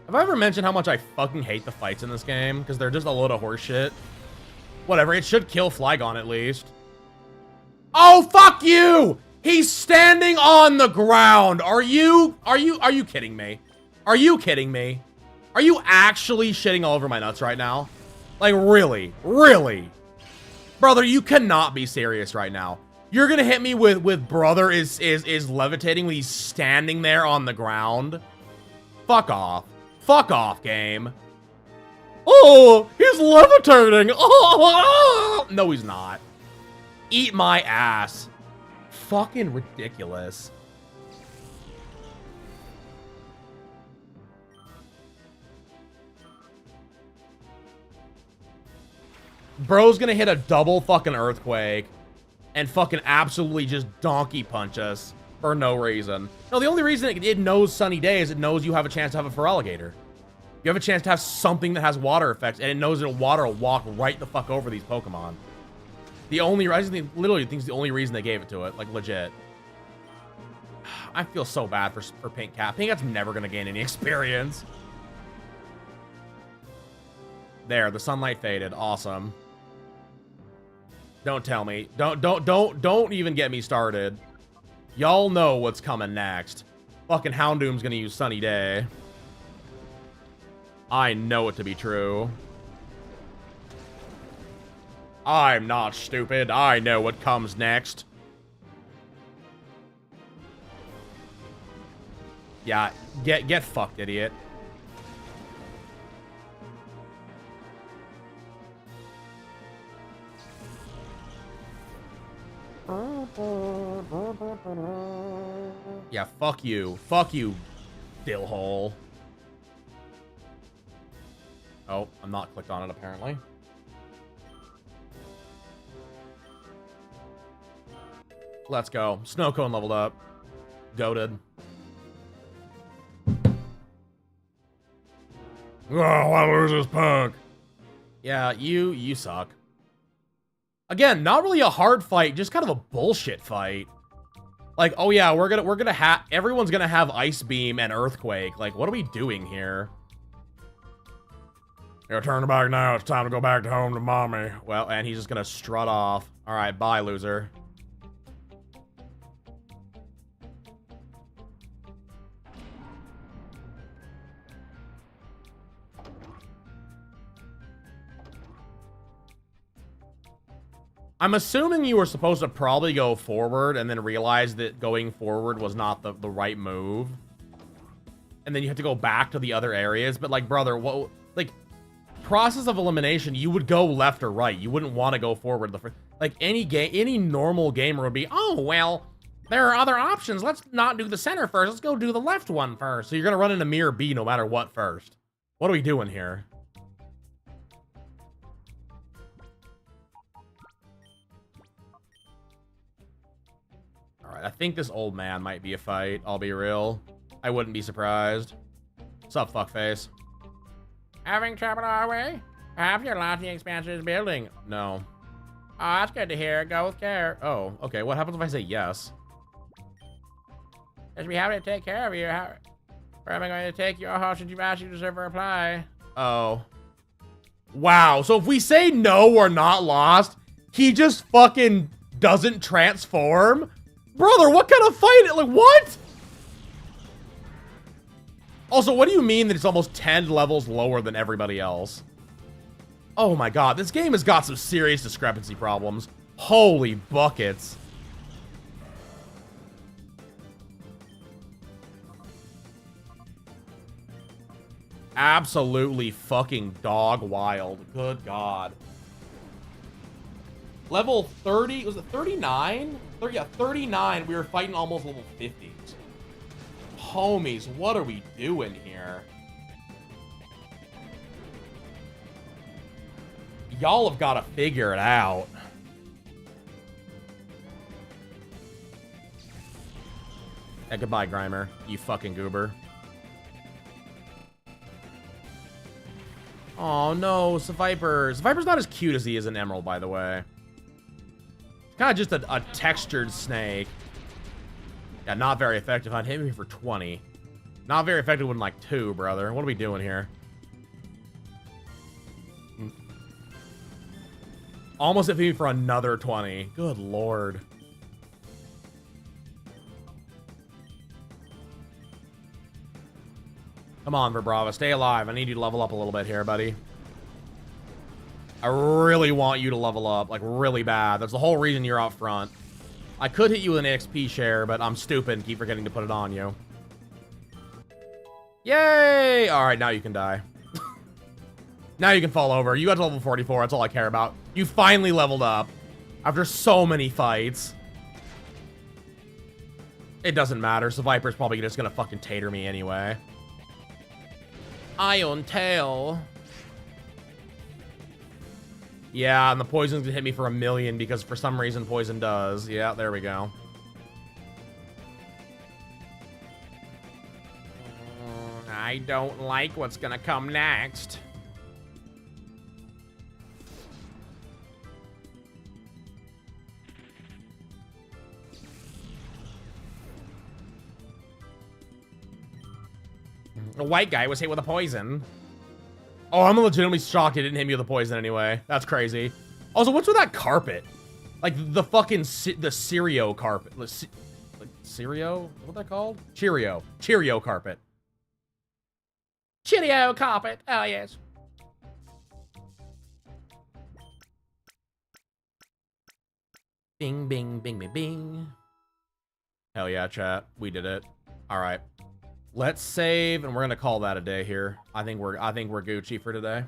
Have I ever mentioned how much I fucking hate the fights in this game? Because they're just a load of horse shit. Whatever, it should kill Flygon at least. Oh, fuck you! He's standing on the ground. Are you kidding me? Are you kidding me? Are you actually shitting all over my nuts right now? Like, really? Really? Brother, you cannot be serious right now. You're gonna hit me with brother is levitating when he's standing there on the ground? Fuck off. Fuck off, game. Oh, he's levitating. Oh, no, he's not. Eat my ass. Fucking ridiculous. Bro's gonna hit a double fucking earthquake and fucking absolutely just donkey punch us for no reason. No, the only reason it knows Sunny Day is it knows you have a chance to have a Feraligatr. You have a chance to have something that has water effects, and it knows that water will walk right the fuck over these Pokemon. The only reason, I literally think it's the only reason they gave it to it, like legit. I feel so bad for Pink Cat. Pink Cat's never gonna gain any experience. There, the sunlight faded. Awesome. Don't tell me. Don't even get me started. Y'all know what's coming next. Fucking Houndoom's gonna use Sunny Day. I know it to be true. I'm not stupid. I know what comes next. Yeah, get fucked, idiot. Yeah, fuck you. Fuck you, dillhole. Oh, I'm not clicked on it, apparently. Let's go. Snow Cone leveled up. Goated. Oh, I lose this punk. Yeah, you suck. Again, not really a hard fight, just kind of a bullshit fight. Like, oh yeah, we're gonna have everyone's gonna have Ice Beam and Earthquake. Like, what are we doing here? Yeah, turn back now. It's time to go back to home to mommy. Well, and he's just gonna strut off. All right, bye, loser. I'm assuming you were supposed to probably go forward and then realize that going forward was not the right move. And then you have to go back to the other areas. But, like, brother, what, like, process of elimination, you would go left or right. You wouldn't want to go forward. Like, any normal gamer would be, oh, well, there are other options. Let's not do the center first. Let's go do the left one first. So you're going to run into mirror B no matter what first. What are we doing here? All right, I think this old man might be a fight. I'll be real. I wouldn't be surprised. What's up, fuckface? Having trouble our way? Have you lost the expansion of this building? No. Oh, that's good to hear. Go with care. Oh, okay. What happens if I say yes? As we have to take care of you, where am I going to take you? Oh, should you ask you deserve a reply? Oh. Wow. So if we say no, we're not lost, he just fucking doesn't transform? Brother, what kind of fight? Like, what? Also, what do you mean that it's almost 10 levels lower than everybody else? Oh my god, this game has got some serious discrepancy problems. Holy buckets. Absolutely fucking dog wild. Good god. Level 30, was it 39? Yeah, 39, we were fighting almost level 50s. Homies, what are we doing here? Y'all have got to figure it out. Yeah, goodbye, Grimer, you fucking goober. Oh no, Viper's not as cute as he is in Emerald, by the way. Kind of just a textured snake. Yeah, not very effective. I'd hit me for 20. Not very effective with like 2, brother. What are we doing here? Almost hit me for another 20. Good lord. Come on, Verbrava. Stay alive. I need you to level up a little bit here, buddy. I really want you to level up, like, really bad. That's the whole reason you're out front. I could hit you with an XP share, but I'm stupid and keep forgetting to put it on you. Yay! Alright, now you can die. Now you can fall over. You got to level 44, that's all I care about. You finally leveled up. After so many fights. It doesn't matter, so Viper's probably just gonna fucking tater me anyway. Ion Tail. Yeah, and the poison's gonna hit me for 1,000,000 because for some reason poison does. Yeah, there we go. I don't like what's gonna come next. A white guy was hit with a poison. Oh, I'm legitimately shocked it didn't hit me with a poison anyway. That's crazy. Also, what's with that carpet? Like, the fucking, the Cereal carpet. Like, Cereal? What that called? Cheerio. Cheerio carpet. Cheerio carpet. Oh, yes. Bing, bing, bing, bing, bing. Hell yeah, chat. We did it. All right. Let's save, and we're gonna call that a day here. I think we're Gucci for today.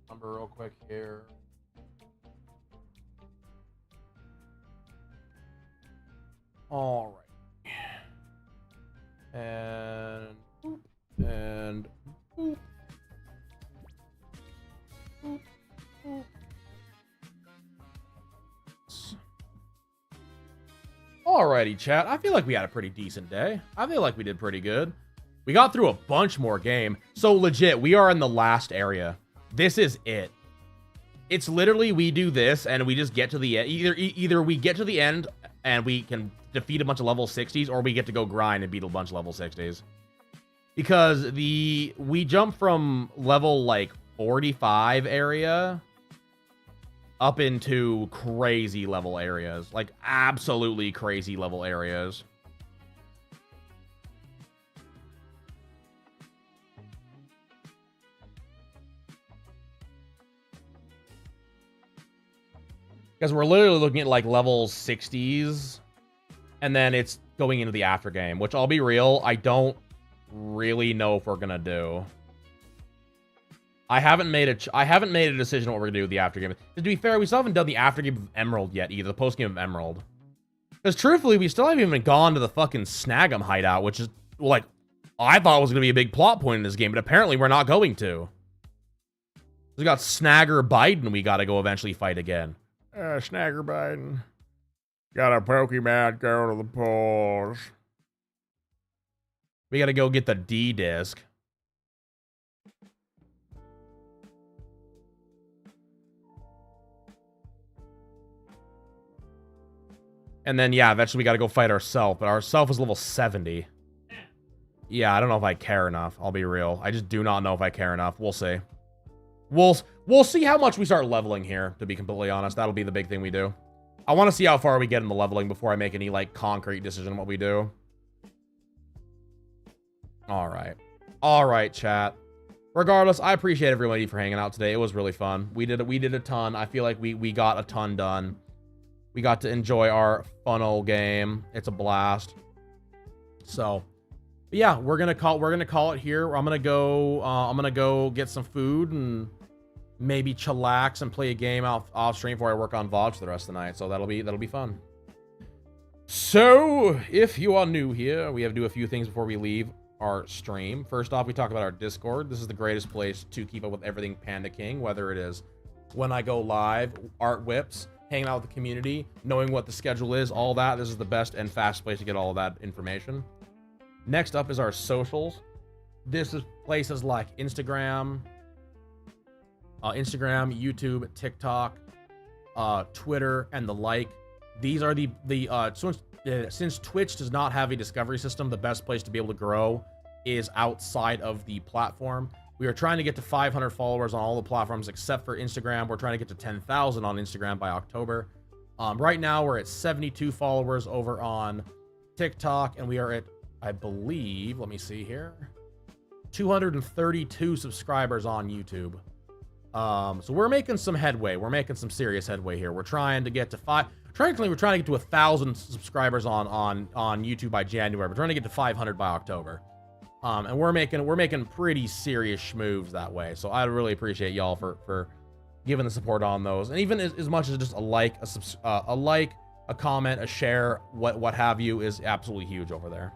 Number real quick here. All right. And boop, and boop. Boop, boop. Alrighty, chat. I feel like we had a pretty decent day. I feel like we did pretty good. We got through a bunch more game. So legit, we are in the last area. This is it. It's literally we do this and we just get to the end. Either we get to the end and we can defeat a bunch of level 60s, or we get to go grind and beat a bunch of level 60s. Because we jump from level like 45 area up into crazy level areas, like absolutely crazy level areas. Because we're literally looking at like level 60s, and then it's going into the after game, which I'll be real, I don't really know if we're gonna do. I haven't made a decision what we're gonna do with the after game. To be fair, we still haven't done the after game of Emerald yet either, the post game of Emerald. Because truthfully, we still haven't even gone to the fucking Snag'em hideout, which is like, I thought was gonna be a big plot point in this game, but apparently we're not going to. We got Snagger Biden we gotta go eventually fight again. Snagger Biden. Got a Pokemon go to the polls. We gotta go get the D disc. And then, yeah, eventually we gotta go fight ourself, but ourself is level 70. Yeah, I don't know if I care enough. I'll be real. I just do not know if I care enough. We'll see. We'll see how much we start leveling here, to be completely honest. That'll be the big thing we do. I want to see how far we get in the leveling before I make any, like, concrete decision on what we do. Alright. Alright, chat. Regardless, I appreciate everybody for hanging out today. It was really fun. We did a ton. I feel like we got a ton done. We got to enjoy our funnel game. It's a blast. So, yeah, we're gonna call it here. I'm gonna go get some food and maybe chillax and play a game off stream before I work on VOD for the rest of the night. So that'll be fun. So, if you are new here, we have to do a few things before we leave our stream. First off, we talk about our Discord. This is the greatest place to keep up with everything Panda King, whether it is when I go live, art whips, hanging out with the community, knowing what the schedule is, all that. This is the best and fastest place to get all of that information. Next up is our socials. This is places like Instagram, YouTube, TikTok, Twitter, and the like. These are since Twitch does not have a discovery system, the best place to be able to grow is outside of the platform. We are trying to get to 500 followers on all the platforms except for Instagram. We're trying to get to 10,000 on Instagram by October. Right now, we're at 72 followers over on TikTok, and we are at, I believe, let me see here, 232 subscribers on YouTube. So we're making some headway. We're making some serious headway here. We're trying to get to we're trying to get to 1,000 subscribers on YouTube by January. We're trying to get to 500 by October. And we're making pretty serious moves that way. So I really appreciate y'all for giving the support on those. And even as much as just a like, a comment, a share, what have you, is absolutely huge over there.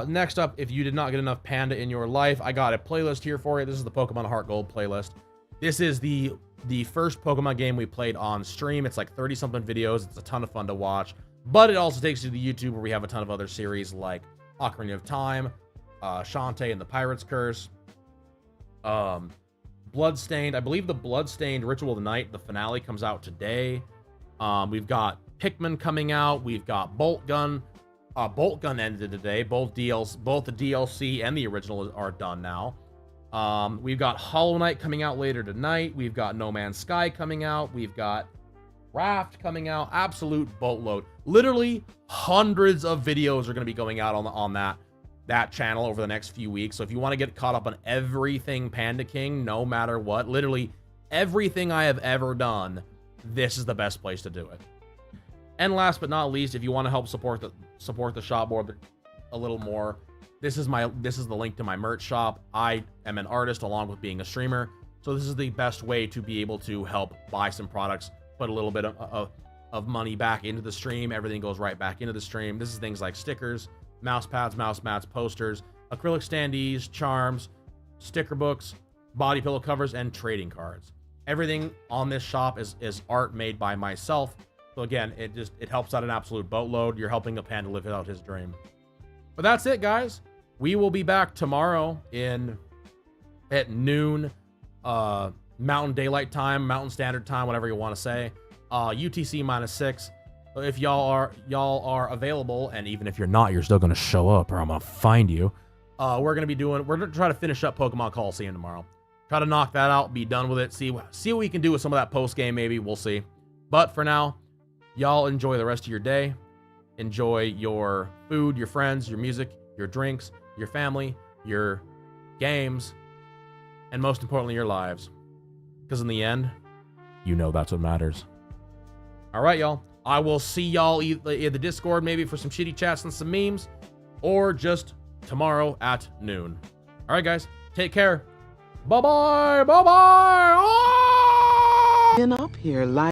Next up, if you did not get enough Panda in your life, I got a playlist here for you. This is the Pokemon Heart Gold playlist. This is the first Pokemon game we played on stream. It's like 30-something videos. It's a ton of fun to watch. But it also takes you to the YouTube where we have a ton of other series like Ocarina of Time, Shantae and the Pirate's Curse, Bloodstained. I believe the Bloodstained Ritual of the Night, the finale, comes out today. We've got Pikmin coming out. We've got Bolt Gun. Bolt Gun ended today. Both the DLC and the original are done now. We've got Hollow Knight coming out later tonight. We've got No Man's Sky coming out. We've got Raft coming out. Absolute boatload. Literally hundreds of videos are going to be going out on that channel over the next few weeks. So if you want to get caught up on everything Panda King, no matter what, literally everything I have ever done, this is the best place to do it. And last but not least, if you want to help support the shop board a little more, this is the link to my merch shop. I am an artist along with being a streamer, so this is the best way to be able to help buy some products, put a little bit of money back into the stream. Everything goes right back into the stream. This is things like stickers, mouse pads, mouse mats, posters, acrylic standees, charms, sticker books, body pillow covers, and trading cards. Everything on this shop is art made by myself. So again, it helps out an absolute boatload. You're helping a panda live out his dream. But that's it, guys. We will be back tomorrow at noon, Mountain Daylight Time, Mountain Standard Time, whatever you want to say. UTC -6. if y'all are available, and even if you're not, you're still gonna show up, or I'm gonna find you. We're gonna try to finish up Pokemon Colosseum tomorrow. Try to knock that out, be done with it. See what we can do with some of that post game. Maybe we'll see. But for now, y'all enjoy the rest of your day. Enjoy your food, your friends, your music, your drinks, your family, your games, and most importantly, your lives. Because in the end, you know that's what matters. All right, y'all. I will see y'all in the Discord, maybe for some shitty chats and some memes, or just tomorrow at noon. All right, guys. Take care. Bye-bye. Bye-bye. Been up here like